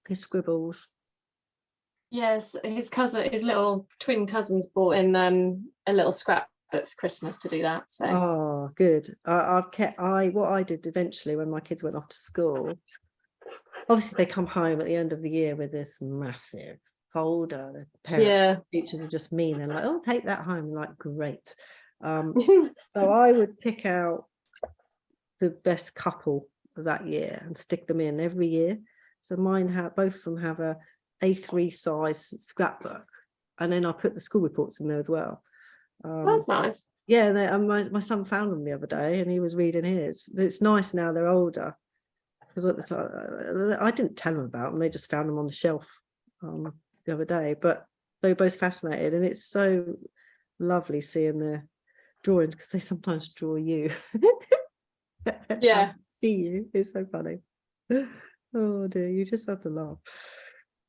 his scribbles. Yes, his little twin cousins bought him a little scrapbook for Christmas to do that. So oh, good. What I did eventually when my kids went off to school, obviously they come home at the end of the year with this massive folder. The parents, teachers are just mean. They're like, oh, take that home. I'm like, great. So I would pick out the best couple of that year and stick them in every year. So mine have, both of them have a A3 size scrapbook, and then I put the school reports in there as well. That's nice. Yeah, and my son found them the other day, and he was reading his. It's nice now they're older, because at the time I didn't tell them about them; they just found them on the shelf the other day. But they were both fascinated, and it's so lovely seeing their drawings because they sometimes draw you. Yeah, see you. It's so funny. Oh dear, you just have to laugh.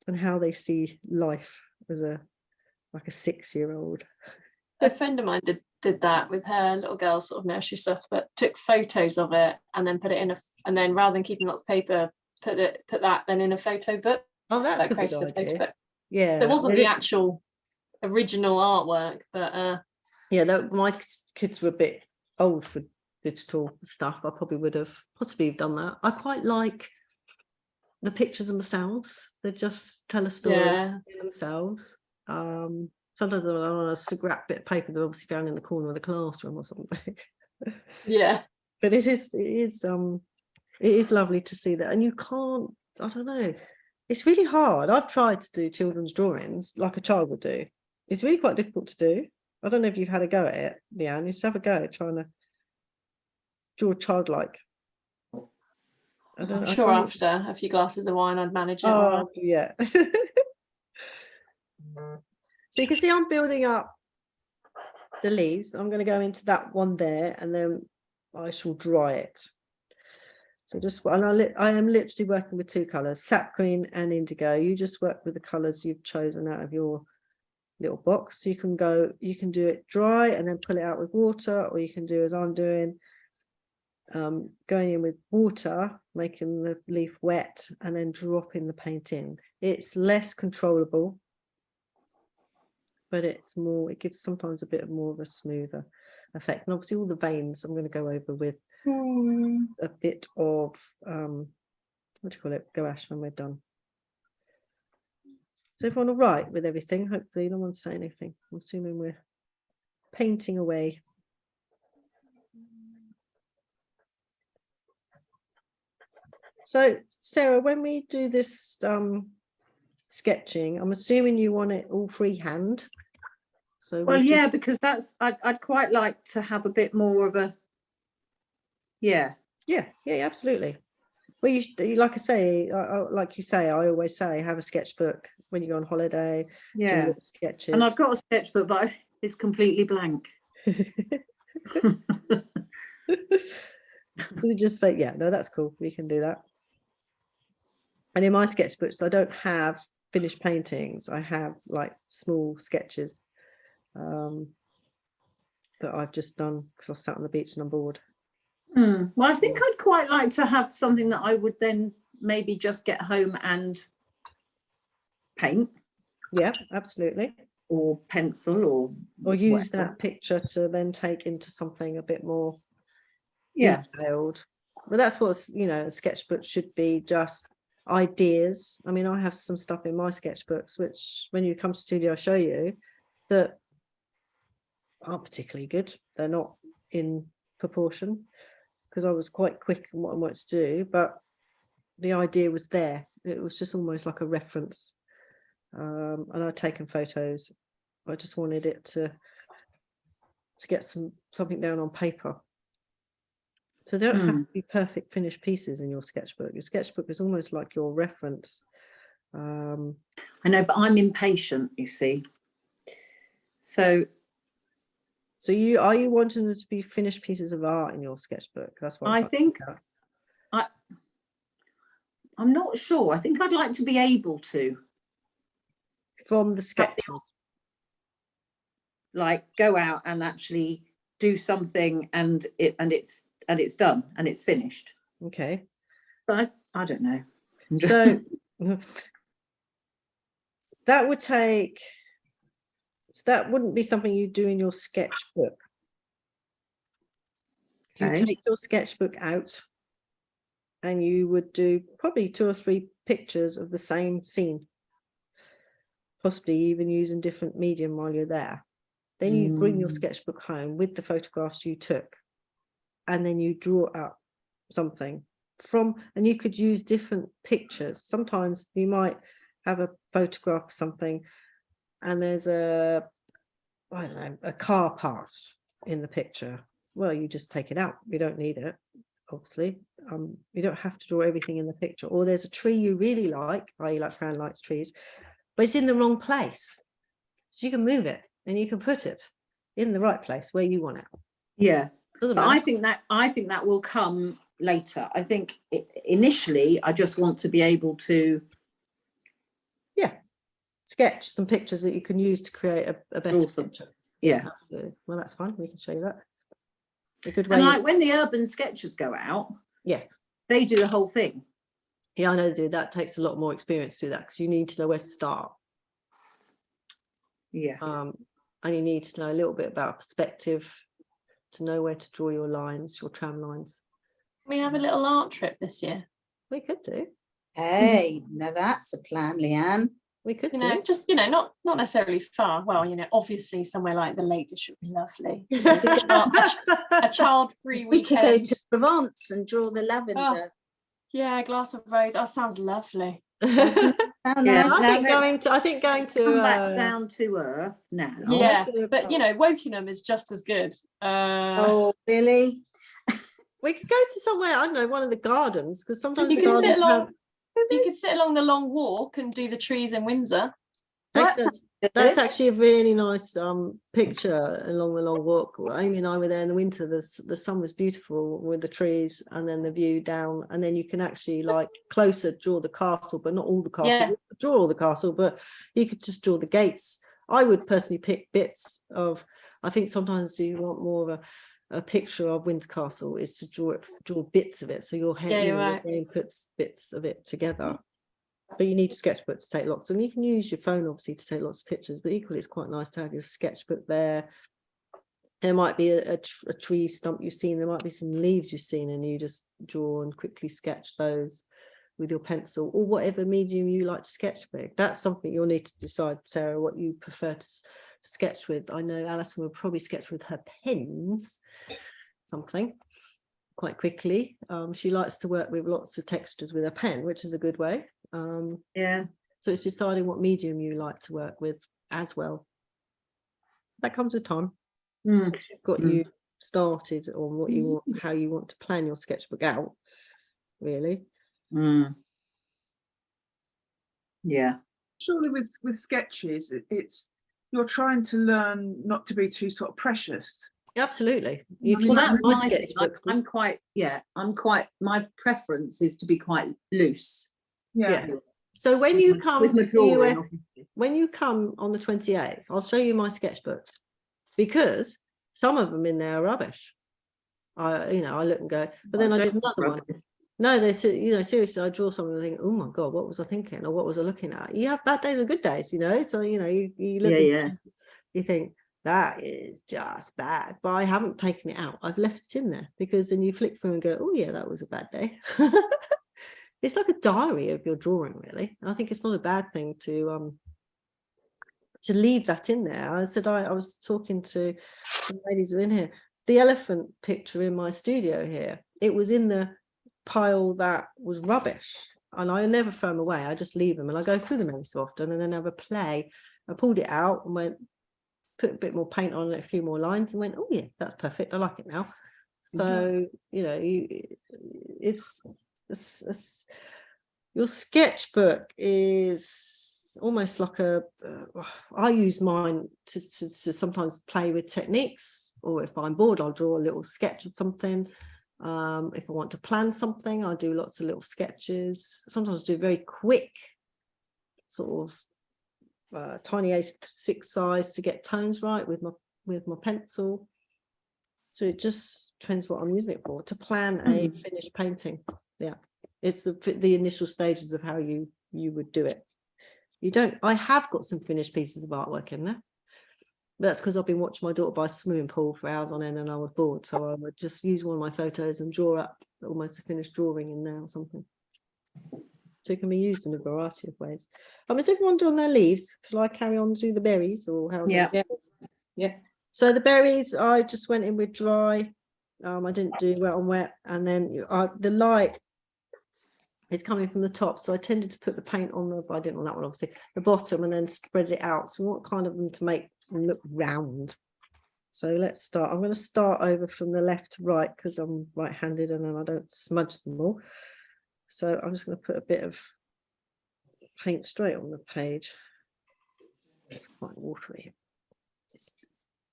And how they see life as a 6-year-old. a friend of mine did that with her little girl sort of nursery stuff, but took photos of it and then put it in and then rather than keeping lots of paper, put that then in a photo book. Oh, that's a good idea. Yeah, there wasn't the actual original artwork, but yeah, my kids were a bit old for digital stuff. I probably would have possibly done that. I quite like the pictures themselves. They just tell a story in themselves. Sometimes I'm on a scrap bit of paper that obviously found in the corner of the classroom or something. Yeah, but it is lovely to see that. And you can't, I don't know, it's really hard. I've tried to do children's drawings like a child would do. It's really quite difficult to do. I don't know if you've had a go at it, Leanne. You should have a go at trying to draw childlike. I'm sure after a few glasses of wine I'd manage it. Oh, yeah. So you can see I'm building up the leaves. I'm going to go into that one there, and then I shall dry it. So I am literally working with 2 colours, sap green and indigo. You just work with the colours you've chosen out of your little box. You can do it dry and then pull it out with water, or you can do as I'm doing, going in with water, making the leaf wet, and then dropping the paint in. It's less controllable, but it gives sometimes a bit more of a smoother effect. And obviously all the veins I'm going to go over with a bit of what do you call it, gouache when we're done. So everyone all right with everything? Hopefully no one's saying anything. I'm assuming we're painting away. So Sarah, when we do this sketching, I'm assuming you want it all freehand. So well, yeah, because I'd quite like to have a bit more of a yeah, absolutely. Well, you like I say, like you say, I always say, have a sketchbook when you go on holiday, do Yeah. your sketches. And I've got a sketchbook, but it's completely blank. We just think, yeah, no, that's cool. We can do that. And in my sketchbooks, I don't have finished paintings. I have like small sketches that I've just done because I've sat on the beach and I'm bored. Well, I think I'd quite like to have something that I would then maybe just get home and paint. Yeah, absolutely. Or pencil or use whatever. that picture to then take into something a bit more detailed. But that's what, you know, a sketchbook should be, just ideas. I mean, I have some stuff in my sketchbooks which when you come to studio I'll show you that aren't particularly good. They're not in proportion because I was quite quick in what I wanted to do, but the idea was there. It was just almost like a reference, and I'd taken photos. I just wanted it to get something down on paper. So they don't have to be perfect finished pieces in your sketchbook. Your sketchbook is almost like your reference. I know, but I'm impatient, you see. So are you wanting them to be finished pieces of art in your sketchbook? That's what I think I'm not sure. I think I'd like to be able to. From the sketches. Like go out and actually do something and it's done and it's finished. Okay. But I don't know. So that would take, so that wouldn't be something you do in your sketchbook. You take your sketchbook out and you would do probably 2 or 3 pictures of the same scene, possibly even using different medium while you're there. Then you bring your sketchbook home with the photographs you took, and then you draw up something from, and you could use different pictures. Sometimes you might have a photograph of something and there's I don't know, a car part in the picture. Well, you just take it out. You don't need it, obviously. You don't have to draw everything in the picture. Or there's a tree you really like, i.e. like Fran likes trees, but it's in the wrong place. So you can move it and you can put it in the right place where you want it. Yeah. But I think that will come later. I think initially I just want to be able to sketch some pictures that you can use to create a better picture. Yeah. Absolutely. Well, that's fine. We can show you that. A good way. And like when the urban sketchers go out, yes, they do the whole thing. Yeah, I know they do. That takes a lot more experience to do that because you need to know where to start. Yeah. And you need to know a little bit about perspective to know where to draw your lines, your tram lines. We have a little art trip this year. We could do. Hey, now that's a plan, Leanne. We could do. Just, not necessarily far. Well, obviously somewhere like the Lake District would be lovely. A child-free weekend. We could go to Provence and draw the lavender. Oh, yeah, a glass of rose. Oh, sounds lovely. Nice. I think going to come back down to earth now. Yeah, but Wokingham is just as good. Oh, really? We could go to somewhere, I don't know, one of the gardens, because sometimes you can sit along. You could sit along the long walk and do the trees in Windsor. That's actually a really nice picture along the long walk. Amy and I were there in the winter. The sun was beautiful with the trees and then the view down, and then you can actually like closer draw the castle, but not all the castle. Yeah. Draw all the castle, but you could just draw the gates. I would personally pick bits of, I think sometimes you want more of a picture of Windsor Castle is to draw bits of it, so your head, your brain puts bits of it together. But you need a sketchbook to take lots, and you can use your phone obviously to take lots of pictures, but equally it's quite nice to have your sketchbook there. There might be a tree stump you've seen, there might be some leaves you've seen, and you just draw and quickly sketch those with your pencil or whatever medium you like to sketch with. That's something you'll need to decide, Sarah, what you prefer to sketch with. I know Alison will probably sketch with her pens something quite quickly. She likes to work with lots of textures with a pen, which is a good way. Yeah, so it's deciding what medium you like to work with as well. That comes with time. You've got you started on what you want, how you want to plan your sketchbook out, really. Yeah. surely with sketches, it's you're trying to learn not to be too sort of precious. Absolutely. Well, that's my my thing. sketchbooks, My preference is to be quite loose. yeah. So when you come with my to the US, drawing, obviously. when you come on the 28th, I'll show you my sketchbooks, because some of them in there are rubbish. I look and go, but then I did another one. No, they said, seriously, I draw something and think, oh my God, what was I thinking? Or what was I looking at? You have bad days and good days, so, you look, you think that is just bad, but I haven't taken it out. I've left it in there, because then you flick through and go, oh yeah, that was a bad day. It's like a diary of your drawing, really. I think it's not a bad thing to leave that in there. I said, I was talking to some ladies who are in here. The elephant picture in my studio here, it was in the pile that was rubbish, and I never throw them away. I just leave them, and I go through them every so often, and then have a play. I pulled it out and put a bit more paint on it, a few more lines, and went, oh yeah, that's perfect. I like it now. So it's your sketchbook is almost like I use mine to sometimes play with techniques, or if I'm bored, I'll draw a little sketch of something. If I want to plan something, I do lots of little sketches. Sometimes I do very quick sort of tiny A6 size to get tones right with my pencil. So it just depends what I'm using it for, to plan a finished painting. Yeah, it's the initial stages of how you would do it. I have got some finished pieces of artwork in there. That's because I've been watching my daughter by a swimming pool for hours on end, and I was bored, so I would just use one of my photos and draw up almost a finished drawing in there or something. So it can be used in a variety of ways. Is everyone doing their leaves? Shall I carry on to the berries, or how's it? Yeah. So the berries, I just went in with dry. I didn't do wet on wet, and then the light is coming from the top, so I tended to put the paint on I didn't on that one, obviously, the bottom, and then spread it out. So we want kind of them to make them look round. So let's start. I'm going to start over from the left to right, because I'm right-handed and then I don't smudge them all. So I'm just going to put a bit of paint straight on the page. It's quite watery.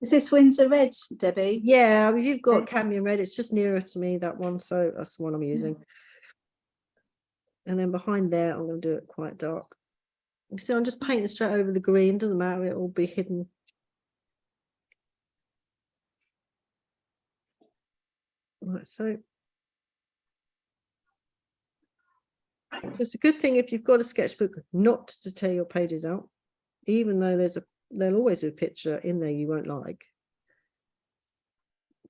Is this Windsor Red, Debbie? Yeah, you've got Cadmium Red. It's just nearer to me, that one, so that's the one I'm using. And then behind there, I'm going to do it quite dark. You see, I'm just painting straight over the green. Doesn't matter, it will be hidden. Right, so it's a good thing if you've got a sketchbook not to tear your pages out, even though there'll always be a picture in there you won't like.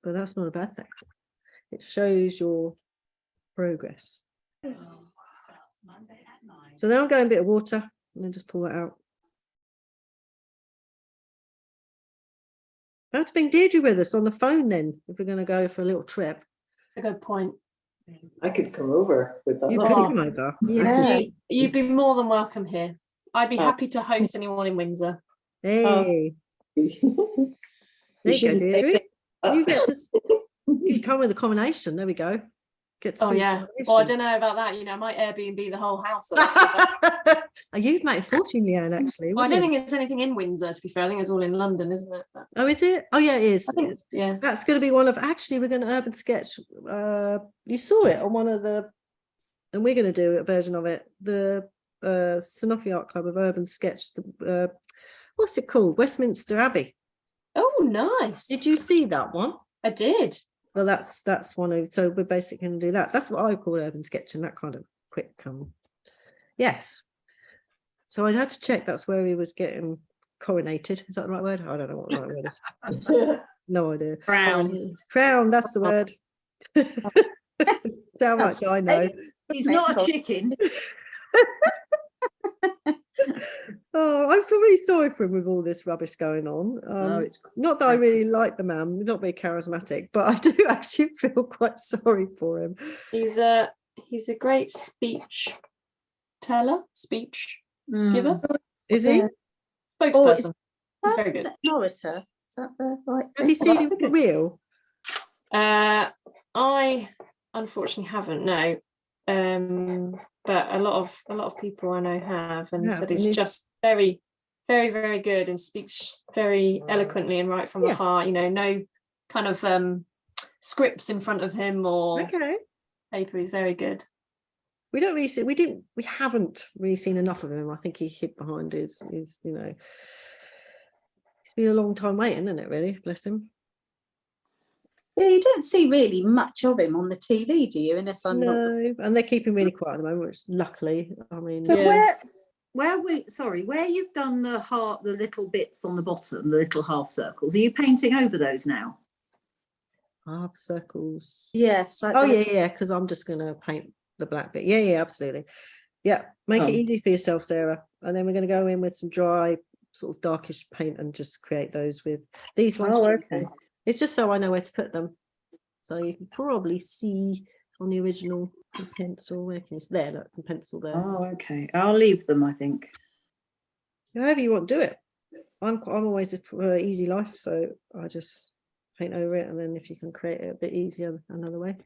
But that's not a bad thing. It shows your progress. So then I'll go in a bit of water and then just pull that out. I have to bring Deirdre with us on the phone then, if we're going to go for a little trip. A good point. I could come over with that. You could come over. Yeah. You'd be more than welcome here. I'd be happy to host anyone in Windsor. Hey. There you go, Deirdre. You get to you come with a combination. There we go. Oh yeah. Well, I don't know about that. I might Airbnb the whole house. You'd make a fortune, Leanne, actually. Well, I don't think it's anything in Windsor, to be fair. I think it's all in London, isn't it? But oh, is it? Oh yeah, it is. I think yeah. That's going to be one of. Actually, we're going to urban sketch. You saw it on one of the, and we're going to do a version of it. The Sanofi Art Club of Urban Sketch. What's it called? Westminster Abbey. Oh, nice. Did you see that one? I did. Well, that's one of. So we're basically going to do that. That's what I call urban sketching. That kind of quick. Yes. So I had to check. That's where he was getting coronated. Is that the right word? I don't know what the right word is. No idea. Crown. That's the word. How much I know. He's not a chicken. Oh, I'm really sorry for him with all this rubbish going on. Not that I really like the man, he's not very charismatic, but I do actually feel quite sorry for him. He's a great speech giver. Is he? Spokesperson. He's very good. Is that an orator? Is that the right? Have you seen him for real? I unfortunately haven't, no. but a lot of people I know have, and Yeah, said and he's he's- just very, very, very good and speaks very eloquently and right from the Yeah. heart. You know, no kind of scripts in front of him or Okay. paper. He's very good. We don't really see, we haven't really seen enough of him. I think he hid behind his, you know, it's been a long time waiting, isn't it, really? Bless him. Yeah, you don't see really much of him on the TV, do you? Unless I'm not. No, and they're keeping really quiet at the moment, which luckily, I mean, So Yeah. where you've done the little bits on the bottom, the little half circles, are you painting over those now? half circles. Yes. Oh yeah, because I'm just gonna paint the black bit. Yeah, absolutely. Yeah, make it easy for yourself, Sarah. And then we're gonna go in with some dry, sort of darkish paint and just create those with these ones. Oh, okay. It's just so I know where to put them. So you can probably see on the original pencil. Where can you see there? Look, some pencil there. Oh, okay. I'll leave them, I think. However you want to do it. I'm always for easy life, so I just paint over it, and then if you can create it a bit easier another way.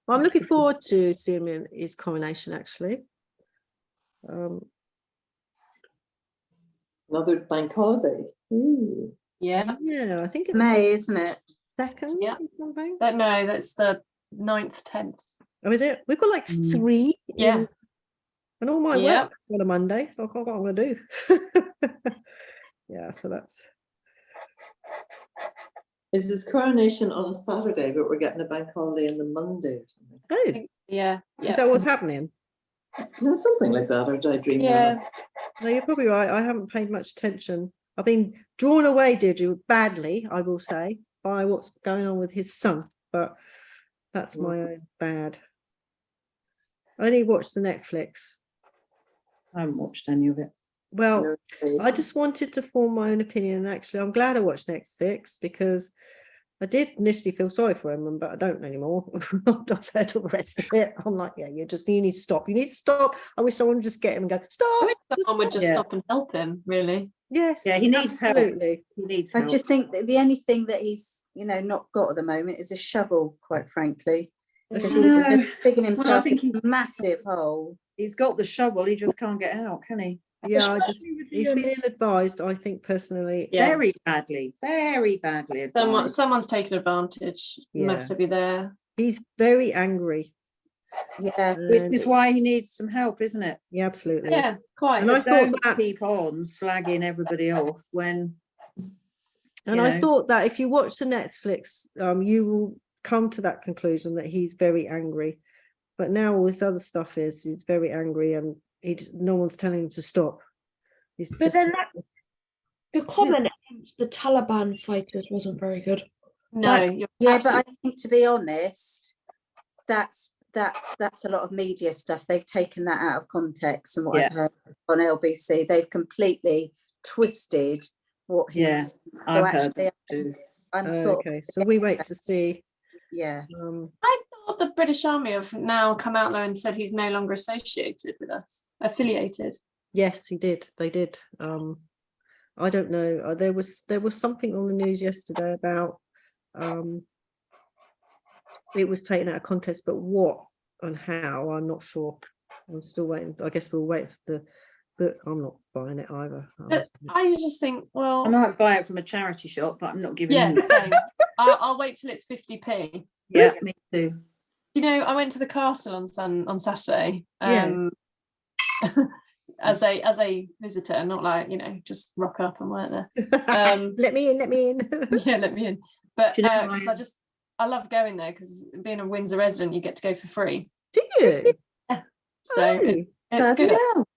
I'm looking forward to seeing him in his coronation, actually. Another bank holiday. Ooh. Yeah. Yeah, I think it's May, isn't it? second. Yeah. Or something. No, that's the 9th, 10th. Oh, is it? We've got like 3. Yeah. And all my Yeah. work on a Monday, so I can't what I'm going to do. Yeah, so that's. Is his coronation on a Saturday, but we're getting a bank holiday on the Monday or something? Oh, Yeah. is that what's happening? Something like that, or did I dream that Yeah. up? No, you're probably right. I haven't paid much attention. I've been drawn away, did you? Badly, I will say, by what's going on with his son, but that's my own bad. I only watched the Netflix. I haven't watched any of it. Well, I just wanted to form my own opinion. Actually, I'm glad I watched Netflix because I did initially feel sorry for him, but I don't anymore. I've heard all the rest of it. I'm like, yeah, you need to stop. You need to stop. I wish someone would just get him and go, I stop. wish someone would just Yeah. stop and help him, really. Yes. Yeah, he needs help. absolutely. He needs I help. just think that the only thing that he's, not got at the moment is a shovel, quite frankly. Because I know. he's digging himself think in a massive hole. He's got the shovel, he just can't get out, can he? Yeah, Especially with he's the, been ill-advised, I think, personally. Yeah. very badly advised. Someone's taken advantage Yeah. massively there. He's very angry. Yeah. Which is why he needs some help, isn't it? Yeah, absolutely. Yeah, quite. And I But thought don't that, keep on slagging everybody off when and you I know. thought that if you watch the Netflix, you will come to that conclusion that he's very angry. But now all this other stuff is he's very angry, and no one's telling him to stop. He's But just, then the comment against the Taliban fighters wasn't very good. No, Like, you're Yeah, but I absolutely- think, to be honest, that's a lot of media stuff. They've taken that out of context from what I've heard on LBC. They've completely twisted what he's. Yeah, so I've heard actually, that too. I'm sort okay, so we wait to see. yeah. I thought the British Army have now come out there and said he's no longer associated with us, affiliated. Yes, he did. They did. I don't know. There was something on the news yesterday about it was taken out of context, but what and how, I'm not sure. I'm still waiting. I guess we'll wait for the book. I'm not buying it either. But I just think, well, I might buy it from a charity shop, but I'm not giving yeah, him. same. I'll wait till it's 50p. Yeah, me too. You know, I went to the castle on Saturday. Yeah. As a visitor, not like, just rock up and work there. Let me in. Yeah, let me in. But Do you know because I love going there, because being a Windsor resident, you get to go for free. Do you? So Oh, it's Bloody good. hell.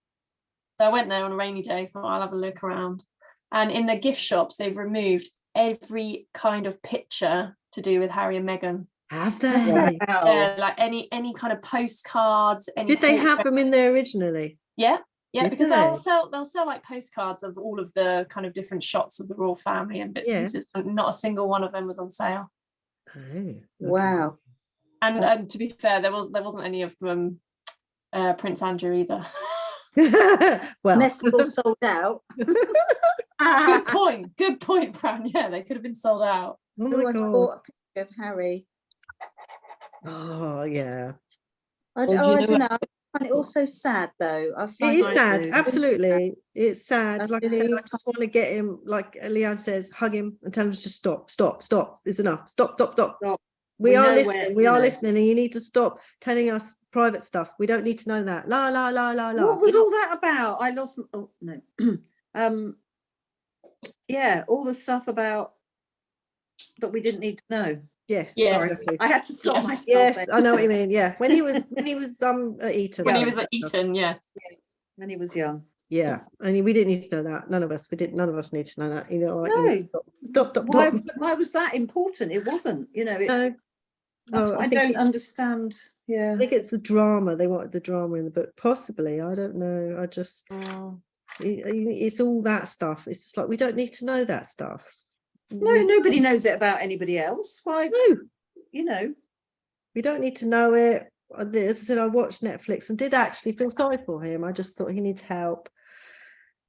So I went there on a rainy day, thought I'll have a look around. And in the gift shops, they've removed every kind of picture to do with Harry and Meghan. have they? Yeah, like any kind of postcards. Did they have them in there originally? Yeah, Did because they? they'll sell like postcards of all of the kind of different shots of the royal family and bits and Yes. pieces. And not a single one of them was on sale. Oh, okay. Wow. And to be fair, there wasn't any of them Prince Andrew either. Well, Unless they're all sold out. Good point, Brown. Yeah, they could have been sold out. oh Who my was God. bought a picture of Harry? Oh yeah. I Or do you don't know know. I find it also sad though. I It find is I sad, do. absolutely. It's sad. I Like I said, really I just want to get him, like Leanne says, hug him and tell him to just stop, stop, stop. It's enough. Stop, stop, stop. Stop. We We are know listening. where, We you are know. listening, and you need to stop telling us private stuff. We don't need to know that. La la la la la. What was all that about? I lost. Oh no. Yeah, all the stuff about that we didn't need to know. Yes. Yes. Exactly. I had to stop Yes. myself. Yes, then. I know what you mean. Yeah, when he was at Eton. When he Yeah. was at Eton, yes. When he was young. Yeah, and we didn't need to know that. None of us. We didn't. None of us need to know that. You know, like, you No. need to stop, stop, Why, stop. why was that important? It wasn't. You know, it, No. that's Well, what I I think don't understand. Yeah. I think it's the drama. They wanted the drama in the book, possibly. I don't know. I just, it's all that stuff. It's just like we don't need to know that stuff. No, nobody knows it about anybody else. Why? No, You know. we don't need to know it. As I said, I watched Netflix and did actually feel sorry for him. I just thought he needs help.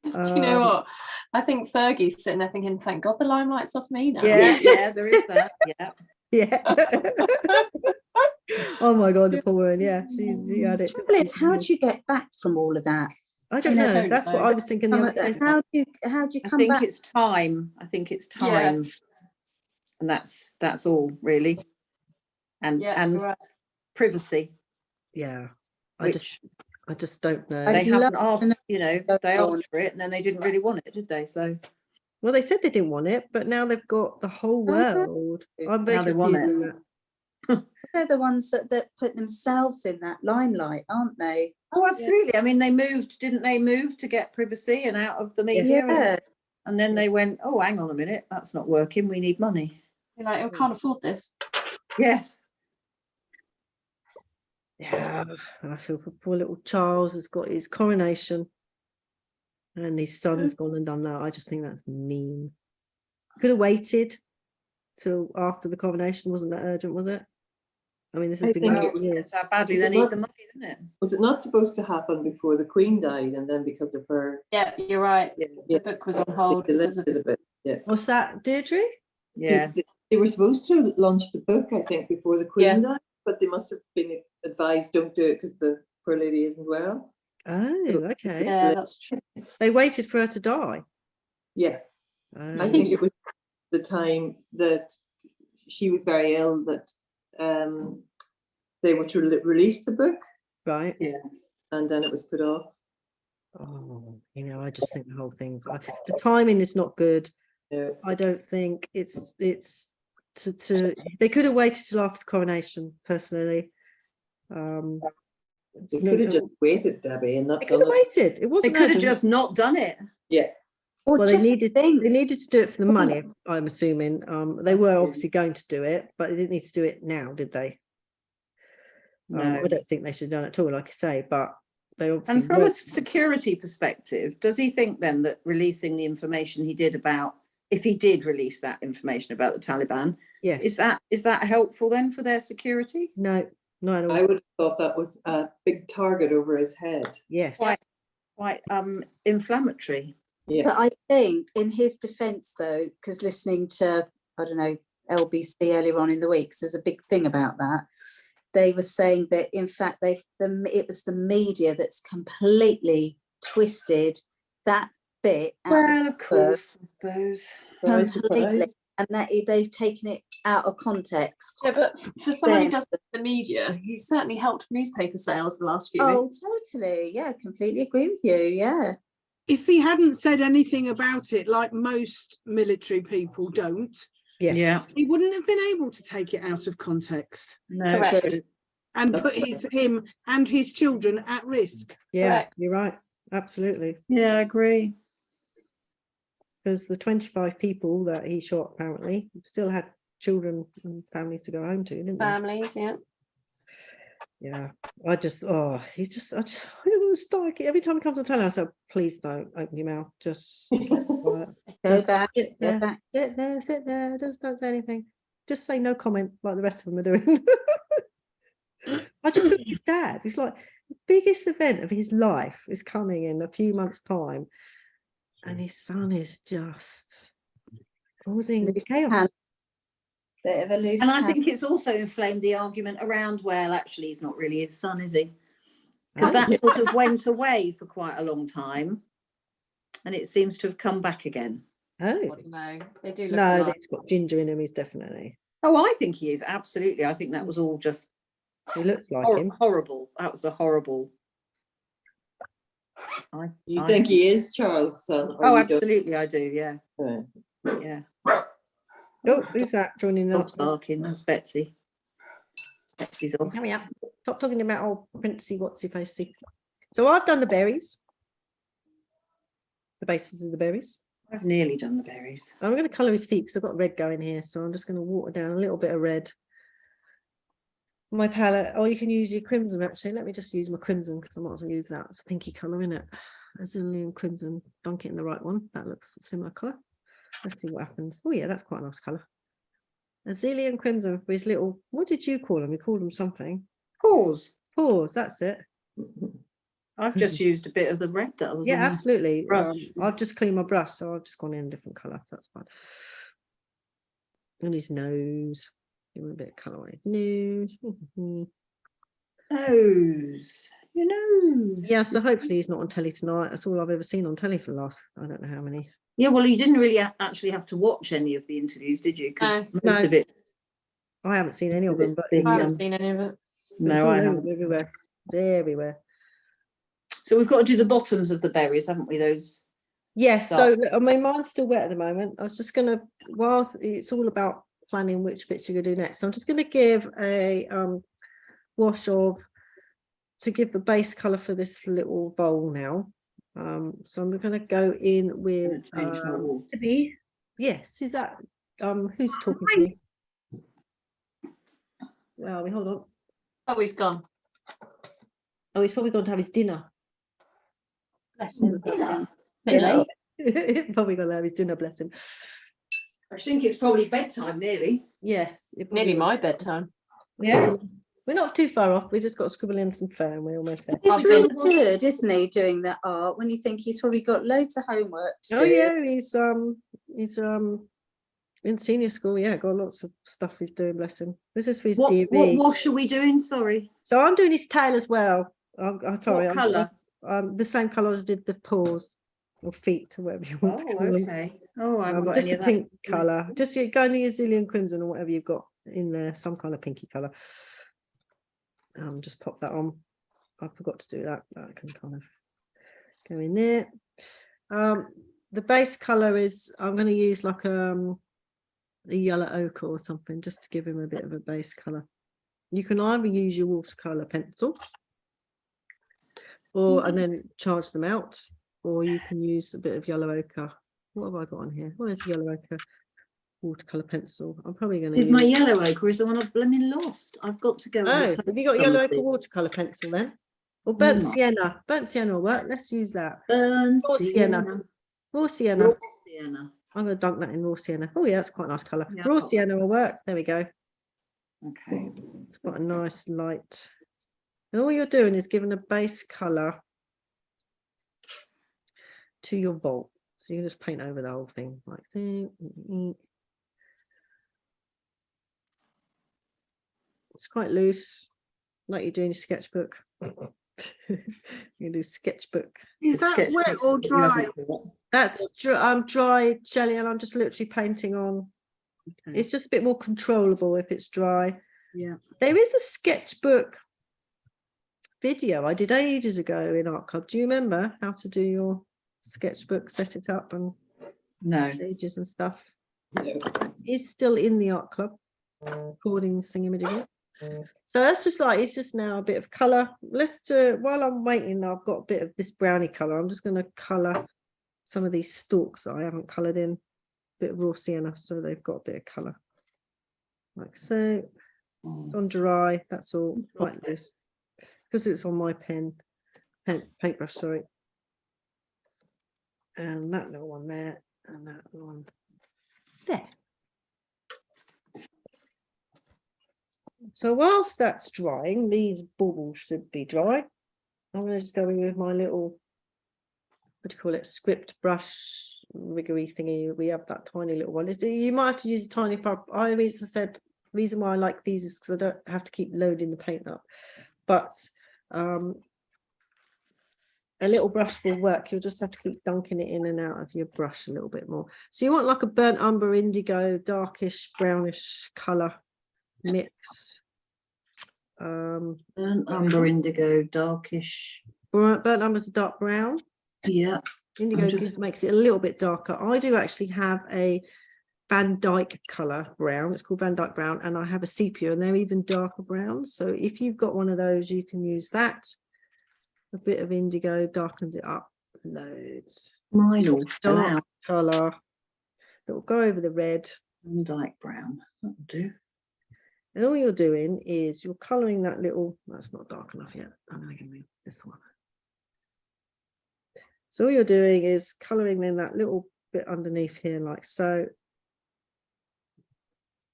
Do you know what? I think Fergie's sitting there thinking, thank God the limelight's off me now. Yeah, yeah, there is that. Yeah. Yeah. Oh my God, the poor one. Yeah, she had it. Trouble is, how do you get back from all of that? I don't you know. know, That's what I was thinking. The other day. How do you I come think back? it's time. I think it's Yeah. time. And that's all really. And Yeah, and you're right. privacy. Yeah, Which I just don't know. they I'd haven't love to asked, know you know, what's they going on. asked for it and then they didn't really want it, did they? So Well, they said they didn't want it, but now they've got the whole world. I'm very Now they want confused it. with that. They're the ones that put themselves in that limelight, aren't they? oh, absolutely. I mean, didn't they move to get privacy and out of the media? Yeah. And then they went, oh, hang on a minute, that's not working. We need money. You're like, I can't afford this. Yes. Yeah, and I feel for poor little Charles has got his coronation and his son's gone and done that. I just think that's mean. Could have waited till after the coronation. Wasn't that urgent, was it? I mean, this has I been think going it on was- years. That's how badly Is they it need not- the money, isn't it? Was it not supposed to happen before the Queen died, and then because of her, Yeah, you're right. yeah, The book was on hold they because delayed of it a bit. Yeah, What's that, Deirdre? Yeah. They were supposed to launch the book, I think, before the Queen Yeah. died, but they must have been advised don't do it because the poor lady isn't well. Oh, okay. yeah, that's true. They waited for her to die. Yeah, Oh. I think it was the time that she was very ill that they were to release the book, Right. and then it was put off. Oh, I just think the whole thing's the timing is not good. Yeah. I don't think it's to they could have waited till after the coronation, personally. They No, could have no. just waited, Debbie, and not They could done have it. waited. It They wasn't could have urgent. just not done it. Yeah, Or Well, they just needed think, to do it for the money, I'm assuming. They were Absolutely. obviously going to do it, but they didn't need to do it now, did they? No. I don't think they should have done it at all, like I say, but they obviously And from were- a security perspective, does he think then that releasing the information he did about, if he did release that information about the Taliban, yes. is that helpful then for their security? No, not at all. I would have thought that was a big target over his head. Yes. Quite inflammatory. Yeah, but I think in his defence though, because listening to, I don't know, LBC earlier on in the week, so there's a big thing about that. They were saying that in fact it was the media that's completely twisted that bit out Well, of course, I suppose. completely, and that they've taken it out of context. Yeah, but for someone who Then- does the media, he's certainly helped newspaper sales the last few weeks. Oh, totally. Yeah, completely agree with you. Yeah. If he hadn't said anything about it, like most military people don't, Yes. Yeah. he wouldn't have been able to take it out of context No. Correct. and That's put him and his children at risk. Yeah, Correct. you're right. Absolutely. Yeah, I agree. Because the 25 people that he shot apparently still had children and families to go home to, didn't they? Families, yeah. Yeah. I don't want to start. Every time it comes on television, I say, please don't open your mouth. Just keep quiet. Go Just back. sit Go there, back. sit there, just don't say anything. Just say no comment like the rest of them are doing. I just feel his dad. It's like the biggest event of his life is coming in a few months' time, and his son is just causing Loose chaos. hand. Bit of a loose And I canvas. think it's also inflamed the argument around, well, actually, he's not really his son, is he? Because Oh. that sort of went away for quite a long time. And it seems to have come back again. I Oh, don't know. They do look no, alike. it's got ginger in him. He's definitely. Oh, I think he is, absolutely. I think that was all just He looks like him. horrible. That was a horrible. You think he is Charles' son? Oh, absolutely, I do, yeah. Right. Yeah. Oh, who's that joining us? Dog's barking, that's Betsy. Betsy's off. Hurry up. Stop talking about old Princey Watsy Facey. So I've done the berries. The bases of the berries. I've nearly done the berries. I'm going to colour his feet because I've got red going here. So I'm just going to water down a little bit of red. My palette. Oh, you can use your crimson actually. Let me just use my crimson because I might as well use that. It's a pinky colour, isn't it? Azilian crimson. Dunk it in the right one. That looks a similar colour. Let's see what happens. Oh yeah, that's quite a nice colour. Azilian crimson for his little, what did you call them? We called them something. Paws. Paws, that's it. I've just used a bit of the red that I was Yeah, on the absolutely. brush. I've just cleaned my brush, so I've just gone in a different colour, so that's fine. And his nose. Give him a bit of colour on his nose. Nose. Your nose. Yeah, so hopefully he's not on telly tonight. That's all I've ever seen on telly for the last, I don't know how many. Yeah, well, you didn't really actually have to watch any of the interviews, did you? Because No. most of it. I haven't seen any of them, but I haven't seen any of it. it's No, all I over, haven't. everywhere. It's everywhere. So we've got to do the bottoms of the berries, haven't we? Those. Yes, so I mean, mine's still wet at the moment. I was just gonna, whilst it's all about planning which bits you're gonna do next, so I'm just gonna give a wash of to give the base color for this little bowl now. So I'm gonna go in with Change my wall. To be. yes, is that who's talking to me? Well, we hold on. Oh, he's gone. Oh, he's probably gone to have his dinner. Bless him. Yeah. Bit late. Probably gonna have his dinner, bless him. I think it's probably bedtime, nearly. Yes, Nearly my bedtime. Yeah. we're not too far off. We just got to scribble in some fur and we're almost there. He's I've really done- good, isn't he, doing that art when you think he's probably got loads of homework to Oh do. yeah, he's in senior school. Yeah, got lots of stuff he's doing. Bless him. This is for his What DV. wash are we doing? Sorry. So I'm doing his tail as well. I'm sorry. What colour? The same colour as did the paws or feet or whatever you want. Oh, to call them. okay. Oh, I haven't got Just any a of that. pink colour. Just go in the Azilian crimson or whatever you've got in there. Some kind of pinky colour. Just pop that on. I forgot to do that. That can kind of go in there. The base colour is I'm going to use like a yellow ochre or something just to give him a bit of a base colour. You can either use your watercolour pencil or and then charge them out, or you can use a bit of yellow ochre. What have I got on here? Well, there's yellow ochre watercolour pencil. I'm probably going to use My yellow ochre is the one I've blooming lost. I've got to go. and Oh, replace have you got yellow ochre something. watercolour pencil then? Or burnt No. sienna? Burnt sienna will work. Let's use that. Burnt Raw sienna. Raw sienna. Raw sienna. I'm going to dunk that in raw sienna. Oh yeah, that's quite a nice colour. Yeah, Raw I've got sienna will work. There we go. Okay. It's got a nice light. And all you're doing is giving a base colour to your Vole. So you can just paint over the whole thing like that. It's quite loose, like you do in your sketchbook. You do sketchbook. Is that wet or dry? That's dry jelly, and I'm just literally painting on. Okay. It's just a bit more controllable if it's dry. Yeah. There is a sketchbook video I did ages ago in Art Club. Do you remember how to do your sketchbook, set it up and No. stages and stuff? It's still in the Art Club, recording thingamajiggy. So that's just like, it's just now a bit of colour. Let's do, while I'm waiting, I've got a bit of this brownie colour. I'm just going to colour some of these stalks that I haven't coloured in. A bit of raw sienna, so they've got a bit of colour. Like so. It's on dry, that's all, quite loose. Because it's on my paintbrush, sorry. And that little one there, and that one there. So whilst that's drying, these baubles should be dry. I'm going to just go in with my little, what do you call it, script brush, riggery thingy. We have that tiny little one. You might have to use a tiny part. I said the reason why I like these is because I don't have to keep loading the paint up. But a little brush will work. You'll just have to keep dunking it in and out of your brush a little bit more. So you want like a burnt umber, indigo, darkish, brownish colour mix. Burnt umber, indigo, darkish. Burnt umber's a dark brown. Yeah. Indigo makes it a little bit darker. I do actually have a Van Dyke colour brown. It's called Van Dyke brown, and I have a sepia, and they're even darker browns. So if you've got one of those, you can use that. A bit of indigo darkens it up loads. Mine all fell Dark out. colour that will go over the red. Van Dyke brown. That'll do. And all you're doing is you're colouring that little. That's not dark enough yet. I'm going to give me this one. So all you're doing is colouring in that little bit underneath here, like so.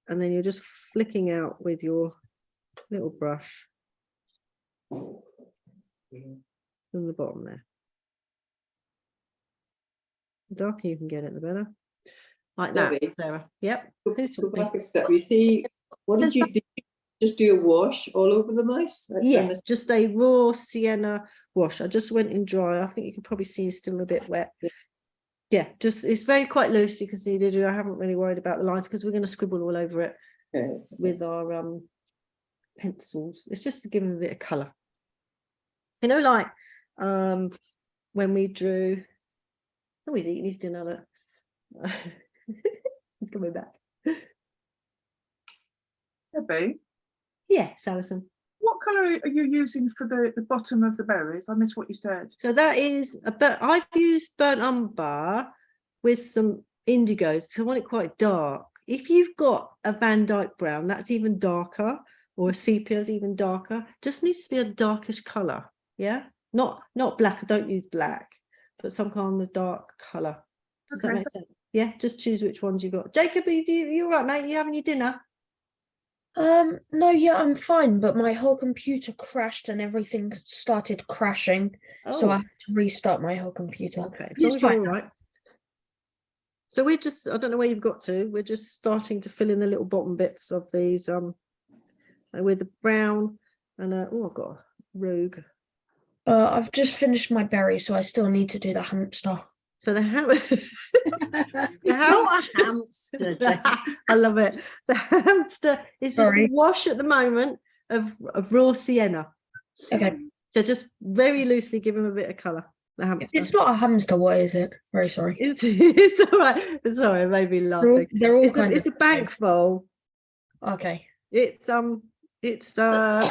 And then you're just flicking out with your little brush from the bottom there. The darker you can get it, the better. Like that, Debbie, Sarah. Yep. Go back a step. You see, what did you do? Just do a wash all over the mice? Yeah, just a raw sienna wash. I just went in dry. I think you can probably see it's still a bit wet. Yeah, just it's very quite loose. You can see, I haven't really worried about the lines because we're going to scribble all over it with our pencils. It's just to give them a bit of colour. You know, like when we drew. Oh, he's eating his dinner. He's coming back. Debbie, Yes, Alison. what colour are you using for the bottom of the berries? I missed what you said. So that is I've used burnt umber with some indigos, so I want it quite dark. If you've got a Van Dyke brown, that's even darker, or a sepia is even darker. Just needs to be a darkish colour. Yeah, not black. I don't use black, but some kind of dark colour. Does that make sense? Yeah, just choose which ones you got. Jacob, you all right, mate? You having your dinner? No, yeah, I'm fine, but my whole computer crashed and everything started crashing, so I had to restart my whole computer. Okay, as It's long as you're fine all right. So we're just, I don't know where you've got to. We're just starting to fill in the little bottom bits of these with the brown and oh, I've got a rogue. I've just finished my berry, so I still need to do the hamster. So the Not a hamster. I love it. The hamster is just a wash at the moment of raw sienna. Okay. So just very loosely give him a bit of colour. The hamster. It's not a hamster. What is it? Very sorry. It's all right. It's all right. It made me laughing. They're all kind of. It's a bank vole. Okay. It's Fran's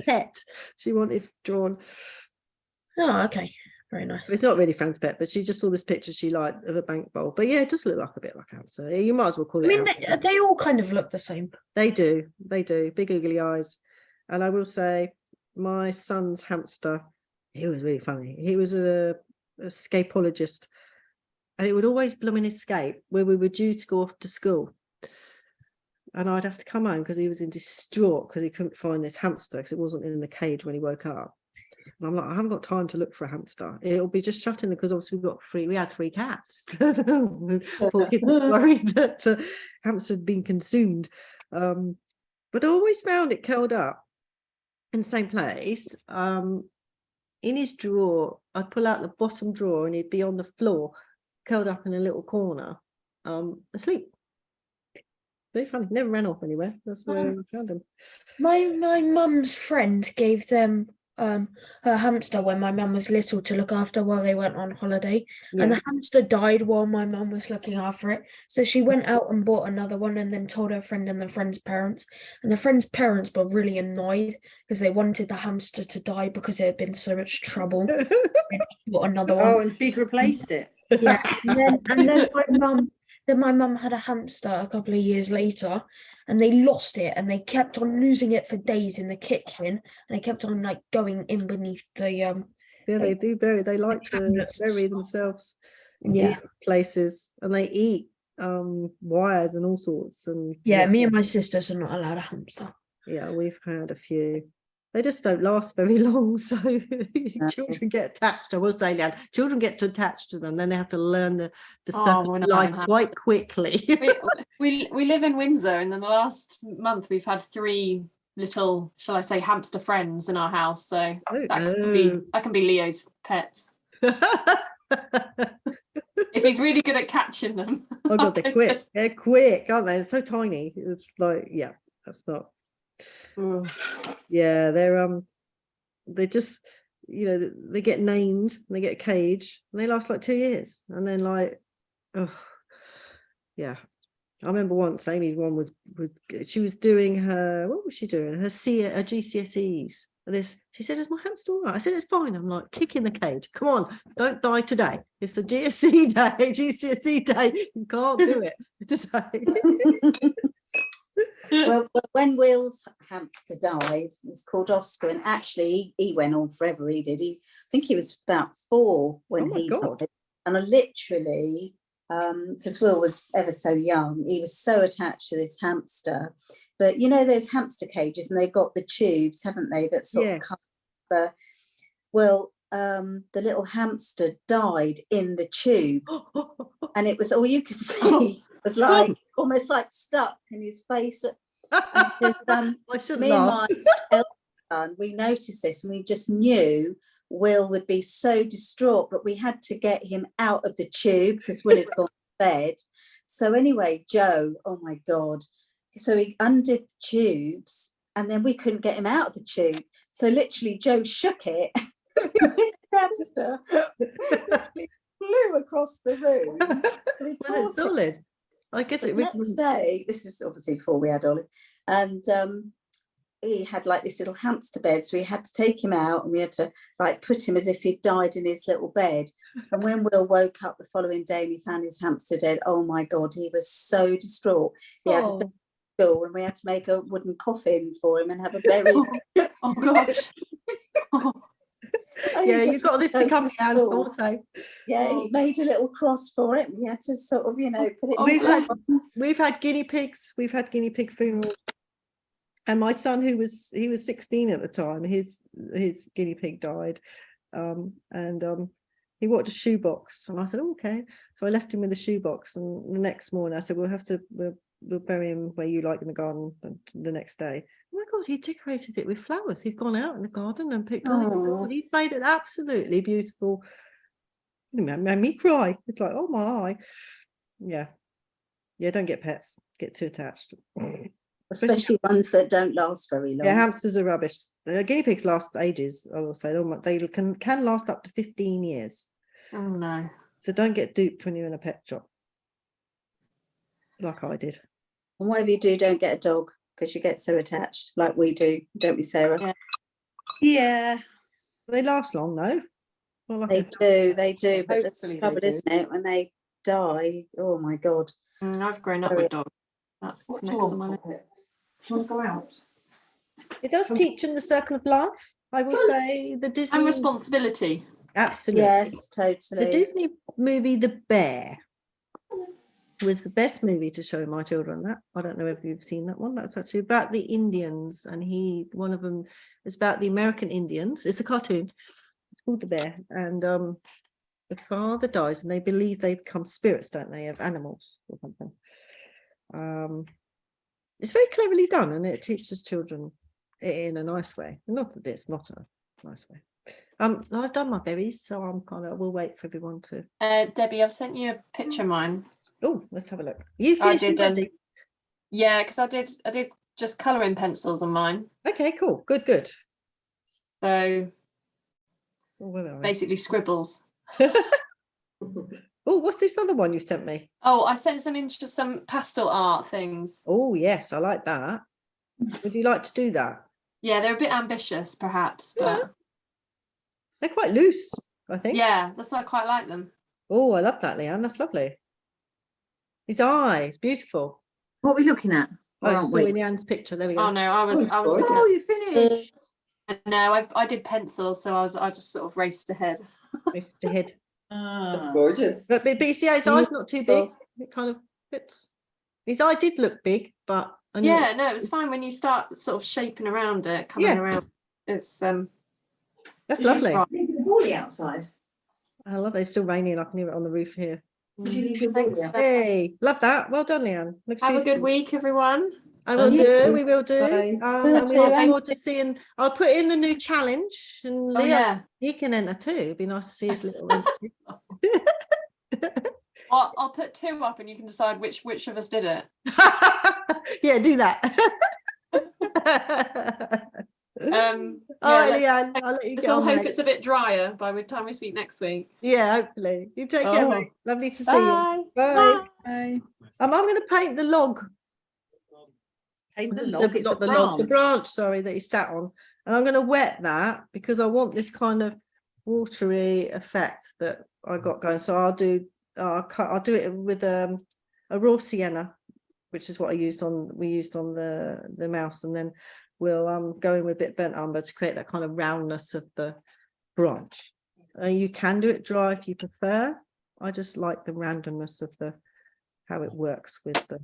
pet. She wanted drawn. Oh, okay. Very nice. It's not really Fran's pet, but she just saw this picture she liked of a bank vole. But yeah, it does look like a bit like a hamster. You might as well call it. I mean, they all kind of look the same. They do. They do. Big googly eyes. And I will say, my son's hamster, he was really funny. He was a scapologist, and it would always blooming escape where we were due to go off to school. And I'd have to come home because he was in distraught because he couldn't find this hamster because it wasn't in the cage when he woke up. And I'm like, I haven't got time to look for a hamster. It'll be just shut in because obviously we had 3 cats. Poor kid was worried that the hamster had been consumed. But I always found it curled up in the same place. In his drawer, I'd pull out the bottom drawer and he'd be on the floor, curled up in a little corner, asleep. Very funny. Never ran off anywhere. That's where I found him. My mum's friend gave them her hamster when my mum was little to look after while they went on holiday, and the hamster died while my mum was looking after it, so she went out and bought another one and then told her friend and the friend's parents, and the friend's parents were really annoyed because they wanted the hamster to die because it had been so much trouble. Bought another one. Oh, and she'd replaced it. Yeah, and then my mum had a hamster a couple of years later, and they lost it, and they kept on losing it for days in the kitchen, and they kept on like going in beneath the yeah, they do bury. They like to bury themselves in places, and they eat wires and all sorts. And me and my sisters are not allowed a hamster. Yeah, we've had a few. they just don't last very long. So children get attached. I will say, Leanne, children get attached to them, then they have to learn the circle of life quite quickly. we live in Windsor, and in the last month we've had 3 little, shall I say, hamster friends in our house. So that can be Leo's pets. If he's really good at catching them. Oh god, they're quick. They're quick, aren't they? They're so tiny. It's like, yeah, that's not. Yeah, they're just, you know, they get named and they get a cage and they last like 2 years, and then like, oh yeah. I remember once Amy's one was she was doing her, what was she doing? Her GCSEs. And she said, "Is my hamster all right?" I said, "It's fine." I'm like, kick in the cage. Come on, don't die today. It's the GCSE day. You can't do it today. Well, when Will's hamster died, he's called Oscar, and actually he went on forever. He did. I think he was about 4 when he died. And I literally, because Will was ever so young, he was so attached to this hamster. But you know those hamster cages, and they've got the tubes, haven't they? That sort of cover. Well, the little hamster died in the tube, and it was all you could see. It was like almost like stuck in his face. And me and my eldest son, we noticed this, and we just knew Will would be so distraught, but we had to get him out of the tube because Will had gone to bed. So anyway, Joe, oh my God. So he undid the tubes, and then we couldn't get him out of the tube. So literally Joe shook it. The hamster flew across the room. Was it solid? I guess it was. Next day, this is obviously before we had Olive, and he had like this little hamster bed, so we had to take him out, and we had to like put him as if he'd died in his little bed. And when Will woke up the following day and he found his hamster dead, oh my God, he was so distraught. He had to go, and we had to make a wooden coffin for him and have a burial. Oh gosh. Yeah, you've got this to come down also. Yeah, he made a little cross for it. We had to sort of, you know, put it. We've had guinea pigs. We've had guinea pig funerals. And my son, he was 16 at the time, his guinea pig died, and he wanted a shoebox, and I said, oh, okay. So I left him with a shoebox, and the next morning I said, we'll bury him where you like in the garden. The next day, oh my God, he decorated it with flowers. He'd gone out in the garden and picked on it. He'd made it absolutely beautiful. It made me cry. It's like, oh my. Yeah, don't get pets. Get too attached. Especially ones that don't last very long. Yeah, hamsters are rubbish. The guinea pigs last ages. I will say they can last up to 15 years. Oh no! So don't get duped when you're in a pet shop, like I did. And whatever you do, don't get a dog, because you get so attached, like we do, don't we, Sarah? Yeah. They last long, though. Well, they do. But that's the trouble, isn't it? When they die, oh my God. I've grown up with dogs. That's next on my list. Do you want to go out? It does teach in the circle of life, I will say. The Disney and responsibility. Absolutely. Yes, totally. The Disney movie The Bear was the best movie to show my children. That I don't know if you've seen that one. That's actually about the Indians, and one of them is about the American Indians. It's a cartoon. It's called The Bear, and the father dies, and they believe they become spirits, don't they, of animals or something. It's very cleverly done, and it teaches children in a nice way. Not that it's not a nice way. So I've done my berries, so we'll wait for everyone to. Debbie, I've sent you a picture of mine. Oh, let's have a look. You finished already? Yeah, because I did just colouring pencils on mine. Okay, cool. Good. So basically scribbles. Oh, what's this other one you sent me? Oh, I sent some pastel art things. Oh yes, I like that. Would you like to do that? Yeah, they're a bit ambitious, perhaps, but they're quite loose, I think. Yeah, that's why I quite like them. Oh, I love that, Leanne. That's lovely. His eyes, beautiful. What are we looking at? Oh, in Leanne's picture. There we go. Oh no, I was. Oh, you finished. No, I did pencils, so I just sort of raced ahead. Raced ahead. That's gorgeous. But you see, his eye's not too big. It kind of fits. His eye did look big, but yeah, no, it was fine when you start sort of shaping around it, coming around. It's That's it's lovely. right. Vole outside. I love it. It's still raining. I can hear it on the roof here. Would you leave your Thanks, Vole out? Steph. Hey, love that. Well done, Leanne. Looks Have a good beautiful. week, everyone. I will Yeah. do. We will do. Bye. And we too, look and- forward to seeing. I'll put in the new challenge, and Oh Leo, yeah. he can enter too. It'd be nice to see his little. entry. I'll put 2 up, and you can decide which of us did it. Yeah, do that. Yeah, All right, let's- Leanne, I'll let you I get still on. hope mate. it's a bit drier by the time we speak next week. Yeah, hopefully. You take care. Oh. Mate. Lovely to see you. Bye. Bye. Bye. I'm going to paint the log. Paint the log. It's Not a the log, the branch. branch, sorry, that he sat on. And I'm going to wet that because I want this kind of watery effect that I got going. So I'll do it with a raw sienna, which is what we used on the mouse, and then we'll go in with a bit of burnt umber to create that kind of roundness of the branch. You can do it dry if you prefer. I just like the randomness of how it works with the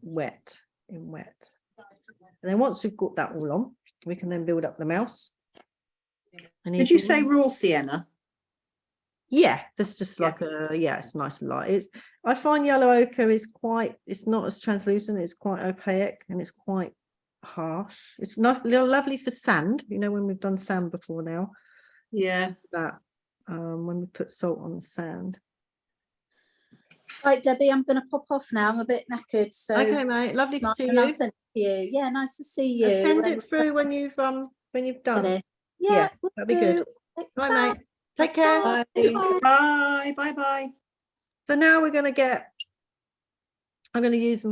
wet. And then once we've got that all on, we can then build up the mouse. Did you say raw sienna? Yeah, that's just like it's nice and light. I find yellow ochre is it's not as translucent, it's quite opaque and it's quite harsh. It's not lovely for sand, when we've done sand before now. Yeah. That when we put salt on the sand. Right, Debbie, I'm going to pop off now. I'm a bit knackered. So Okay, mate. Lovely to see and I'll you. send it to you. Yeah, nice to see you. Send And- it through when you've done. Yeah, Yeah, that'd be good. Bye, mate. Take care. Bye. Bye. Bye. Bye. So now we're going to I'm going to use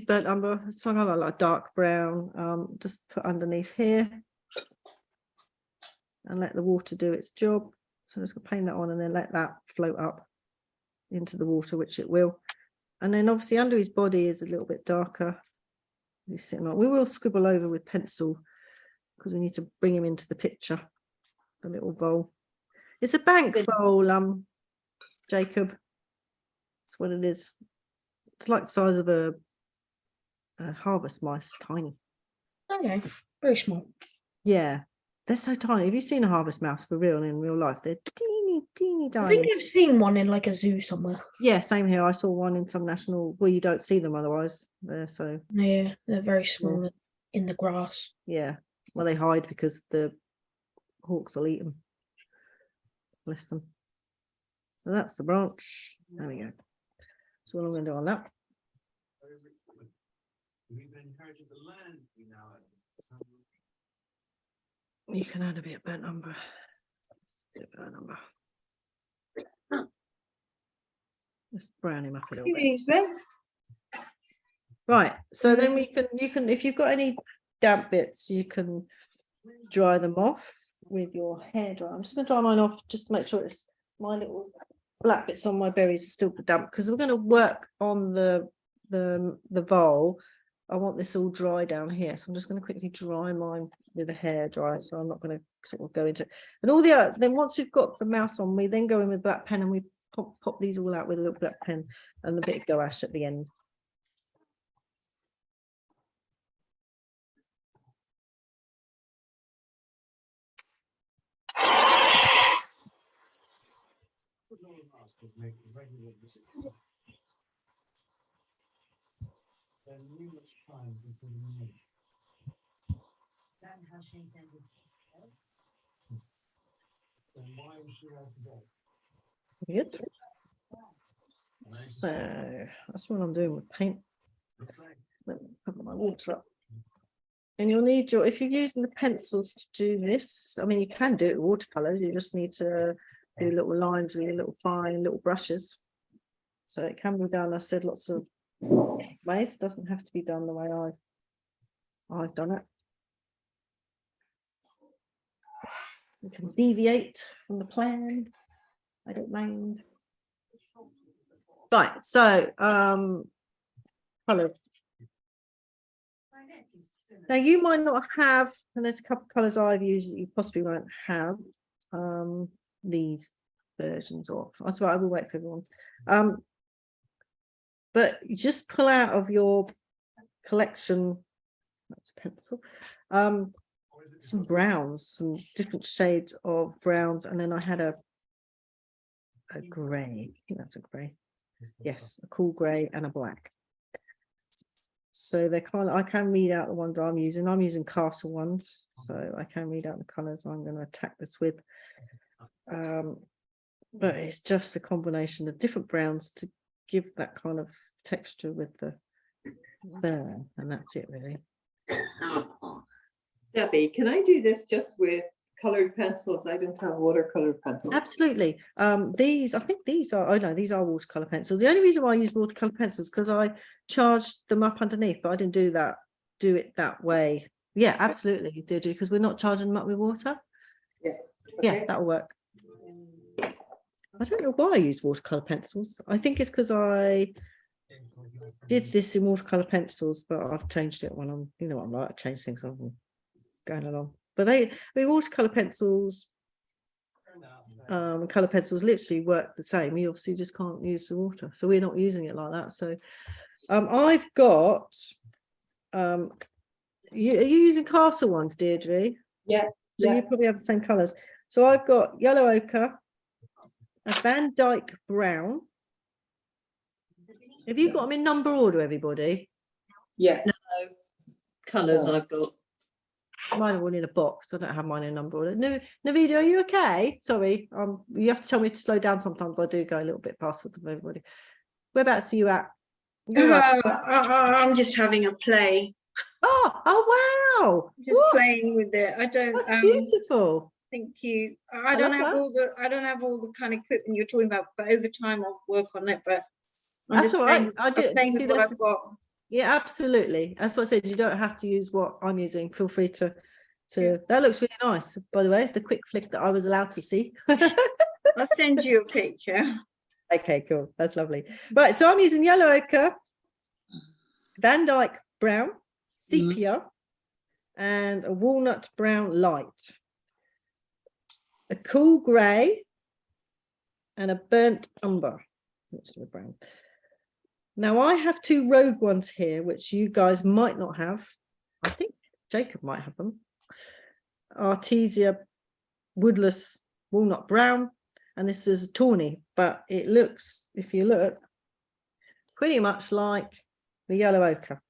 burnt umber. So I'm going to like dark brown. Just put underneath here and let the water do its job. So I'm just going to paint that on and then let that float up into the water, which it will. And then obviously under his body is a little bit darker. He's sitting on. We will scribble over with pencil because we need to bring him into the picture. The little vole. It's a bank vole, Jacob. That's what it is. It's like the size of a harvest mice, tiny. Okay, very small. Yeah, they're so tiny. Have you seen a harvest mouse for real in real life? They're teeny, teeny, I think tiny. I've seen one in like a zoo somewhere. Yeah, same here. I saw one in some national. Well, you don't see them otherwise. So Yeah, they're very small in the grass. yeah. Well, they hide because the hawks will eat them. Bless them. So that's the branch. There we go. So what I'm going to do on that. You can add a bit of burnt umber. Let's brown him up a little bit. Excuse me. Right. So then you can if you've got any damp bits, you can dry them off with your hairdryer. I'm just going to dry mine off just to make sure it's my little black bits on my berries are still damp because we're going to work on the vole. I want this all dry down here, so I'm just going to quickly dry mine with a hairdryer. So I'm not going to sort of go into it. And all the other, then once we've got the mouse on, we then go in with black pen and we pop these all out with a little black pen and a bit of gouache at the end. Good. So that's what I'm doing with paint. Let me put my water up. And you'll need if you're using the pencils to do this, I mean, you can do it with watercolors, you just need to do little lines with your little fine little brushes. So it can be done, I said, lots of ways. It doesn't have to be done the way I've done it. You can deviate from the plan. I don't mind. Right, so color. Now you might not have, and there's a couple of colors I've used that you possibly won't have these versions of. That's why I will wait for everyone. But you just pull out of your collection. That's a pencil. some browns, some different shades of browns, and then I had a grey. I think that's a grey. Yes, a cool grey and a black. So they're kind of, I can read out the ones I'm using. I'm using Castle ones, so I can read out the colours I'm going to attack this with. But it's just a combination of different browns to give that kind of texture with the fur, and that's it really. Debbie, can I do this just with coloured pencils? I don't have watercolour pencils. Absolutely. These, I think these are, oh no, these are watercolour pencils. The only reason why I use watercolour pencils because I charged them up underneath, but I didn't do it that way. Yeah, absolutely, you did, because we're not charging them up with water. Yeah. Yeah, Okay. that'll work. I don't know why I used watercolour pencils. I think it's because I did this in watercolour pencils, but I've changed it when I'm, you know what I'm like, I change things as I'm going along. But I mean, watercolour pencils, colour pencils literally work the same. You obviously just can't use the water, so we're not using it like that. So I've got are you using Castle ones, Deirdre? Yeah. So you probably have the same colours. So I've got yellow ochre, a Van Dyke brown. Have you got them in number order, everybody? Yeah. Colours Oh. I've got. Mine are all in a box. I don't have mine in number order. No, Navida, are you okay? Sorry, you have to tell me to slow down. Sometimes I do go a little bit past with everybody. Whereabouts are you at? You're right. I'm just having a play. Oh wow! Just What? playing with it. I don't. That's beautiful. Thank you. I don't love have that. I don't have all the kind of equipment you're talking about, but over time I'll work on it. But I'm That's just all right. I'm playing with what I've got. Yeah, absolutely. That's what I said. You don't have to use what I'm using. Feel free to. That looks really nice, by the way. The quick flick that I was allowed to see. I'll send you a picture. Okay, cool. That's lovely. Right, so I'm using yellow ochre, Van Dyke brown, sepia, and a walnut brown light, a cool grey, and a burnt umber. Which is the brown. Now I have two rogue ones here, which you guys might not have. I think Jacob might have them. Artesia woodless walnut brown, and this is a tawny, but it looks, if you look, pretty much like the yellow ochre.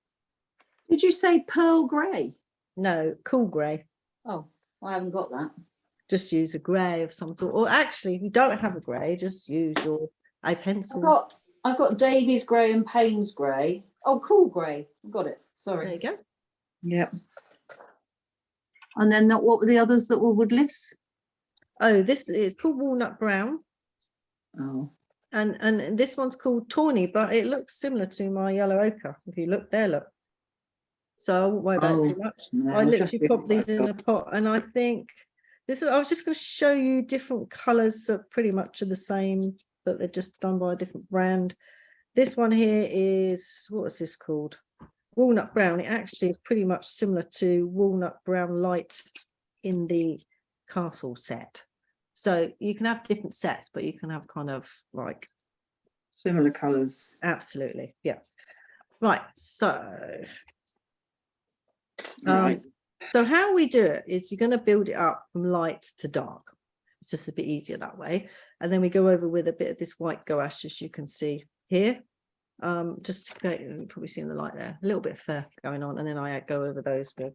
Did you say pearl grey? No, cool grey. Oh, I haven't got that. Just use a grey of some sort, or actually, if you don't have a grey, just use a pencil. I've got Davies grey and Payne's grey. Oh, cool grey. I've got it. Sorry. There you go. Yep. And then what were the others that were woodless? Oh, this is called walnut brown. Oh. And this one's called tawny, but it looks similar to my yellow ochre. If you look there, look. So I won't worry about it too much. No, I literally pop these in a pot, and I think this is. I was just going to show you different colours that pretty much are the same, but they're just done by a different brand. This one here is, what is this called? Walnut brown. It actually is pretty much similar to walnut brown light in the Castle set. So you can have different sets, but you can have kind of like similar colours. Absolutely, yeah. Right, so so how we do it is you're going to build it up from light to dark. It's just a bit easier that way, and then we go over with a bit of this white gouache, as you can see here. Just to create, you can probably see in the light there, a little bit of fur going on, and then I go over those with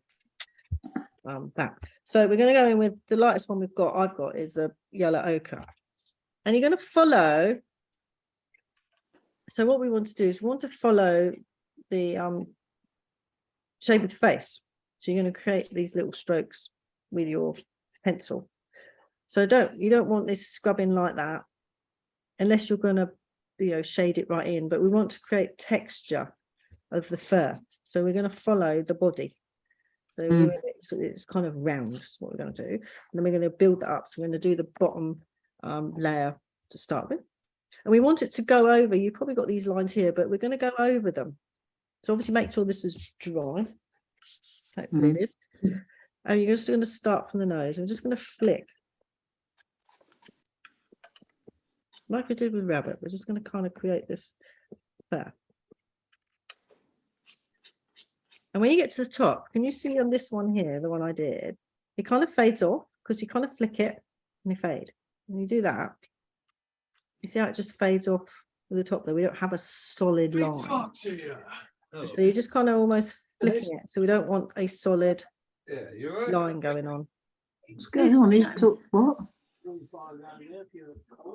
that. So we're going to go in with the lightest one I've got is a yellow ochre, and you're going to follow. So what we want to do is we want to follow the shape of the face. So you're going to create these little strokes with your pencil. So you don't want this scrubbing like that unless you're going to, shade it right in, but we want to create texture of the fur. So we're going to follow the body. So it's kind of round is what we're going to do. And then we're going to build that up. So we're going to do the bottom layer to start with. And we want it to go over, you've probably got these lines here, but we're going to go over them. So obviously make sure this is dry. Hopefully it is. And you're just going to start from the nose. We're just going to flick. Like we did with rabbit, we're just going to kind of create this there. And when you get to the top, can you see on this one here, the one I did, it kind of fades off because you kind of flick it and they fade. When you do that, you see how it just fades off at the top there. We don't have a solid line. So you're just kind of almost flicking it. So we don't want a solid line going on. What's going on? He's talk what?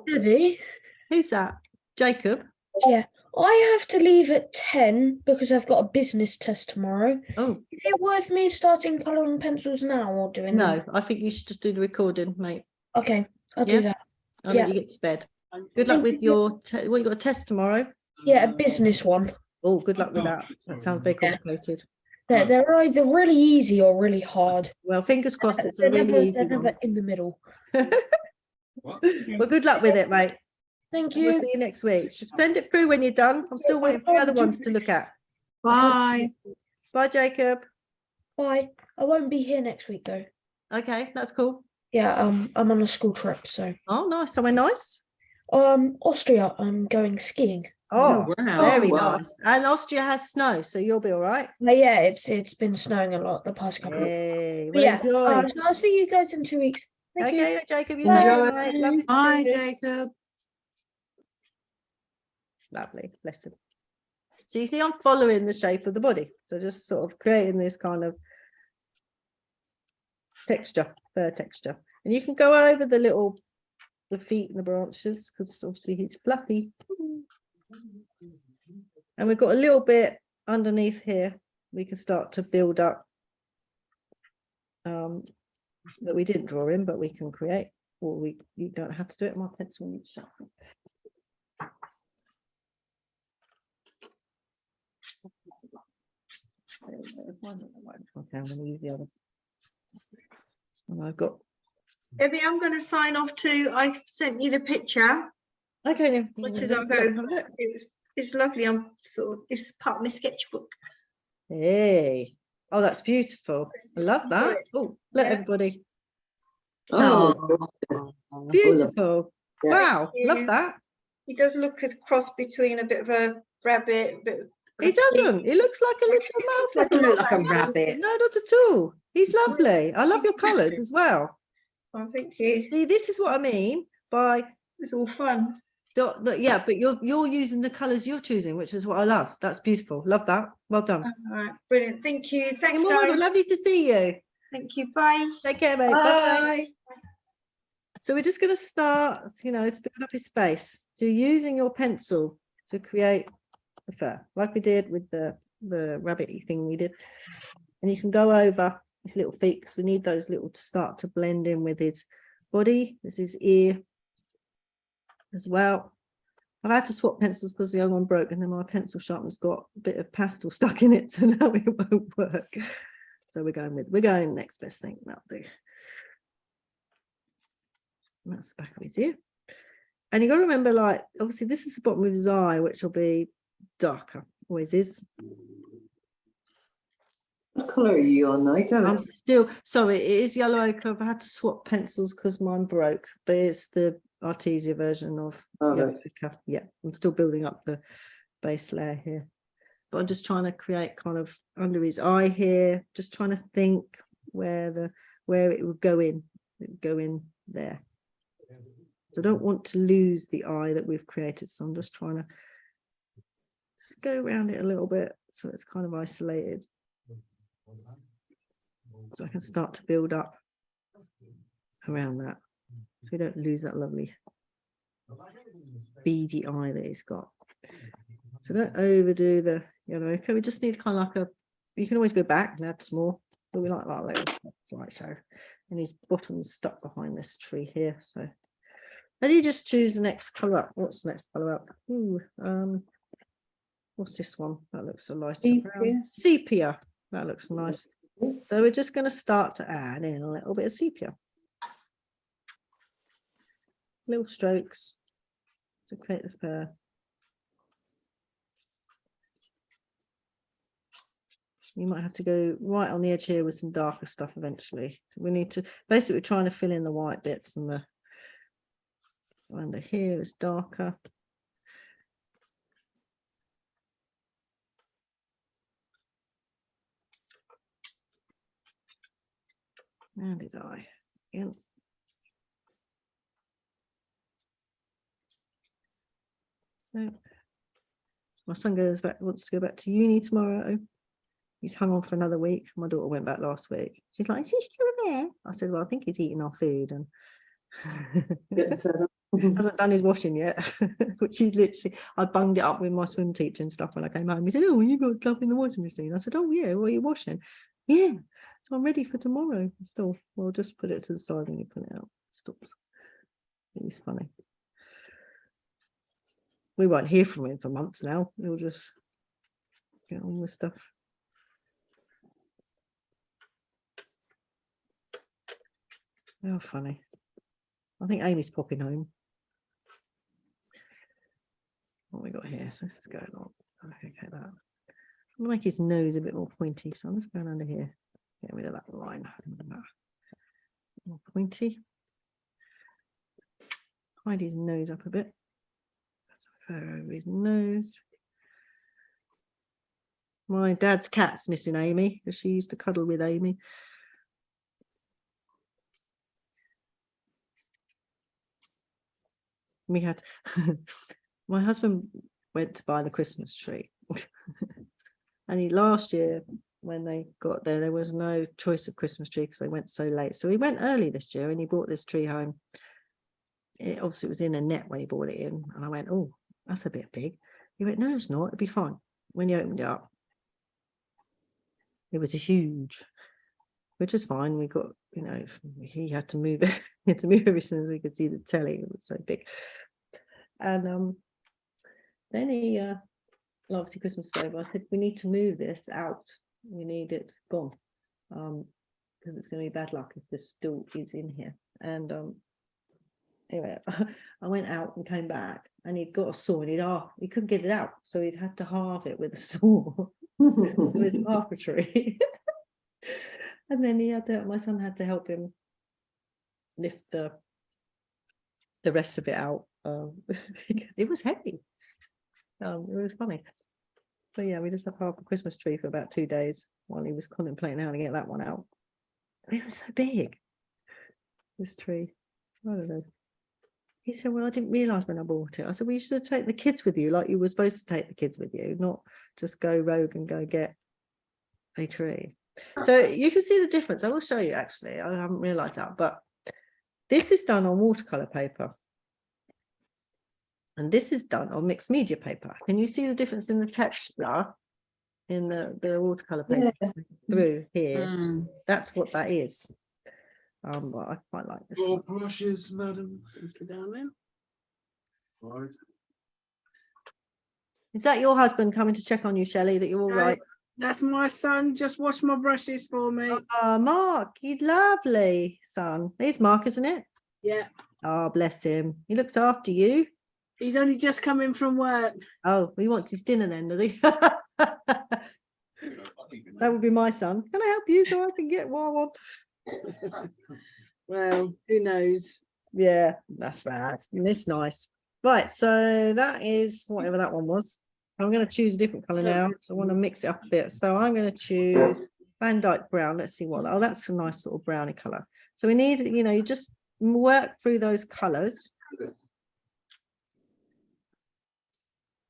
Debbie, Who's that? Jacob? yeah, I have to leave at 10 because I've got a business test tomorrow. Oh, Is it worth me starting colouring pencils now or doing no, them? I think you should just do the recording, mate. Okay, I'll Yeah. do that. I'll Yeah. let you get to bed. Good luck with your, you got a test tomorrow? Yeah, a business one. Oh, good luck with that. That sounds very Yeah. complicated. They're either really easy or really hard. Well, fingers crossed it's a They're really easy they're one. never in the middle. Well, good luck with it, mate. Thank We'll you. see you next week. Send it through when you're done. I'm still waiting for the other ones to look at. Bye. Bye, Jacob. Bye. I won't be here next week though. Okay, that's cool. Yeah, I'm on a school trip, so Oh, nice. Somewhere nice. Austria, I'm going skiing. Oh, wow. very Wow. nice. And Austria has snow, so you'll be all right. But yeah, it's been snowing a lot the past couple of weeks. Hey, But well, yeah, enjoy. so I'll see you guys in 2 weeks. Thank you. Okay, Jacob, you Bye. take care, mate. Lovely to Bye, see you. Jacob. Lovely, bless him. So you see, I'm following the shape of the body. So just sort of creating this kind of texture, fur texture. And you can go over the feet and the branches because obviously he's fluffy. And we've got a little bit underneath here. We can start to build up that we didn't draw in, but we can create, or you don't have to do it. My pencil needs sharpening. Okay, I'm going to use the other. And I've got. Debbie, I'm going to sign off too. I sent you the picture. Okay, then. Which is I'll go. It's lovely. I'm sort of, it's part of my sketchbook. Hey, oh, that's beautiful. I love that. Oh, look, Yeah. everybody. Oh, Beautiful. Yeah. Wow, Thank love you. that. He does look a cross between a bit of a rabbit, a bit of He doesn't. He looks like a little mouse. Doesn't look like a rabbit. No, not at all. He's lovely. I love your colours as well. Oh, thank you. See, this is what I mean by It's all fun. yeah, but you're using the colours you're choosing, which is what I love. That's beautiful. Love that. Well done. All right, brilliant. Thank you. Thanks, You're more than guys. lovely to see you. Thank you. Bye. Take care, mate. Bye. So we're just going to start, to build up his face. So you're using your pencil to create the fur, like we did with the rabbit-y thing we did. And you can go over his little feet because we need those little to start to blend in with his body. This is his ear as well. I've had to swap pencils because the other one broke and then my pencil sharpener's got a bit of pastel stuck in it, so now it won't work. So we're going next best thing. That'll do. And that's the back of his ear. And you got to remember, like, obviously this is the bottom of his eye, which will be darker, always is. What colour are you on? I don't I'm know. still, sorry, it is yellow ochre. I've had to swap pencils because mine broke, but it's the Artesia version of yellow ochre. Yeah, I'm still building up the base layer here. But I'm just trying to create kind of under his eye here, just trying to think where it would go in. It would go in there. So I don't want to lose the eye that we've created. So I'm just trying to just go around it a little bit so it's kind of isolated. So I can start to build up around that. So we don't lose that lovely beady eye that he's got. So don't overdo the yellow ochre. We just need kind of like you can always go back and add some more, but we like that little stuff, right? So, and his bottom's stuck behind this tree here. So, and you just choose the next colour up. What's the next colour up? Ooh, what's this one? That looks a nice sepia. That looks nice. So we're just going to start to add in a little bit of sepia. Little strokes to create the fur. You might have to go right on the edge here with some darker stuff eventually. We need to, basically we're trying to fill in the white bits and the, so under here is darker. And did I? Again. So my son wants to go back to uni tomorrow. He's hung on for another week. My daughter went back last week. She's like, is he still there? I said, well, I think he's eating our food and hasn't done his washing yet, which he literally, I bunged it up with my swim teacher and stuff when I came home. He said, oh, you got stuff in the washing machine. I said, oh yeah, what are you washing? Yeah, so I'm ready for tomorrow. Still, well, just put it to the side when you put it out. Stops. It's funny. We won't hear from him for months now. He'll just get on with stuff. How funny. I think Amy's popping home. What we got here? So this is going on. Okay, that. I'm gonna make his nose a bit more pointy, so I'm just going under here. Get rid of that line. More pointy. Hide his nose up a bit. Fur over his nose. My dad's cat's missing Amy because she used to cuddle with Amy. We had my husband went to buy the Christmas tree and last year when they got there was no choice of Christmas tree because they went so late, so he went early this year and he brought this tree home. It obviously was in a net when he brought it in and I went, oh, that's a bit big. He went, no, it's not, it'll be fine. When he opened it up, it was a huge, which is fine. We got, you know, he had to move it. He had to move every since we could see the telly. It was so big. And then he obviously Christmas is over. I said, we need to move this out. We need it gone. Because it's going to be bad luck if this still is in here. And anyway, I went out and came back and he'd got a saw and he couldn't get it out. So he'd had to halve it with a saw. It was half a tree. And then my son had to help him lift the rest of it out. It was heavy. It was funny. So yeah, we just had half a Christmas tree for about 2 days while he was contemplating how to get that one out. It was so big, this tree. I don't know. He said, well, I didn't realise when I bought it. I said, well, you should take the kids with you like you were supposed to take the kids with you, not just go rogue and go get a tree. So you can see the difference. I will show you actually. I haven't realised that, but this is done on watercolour paper. And this is done on mixed media paper. Can you see the difference in the texture in the watercolour paper through here? That's what that is. But I quite like this. Your brushes, madam. Down there. Right. Is that your husband coming to check on you, Shelley, that you're all right? That's my son. Just wash my brushes for me. Oh, Mark, you lovely son. Here's Mark, isn't it? Yeah. Oh, bless him. He looks after you. He's only just come in from work. Oh, he wants his dinner then, does he? That would be my son. Can I help you so I can get what I want? Well, who knows? Yeah, that's right. It's nice. Right, so that is whatever that one was. I'm going to choose a different colour now. So I want to mix it up a bit. So I'm going to choose Van Dyke brown. Let's see what. Oh, that's a nice sort of browny colour. So we need, you know, you just work through those colours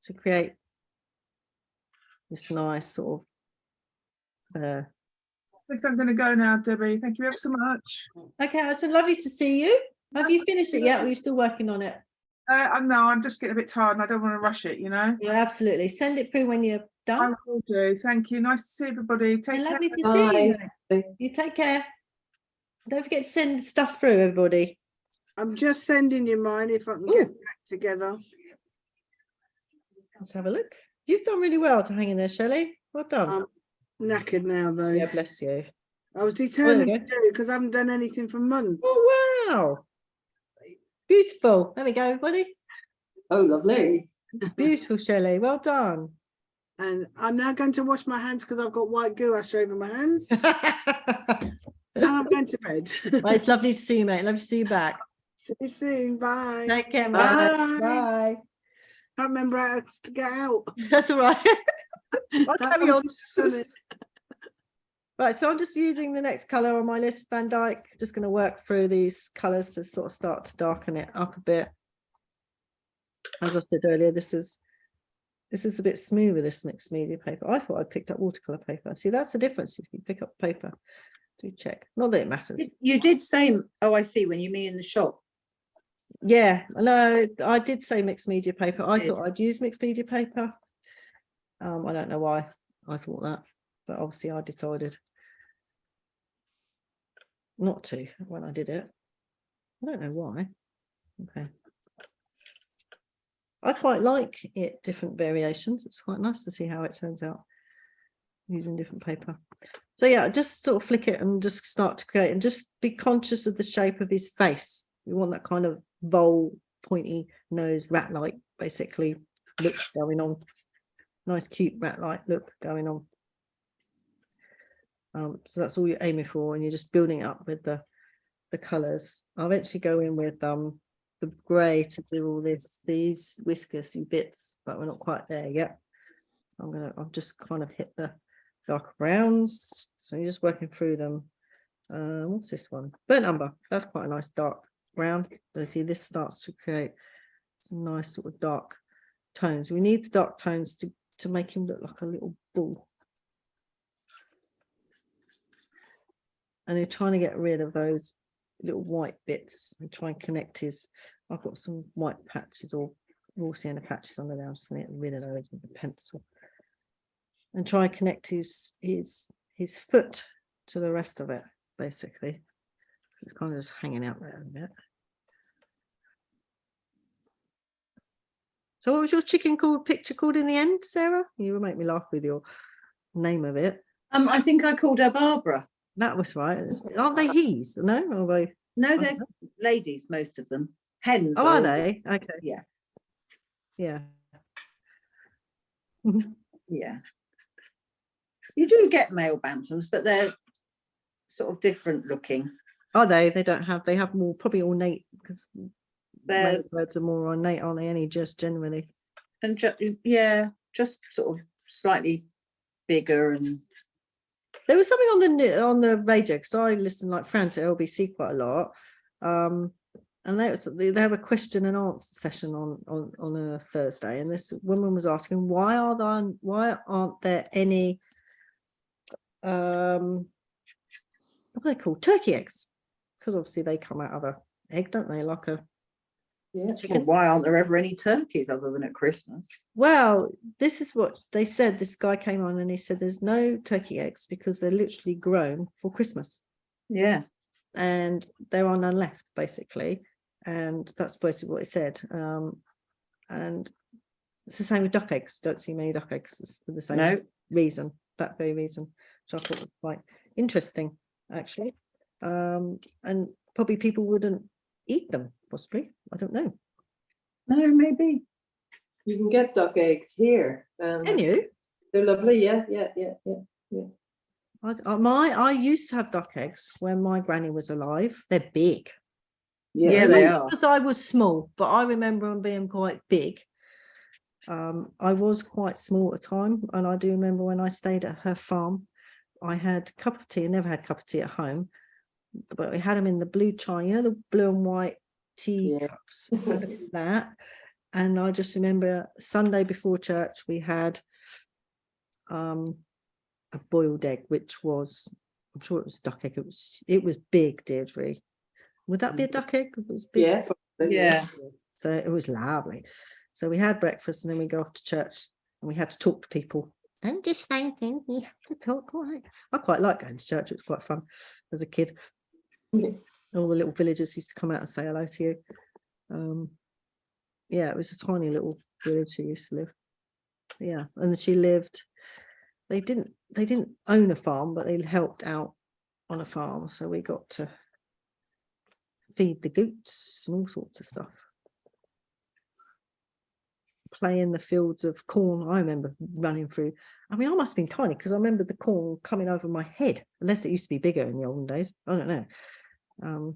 to create this nice sort of I think I'm going to go now, Debbie. Thank you ever so much. okay, it's so lovely to see you. Have you finished it yet or are you still working on it? No, I'm just getting a bit tired and I don't want to rush it, you know. Yeah, absolutely. Send it through when you're I done. will do. Thank you. Nice to see everybody. Take care. Lovely to see you. You take care. Don't forget to send stuff through, everybody. I'm just sending you mine if I can get back together. Let's have a look. You've done really well to hang in there, Shelley. Well done. I'm knackered now, though. Yeah, bless you. I was determined to do it because I haven't done anything for months. Oh, wow. Beautiful. There we go, everybody. Oh, lovely. Beautiful, Shelley. Well done. And I'm now going to wash my hands because I've got white gouache over my hands. And I'm going to bed. Well, it's lovely to see you, mate. Lovely to see you back. See you soon. Bye. Take care, Bye. mate. Bye. Can't remember how to get out. That's all right. I'll carry on. Right, so I'm just using the next colour on my list, Van Dyke. Just going to work through these colours to sort of start to darken it up a bit. As I said earlier, this is a bit smoother, this mixed media paper. I thought I picked up watercolour paper. See, that's the difference if you pick up paper. Do check. Not that it matters. You did say, oh, I see, when you mean in the shop. Yeah, no, I did say mixed media paper. I thought I'd use mixed media paper. I don't know why I thought that, but obviously I decided not to when I did it. I don't know why. Okay. I quite like it, different variations. It's quite nice to see how it turns out using different paper. So yeah, just sort of flick it and just start to create, and just be conscious of the shape of his face. We want that kind of vole, pointy nose, rat-like, basically, look going on. Nice, cute rat-like look going on. So that's all you're aiming for, and you're just building up with the colours. I'll eventually go in with the grey to do all these whiskersy bits, but we're not quite there yet. I've just kind of hit the dark browns, so you're just working through them. What's this one? Burnt umber. That's quite a nice dark brown. You see, this starts to create some nice sort of dark tones. We need the dark tones to make him look like a little bull. And they're trying to get rid of those little white bits and try and connect his. I've got some white patches or raw sienna patches under there. I'm just going to get rid of those with the pencil and try and connect his foot to the rest of it, basically. It's kind of just hanging out there a bit. So what was your picture called in the end, Sarah? You will make me laugh with your name of it. I think I called her Barbara. That was right. Aren't they he's? No, are they? No, they're ladies, most of them. Hens. Oh, are they? Okay. Yeah. Yeah. Yeah. You do get male bantams, but they're sort of different looking. Are they? They have more probably ornate, because They're birds are more ornate, aren't they? Any just generally. and just sort of slightly bigger. And there was something on the radio, because I listen like France at LBC quite a lot. And they have a question and answer session on a Thursday, and this woman was asking why aren't there any what are they called, turkey eggs, because obviously they come out of an egg, don't they, like a chicken. Well, why aren't there ever any turkeys other than at Christmas? Well, this is what they said. This guy came on and he said there's no turkey eggs because they're literally grown for Christmas. Yeah. And there are none left, basically. And that's basically what it said. And it's the same with duck eggs. Don't see many duck eggs for the same reason, that very reason, which I thought was quite interesting, actually. And probably people wouldn't eat them, possibly. I don't know. No, maybe. You can get duck eggs here. Can you? They're lovely. Yeah. I used to have duck eggs when my granny was alive. They're big. Yeah, they are. Because I was small, but I remember them being quite big. I was quite small at the time, and I do remember when I stayed at her farm, I had a cup of tea. I never had a cup of tea at home, but we had them in the blue china, the blue and white tea cups. That, and I just remember Sunday before church we had a boiled egg, which was, I'm sure it was duck egg. It was big, Deirdre. Would that be a duck egg? It was big. Yeah. So it was lovely. So we had breakfast and then we go off to church, and we had to talk to people. Don't just say anything, you have to talk. I quite like going to church. It was quite fun as a kid. All the little villagers used to come out and say hello to you. Yeah, it was a tiny little village she used to live. Yeah, and she lived, they didn't own a farm, but they helped out on a farm, so we got to feed the goats and all sorts of stuff, play in the fields of corn. I remember running through, I mean, I must have been tiny because I remember the corn coming over my head, unless it used to be bigger in the olden days. I don't know. I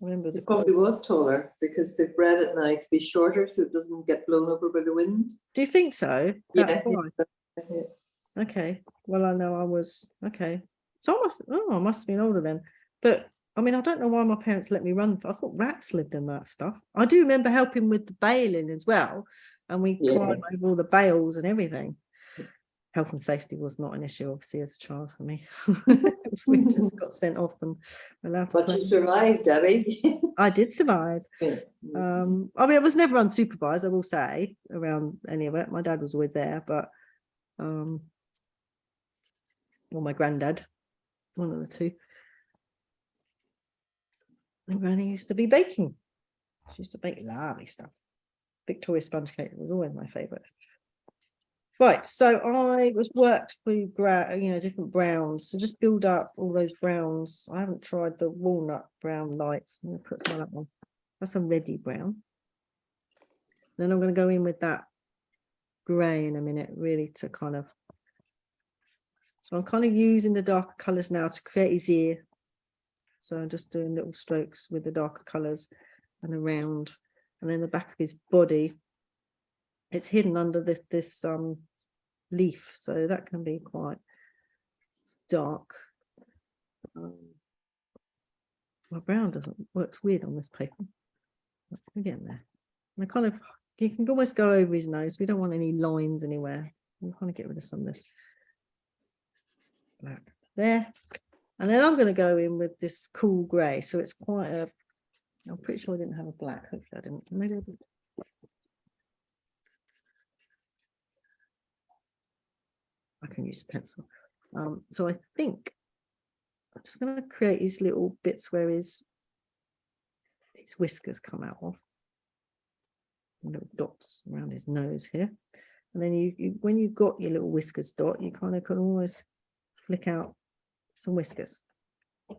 remember it probably was taller because they've bred at night to be shorter so it doesn't get blown over by the wind. Do you think so? That's Yeah. why. Okay, well, I know I was okay. So I must have been older then. But I mean, I don't know why my parents let me run. I thought rats lived in that stuff. I do remember helping with the baling as well. And we climbed over all the bales and everything. Health and safety was not an issue, obviously, as a child for me. We just got sent off and allowed to But play. you survived, Debbie. I did survive. Yeah. I mean, it was never unsupervised, I will say, around any of it. My dad was always there, but or my granddad, one of the two. And Granny used to be baking. She used to bake lovely stuff. Victoria sponge cake was always my favourite. Right, so I worked through different browns. So just build up all those browns. I haven't tried the walnut brown lights. I'm going to put some of that on. That's a reddy brown. Then I'm going to go in with that grey in a minute, really to kind of. So I'm kind of using the darker colours now to create his ear. So I'm just doing little strokes with the darker colours and around, and then the back of his body. It's hidden under this leaf, so that can be quite dark. My brown works weird on this paper. We're getting there. And I kind of, you can almost go over his nose. We don't want any lines anywhere. We'll kind of get rid of some of this black there. And then I'm going to go in with this cool grey. So it's quite a, I'm pretty sure I didn't have a black. Hopefully I didn't. Maybe I did. I can use a pencil. So I think I'm just going to create these little bits where his whiskers come out of. Little dots around his nose here. And then you when you've got your little whiskers dot, you kind of can always flick out some whiskers. I'm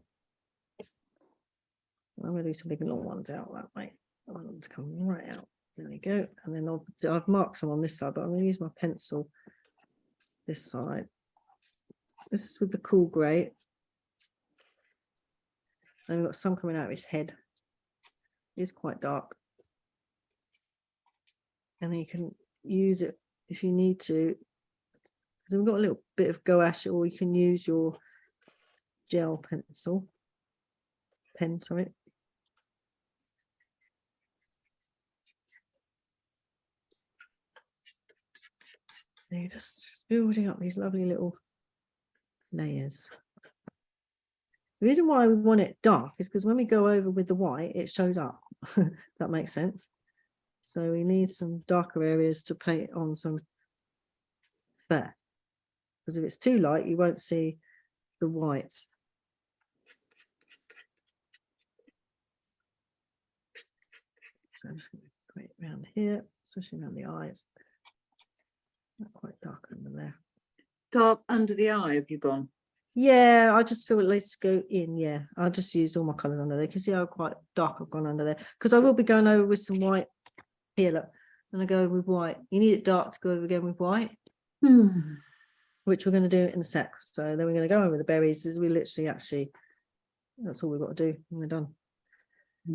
going to do some big long ones out that way. I want them to come right out. There we go. And then I've marked some on this side, but I'm going to use my pencil this side. This is with the cool grey. Then we've got some coming out of his head. It is quite dark. And then you can use it if you need to. Because we've got a little bit of gouache, or you can use your gel pen, sorry. And you're just building up these lovely little layers. The reason why we want it dark is because when we go over with the white, it shows up. That makes sense. So we need some darker areas to paint on some fur. Because if it's too light, you won't see the white. So I'm just going to put it around here, especially around the eyes. Not quite dark under there. Dark under the eye, have you gone? Yeah, I just feel let's go in. Yeah, I just used all my colours under there. You can see how quite dark I've gone under there. Because I will be going over with some white here, look. And I go with white. You need it dark to go over again with white. Which we're going to do in a sec. So then we're going to go over the berries. Is we literally actually, that's all we've got to do. And we're done.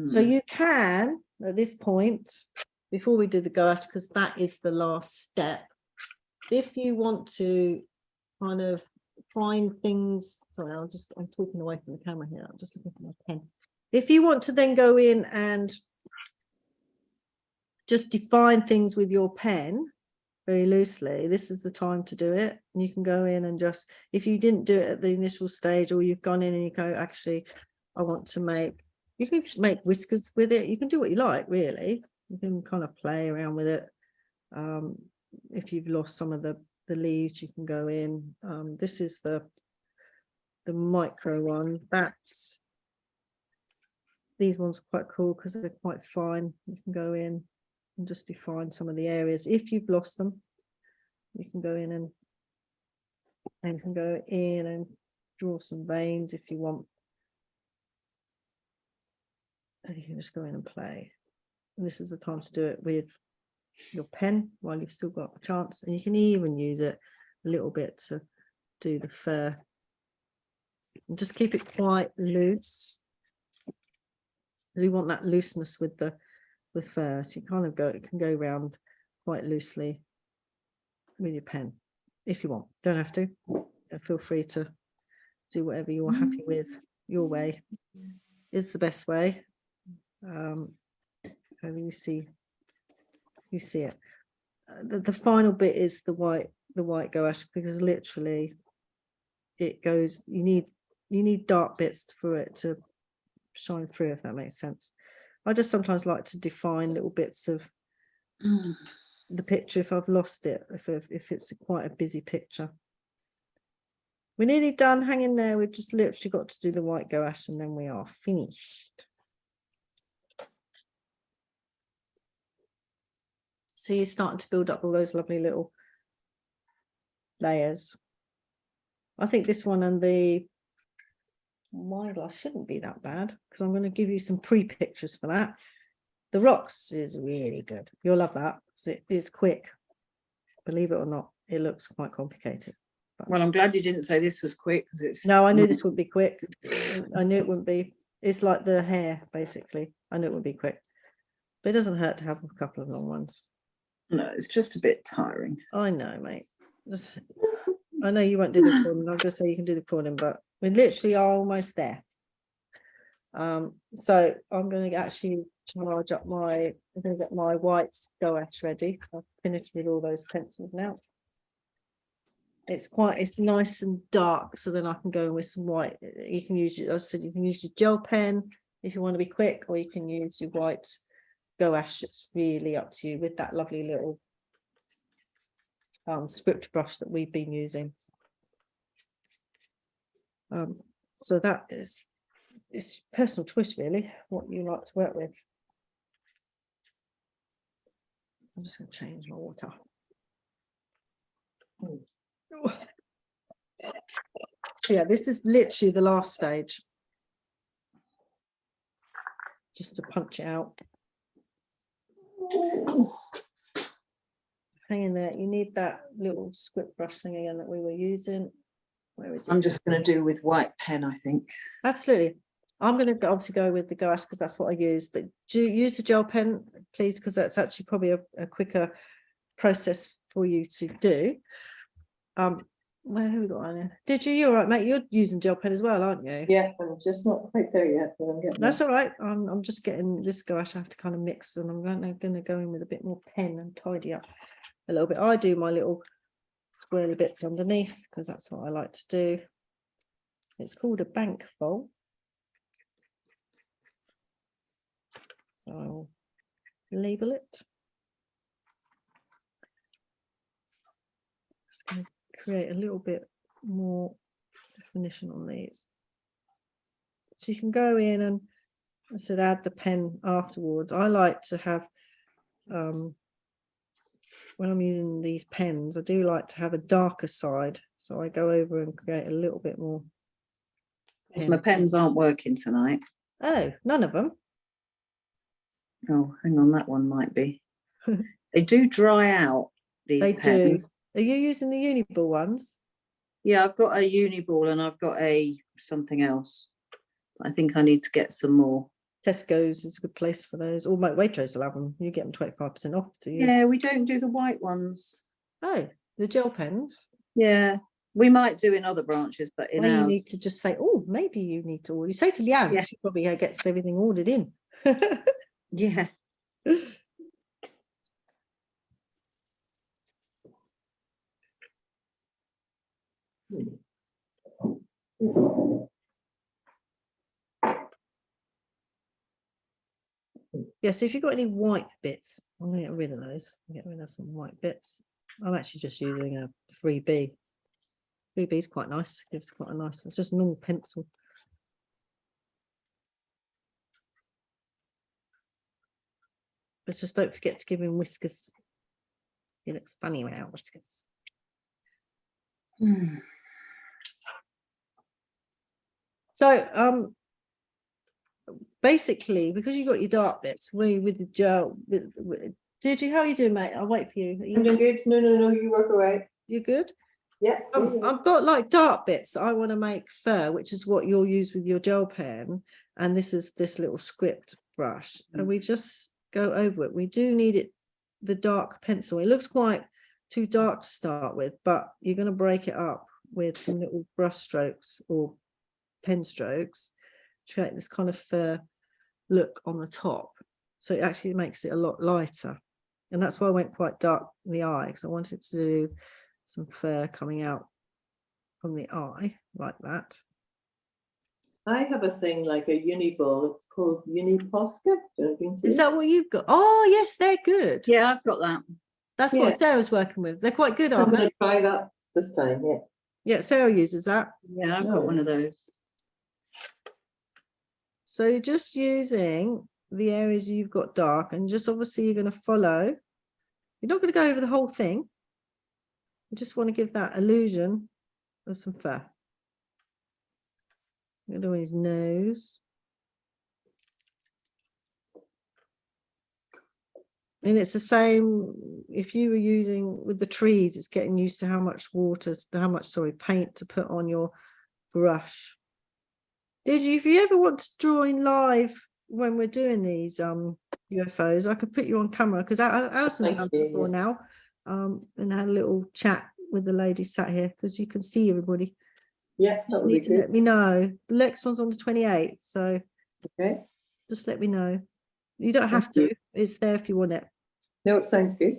So you can, at this point, before we do the gouache, because that is the last step, if you want to kind of find things, sorry, I'm talking away from the camera here. I'm just looking for my pen. If you want to then go in and just define things with your pen very loosely, this is the time to do it. And you can go in and just, if you didn't do it at the initial stage, or you've gone in and you go, actually, I want to make, you can just make whiskers with it. You can do what you like, really. You can kind of play around with it. If you've lost some of the leaves, you can go in. This is the micro one. That's, these ones are quite cool because they're quite fine. You can go in and just define some of the areas. If you've lost them, you can go in and you can go in and draw some veins if you want. And you can just go in and play. And this is the time to do it with your pen while you've still got a chance. And you can even use it a little bit to do the fur. And just keep it quite loose. We want that looseness with the fur. So you kind of can go around quite loosely with your pen if you want. Don't have to. Feel free to do whatever you're happy with. Your way is the best way. You see it. The final bit is the white gouache, because literally it goes, you need dark bits for it to shine through, if that makes sense. I just sometimes like to define little bits of the picture if I've lost it, if it's quite a busy picture. We're nearly done. Hang in there. We've just literally got to do the white gouache and then we are finished. So you're starting to build up all those lovely little layers. I think this one and the wine glass shouldn't be that bad, because I'm going to give you some pre-pictures for that. The rocks is really good. You'll love that because it is quick. Believe it or not, it looks quite complicated. Well, I'm glad you didn't say this was quick, because it's... No, I knew this wouldn't be quick. I knew it wouldn't be. It's like the hair, basically. I knew it would be quick. But it doesn't hurt to have a couple of long ones. No, it's just a bit tiring. I know, mate. I know you won't do the prawning. I was going to say you can do the prawning, but we literally are almost there. So I'm going to actually charge up I'm going to get my white gouache ready. I've finished with all those pencils now. It's nice and dark, so then I can go in with some white. You can use, as I said, you can use your gel pen if you want to be quick, or you can use your white gouache. It's really up to you, with that lovely little script brush that we've been using. So that is, it's personal choice really, what you like to work with. I'm just going to change my water. So yeah, this is literally the last stage, just to punch it out. Hang in there. You need that little script brush thing again that we were using. Where is it? I'm just going to do with white pen, I think. Absolutely. I'm going to obviously go with the gouache because that's what I use, but do use the gel pen, please, because that's actually probably a quicker process for you to do. Where have we got on here? Did you? You're all right, mate. You're using gel pen as well, aren't you? Yeah, I'm just not quite there yet, but I'm getting That's there. all right. I'm just getting this gouache. I have to kind of mix, and I'm going to go in with a bit more pen and tidy up a little bit. I do my little squirrely bits underneath because that's what I like to do. It's called a bank vole. So I'll label it. Just going to create a little bit more definition on these. So you can go in and, I said, add the pen afterwards. I like to have, when I'm using these pens, I do like to have a darker side. So I go over and create a little bit more. Because my pens aren't working tonight. Oh, none of them. Oh, hang on, that one might be. They do dry out, these They pens. do. Are you using the Uniball ones? Yeah, I've got a Uniball and I've got a something else. I think I need to get some more. Tesco's is a good place for those. Or my Waitrose will have them. You get them 25% off, do you? Yeah, we don't do the white ones. Oh, the gel pens. Yeah, we might do in other branches, but in Well, you ours. need to just say, oh, maybe you need to order. You say to Leanne, Yeah. she probably gets everything ordered in. Yeah. Yeah, so if you've got any white bits, I'm going to get rid of those. Get rid of some white bits. I'm actually just using a 3B. 3B is quite nice. Gives quite a nice, it's just a normal pencil. But just don't forget to give him whiskers. He looks funny without whiskers. So basically, because you got your dark bits, with the gel, did you? How are you doing, mate? I'll wait for you. Are I'm you doing good. No, you work away. You good? Yeah. I've got like dark bits that I want to make fur, which is what you'll use with your gel pen, and this is this little script brush, and we just go over it. We do need it, the dark pencil. It looks quite too dark to start with, but you're going to break it up with some little brush strokes or pen strokes to create this kind of fur look on the top. So it actually makes it a lot lighter. And that's why I went quite dark in the eye, because I wanted to do some fur coming out from the eye like that. I have a thing like a uni ball. It's called Uni Posca. Is that what you've got? Oh, yes, they're good. Yeah, I've got that. That's Yeah. what Sarah's working with. They're quite good, I'm aren't going they? to try that this time. Yeah. Yeah, Sarah uses that. Yeah, I've got one of those. So you're just using the areas you've got dark, and just obviously you're going to follow. You're not going to go over the whole thing. You just want to give that illusion of some fur. Look at his nose. And it's the same if you were using with the trees, it's getting used to how much paint to put on your brush. If you ever want to join live when we're doing these UFOs, I could put you on camera, because Alison's done it before now, and had a little chat with the lady sat here, because you can see everybody. Yeah, Just need to let me know. The next one's on the 28th, so okay. Just let me know. You don't have to. It's there if you want it. No, it sounds good.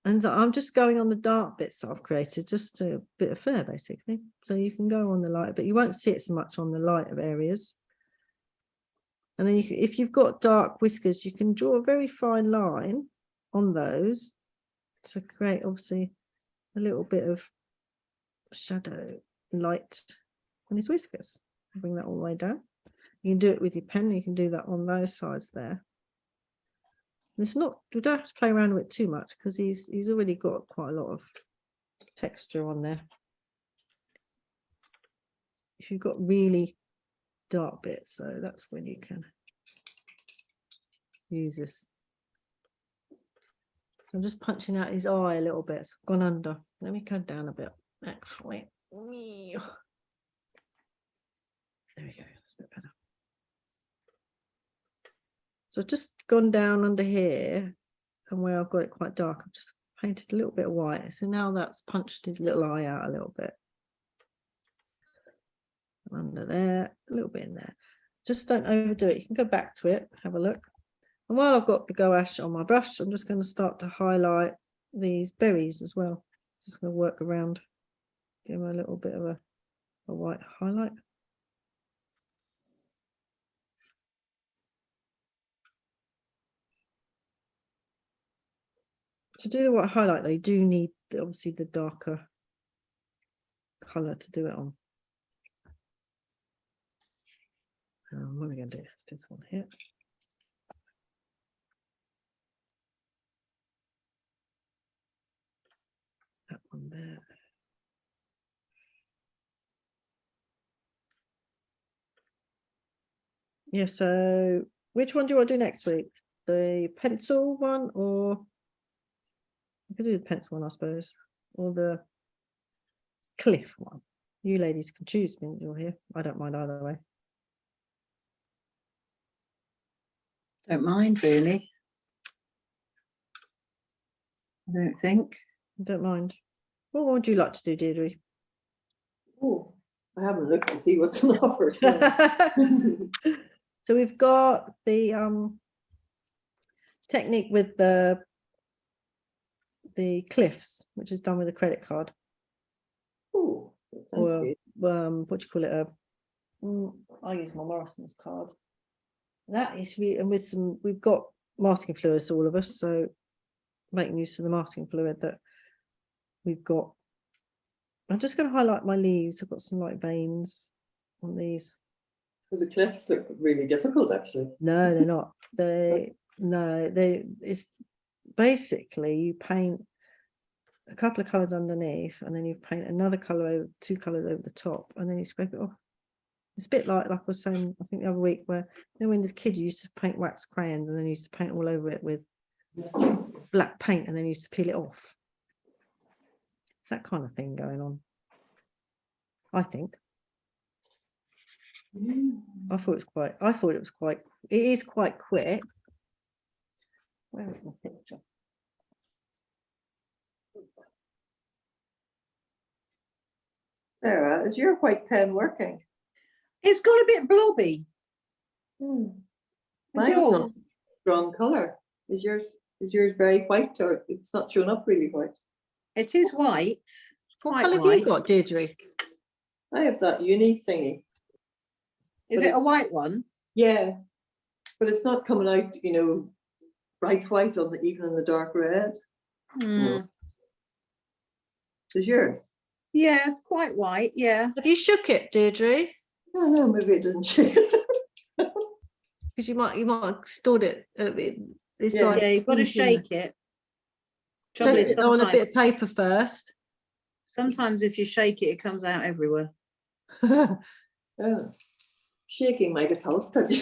And I'm just going on the dark bits that I've created, just a bit of fur basically. So you can go on the light, but you won't see it so much on the light of areas. And then if you've got dark whiskers, you can draw a very fine line on those to create obviously a little bit of shadow light on his whiskers. Bring that all the way down. You can do it with your pen. You can do that on those sides there. It's not, we don't have to play around with it too much, because he's already got quite a lot of texture on there. If you've got really dark bits, so that's when you can use this. So I'm just punching out his eye a little bit. It's gone under. Let me go down a bit, actually. There we go. That's a bit better. So I've just gone down under here, and where I've got it quite dark, I've just painted a little bit of white. So now that's punched his little eye out a little bit. Under there, a little bit in there. Just don't overdo it. You can go back to it, have a look. And while I've got the gouache on my brush, I'm just going to start to highlight these berries as well. Just going to work around, give them a little bit of a white highlight. To do the white highlight, they do need obviously the darker colour to do it on. What are we going to do? Let's do this one here. That one there. Yeah, so which one do you want to do next week? The pencil one, or I could do the pencil one, I suppose, or the cliff one. You ladies can choose when you're here. I don't mind either way. Don't mind really. I don't think. I don't mind. What would you like to do, Deirdre? Oh, I haven't looked to see what's on offer. So. So we've got the technique with the cliffs, which is done with a credit card. Oh, that sounds good. What do you call it? I use my Morrison's card. That is really, and with some, we've got masking fluids, all of us, so making use of the masking fluid that we've got. I'm just going to highlight my leaves. I've got some light veins on these. Well, the cliffs look really difficult, actually. No, they're not. It's basically you paint a couple of colours underneath, and then you paint another colour over, 2 colours over the top, and then you scrape it off. It's a bit like I was saying, I think the other week, where when as a kid you used to paint wax crayons, and then you used to paint all over it with black paint, and then you used to peel it off. It's that kind of thing going on, I think. I thought it was quite, it is quite quick. Where is my picture? Sarah, is your white pen working? It's got a bit blobby. Hmm. Is Mine's not yours? strong colour. Is yours very white, or it's not showing up really white? It is white. What Quite colour have white. you got, Deirdre? I have that uni thingy. Is But it a it's- white one? Yeah, but it's not coming out, you know, bright white on the even in the dark red. Hmm. Is yours? Yeah, it's quite white. Yeah. Have you shook it, Deirdre? No, no, maybe it didn't shake. Because you might have stored it. It's Yeah. like Yeah, you've got to easy. shake it. Trouble Just is, it on a sometimes, bit of paper first. sometimes if you shake it, it comes out everywhere. Oh, shaking might have helped. Have you?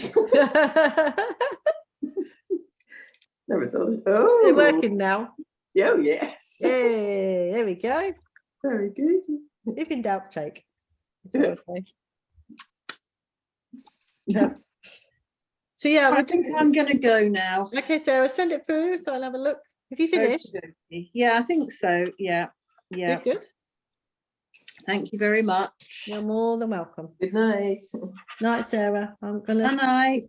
Never thought. Oh, They're working now. Oh, yes. Yay, there we go. Very good. If in doubt, shake. Yeah. Yeah. So yeah, I we'll think just I'm going to go now. okay, Sarah, send it through so I'll have a look. Have you finished? Okey-dokey. Yeah, I think so. Yeah. Yeah. Good. Thank you very much. You're more than welcome. Good night. Night, Sarah. I'm Good gonna night.